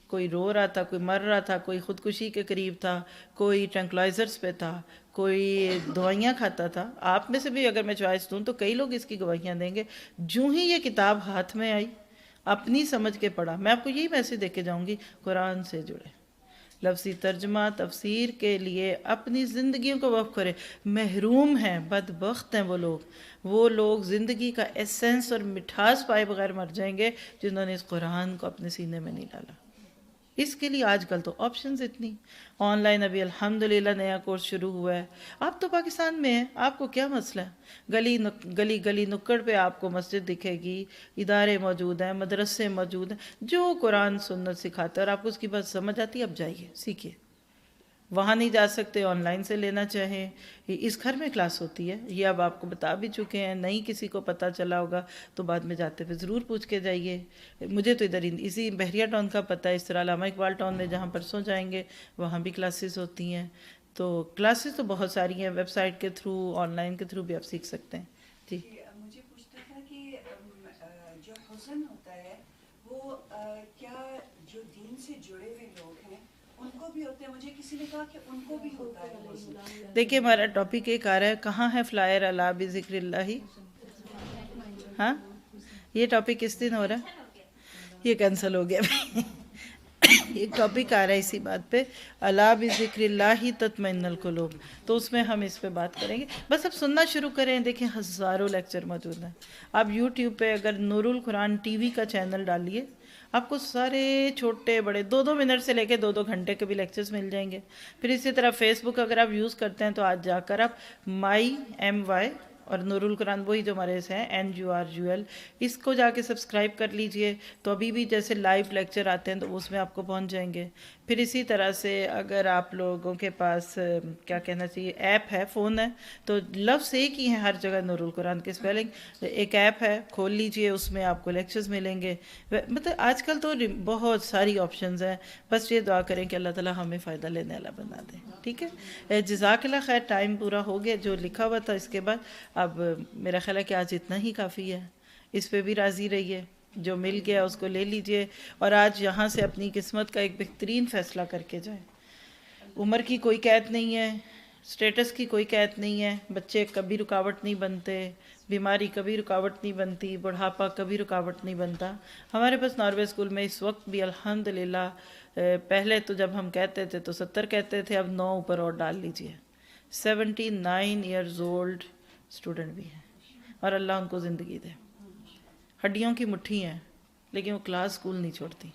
کوئی رو رہا تھا، کوئی مر رہا تھا، کوئی خودکشی کے قریب تھا، کوئی ٹرنکلائزرز پہ تھا، کوئی دوائیاں کھاتا تھا. آپ میں سے بھی اگر میں چوائس دوں تو کئی لوگ اس کی گواہیاں دیں گے. جو ہی یہ کتاب ہاتھ میں آئی اپنی سمجھ کے پڑھا. میں آپ کو یہی میسج دے کے جاؤں گی، قرآن سے جڑے، لفظی ترجمہ تفسیر کے لیے اپنی زندگیوں کو وقف کرے. محروم ہیں، بدبخت ہیں وہ لوگ زندگی کا ایسنس اور مٹھاس پائے بغیر مر جائیں گے جنہوں نے اس قرآن کو اپنے سینے میں نہیں ڈالا. اس کے لیے آج کل تو آپشنز اتنی آن لائن. ابھی الحمدللہ نیا کورس شروع ہوا ہے. آپ تو پاکستان میں ہیں، آپ کو کیا مسئلہ ہے؟ گلی نکڑ پہ آپ کو مسجد دکھے گی، ادارے موجود ہیں، مدرسے موجود ہیں جو قرآن سنت سکھاتے ہیں اور آپ کو اس کی بات سمجھ آتی ہے. اب جائیے سیکھیے. وہاں نہیں جا سکتے آن لائن سے لینا چاہیں. اس گھر میں کلاس ہوتی ہے، یہ اب آپ کو بتا بھی چکے ہیں. نہیں کسی کو پتہ چلا ہوگا تو بعد میں جاتے ہوئے ضرور پوچھ کے جائیے. مجھے تو ادھر اسی بحریہ ٹاؤن کا پتہ ہے. اس طرح علامہ اقبال ٹاؤن میں جہاں پرسوں جائیں گے وہاں بھی کلاسز ہوتی ہیں. تو کلاسز تو بہت ساری ہیں، ویب سائٹ کے تھرو، آن لائن کے تھرو بھی آپ سیکھ سکتے ہیں. جی مجھے پوچھنا تھا کہ جو حسن ہوتا ہے وہ کیا جو دین سے جڑے ہوئے لوگ ہیں ان کو بھی ہوتا ہے؟ مجھے کسی نے کہا کہ ان کو بھی ہوتا ہے. دیکھیے ہمارا ٹاپک ایک آ رہا ہے، کہاں ہے فلائر الا بذکر اللہ. ہاں یہ ٹاپک کس دن ہو رہا ہے؟ یہ کینسل ہو گیا. ایک ٹاپک آ رہا ہے اسی بات پہ، الا بذکر اللہ تطمئن القلوب. تو اس میں ہم اس پہ بات کریں گے. بس اب سننا شروع کریں. دیکھیں ہزاروں لیکچر موجود ہیں. آپ یوٹیوب پہ اگر نور القرآن ٹی وی کا چینل ڈالیے آپ کو سارے چھوٹے بڑے 2 منٹ سے لے کے 2 گھنٹے کے بھی لیکچرز مل جائیں گے. پھر اسی طرح فیس بک اگر آپ یوز کرتے ہیں تو آج جا کر آپ MY اور نور القرآن وہی جو ہمارے سے ہیں NURUL اس کو جا کے سبسکرائب کر لیجئے. تو ابھی بھی جیسے لائیو لیکچر آتے ہیں تو اس میں آپ کو پہنچ جائیں گے. پھر اسی طرح سے اگر آپ لوگوں کے پاس کیا کہنا چاہیے ایپ ہے، فون ہے، تو لفظ ایک ہی ہیں ہر جگہ نور القرآن کے اسپیلنگ. ایک ایپ ہے، کھول لیجئے، اس میں آپ کو لیکچرز ملیں گے. مطلب آج کل تو بہت ساری آپشنز ہیں. بس یہ دعا کریں کہ اللہ تعالیٰ ہمیں فائدہ لینے والا بنا دیں. ٹھیک ہے، جزاک اللہ خیر. ٹائم پورا ہو گیا جو لکھا ہوا تھا. اس کے بعد اب میرا خیال ہے کہ آج اتنا ہی کافی ہے. اس پہ بھی راضی رہیے. جو مل گیا اس کو لے لیجئے اور آج یہاں سے اپنی قسمت کا ایک بہترین فیصلہ کر کے جائیں۔ عمر کی کوئی قید نہیں ہے، سٹیٹس کی کوئی قید نہیں ہے، بچے کبھی رکاوٹ نہیں بنتے، بیماری کبھی رکاوٹ نہیں بنتی، بڑھاپا کبھی رکاوٹ نہیں بنتا۔ ہمارے پاس ناروے اسکول میں اس وقت بھی الحمدللہ، پہلے تو جب ہم کہتے تھے تو 70 کہتے تھے، اب 9 اوپر اور ڈال لیجئے، 79 ایئرز اولڈ اسٹوڈنٹ بھی ہیں، اور اللہ ان کو زندگی دے۔ ہڈیوں کی مٹھی ہیں لیکن وہ کلاس اسکول نہیں چھوڑتی،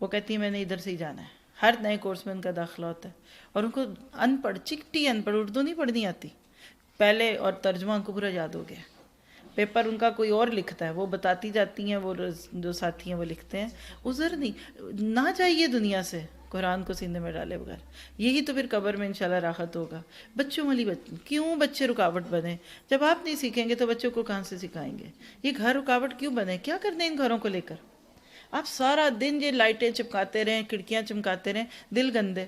وہ کہتی ہیں میں نے ادھر سے ہی جانا ہے۔ ہر نئے کورس میں ان کا داخلہ ہوتا ہے، اور ان کو ان پڑھ، چکٹی ان پڑھ، اردو نہیں پڑھنی آتی پہلے، اور ترجمہ ان کو پورا یاد ہو گیا۔ پیپر ان کا کوئی اور لکھتا ہے، وہ بتاتی جاتی ہیں، وہ جو ساتھی ہیں وہ لکھتے ہیں۔ عذر نہیں، نہ چاہیے دنیا سے قرآن کو سینے میں ڈالے بغیر، یہی تو پھر قبر میں انشاءاللہ راحت ہوگا۔ بچوں والی کیوں بچے رکاوٹ بنے؟ جب آپ نہیں سیکھیں گے تو بچوں کو کہاں سے سکھائیں گے؟ یہ گھر رکاوٹ کیوں بنے؟ کیا کرنے ان گھروں کو لے کر؟ آپ سارا دن یہ لائٹیں چمکاتے رہیں، کھڑکیاں چمکاتے رہیں، دل گندے۔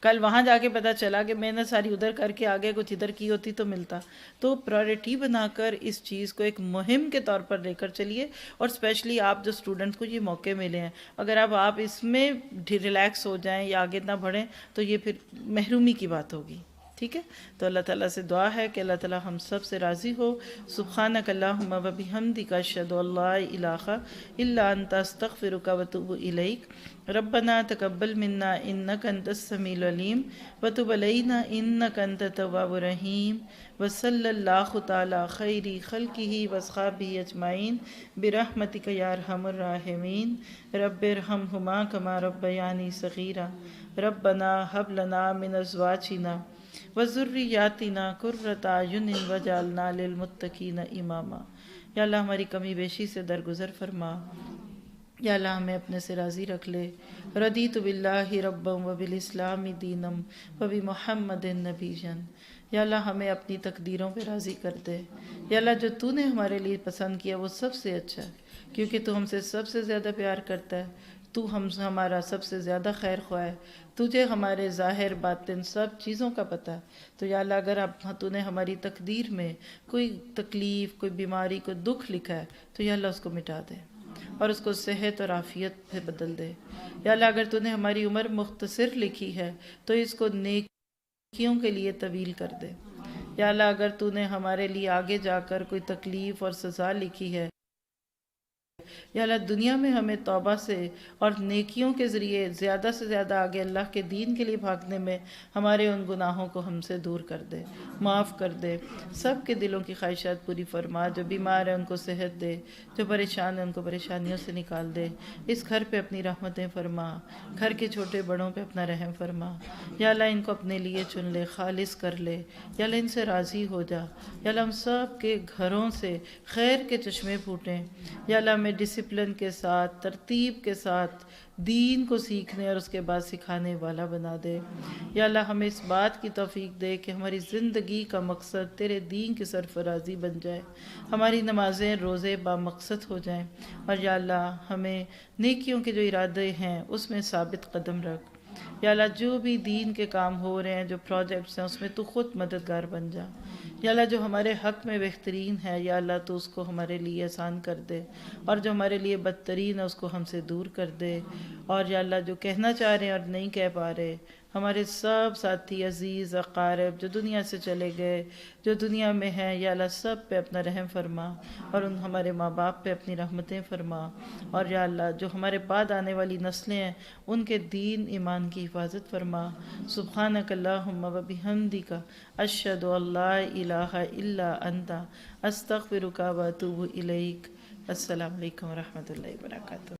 کل وہاں جا کے پتہ چلا کہ میں نے ساری ادھر کر کے آگے کچھ ادھر کی ہوتی تو ملتا۔ تو پرائرٹی بنا کر اس چیز کو ایک مہم کے طور پر لے کر چلیے، اور اسپیشلی آپ جو اسٹوڈنٹس کو یہ موقع ملے ہیں، اگر اب آپ اس میں ریلیکس ہو جائیں یا آگے نہ بڑھیں تو یہ پھر محرومی کی بات ہوگی، ٹھیک ہے؟ تو اللہ تعالیٰ سے دعا ہے کہ اللہ تعالیٰ ہم سب سے راضی ہو۔ سبحانک اللہم و بحمدک اشہد ان لا الہ الا انت استغفرک و اتوب الیک۔ ربنا تقبل منا انک انت السمیع العلیم وتب علینا انک انت التواب الرحیم، وصلی اللہ تعالی خیر خلقہ واصحابہ اجمعین برحمتک یا ارحم الراحمین۔ رب ارحمہما کما ربیانی صغیرا۔ ربنا ہب لنا من ازواجنا وذریاتنا قرۃ اعین واجعلنا للمتقین اماما۔ یا اللہ ہماری کمی بیشی سے درگزر فرما، یا اللہ ہمیں اپنے سے راضی رکھ لے۔ رضیت باللہ ربا وبالاسلام دینا وبمحمد نبیا۔ یا اللہ ہمیں اپنی تقدیروں پہ راضی کر دے۔ یا اللہ جو تو نے ہمارے لیے پسند کیا وہ سب سے اچھا ہے، کیونکہ تو ہم سے سب سے زیادہ پیار کرتا ہے، تو ہمارا سب سے زیادہ خیر خواہ ہے، تجھے ہمارے ظاہر باطن سب چیزوں کا پتہ ہے۔ تو یا اللہ اگر اب تو نے ہماری تقدیر میں کوئی تکلیف، کوئی بیماری، کوئی دکھ لکھا ہے تو یا اللہ اس کو مٹا دے اور اس کو صحت اور عافیت سے بدل دے۔ یا اللہ اگر تو نے ہماری عمر مختصر لکھی ہے تو اس کو نیکیوں کے لیے طویل کر دے۔ یا اللہ اگر تو نے ہمارے لیے آگے جا کر کوئی تکلیف اور سزا لکھی ہے، یا اللہ دنیا میں ہمیں توبہ سے اور نیکیوں کے ذریعے زیادہ سے زیادہ آگے اللہ کے دین کے لیے بھاگنے میں ہمارے ان گناہوں کو ہم سے دور کر دے، معاف کر دے۔ سب کے دلوں کی خواہشات پوری فرما، جو بیمار ہیں ان کو صحت دے، جو پریشان ہیں ان کو پریشانیوں سے نکال دے۔ اس گھر پہ اپنی رحمتیں فرما، گھر کے چھوٹے بڑوں پہ اپنا رحم فرما۔ یا اللہ ان کو اپنے لیے چن لے، خالص کر لے، یا اللہ ان سے راضی ہو جا۔ یا اللہ ہم سب کے گھروں سے خیر کے چشمے پھوٹیں۔ یا اللہ ہمیں ڈسپلن کے ساتھ، ترتیب کے ساتھ دین کو سیکھنے اور اس کے بعد سکھانے والا بنا دے۔ یا اللہ ہمیں اس بات کی توفیق دے کہ ہماری زندگی کا مقصد تیرے دین کی سرفرازی بن جائے، ہماری نمازیں روزے با مقصد ہو جائیں، اور یا اللہ ہمیں نیکیوں کے جو ارادے ہیں اس میں ثابت قدم رکھ۔ یا اللہ جو بھی دین کے کام ہو رہے ہیں، جو پروجیکٹس ہیں، اس میں تو خود مددگار بن جا۔ یا اللہ جو ہمارے حق میں بہترین ہے، یا اللہ تو اس کو ہمارے لیے آسان کر دے، اور جو ہمارے لیے بدترین ہے اس کو ہم سے دور کر دے۔ اور یا اللہ جو کہنا چاہ رہے ہیں اور نہیں کہہ پا رہے، ہمارے سب ساتھی عزیز اقارب جو دنیا سے چلے گئے، جو دنیا میں ہیں، یا اللہ سب پہ اپنا رحم فرما، اور ان ہمارے ماں باپ پہ اپنی رحمتیں فرما۔ اور یا اللہ جو ہمارے بعد آنے والی نسلیں ہیں ان کے دین ایمان کی حفاظت فرما۔ سبحانک اللہم و بحمدک اشہد ان لا الہ الا انت استغفرک و اتوب الیک۔ السلام علیکم و رحمۃ اللہ وبرکاتہ۔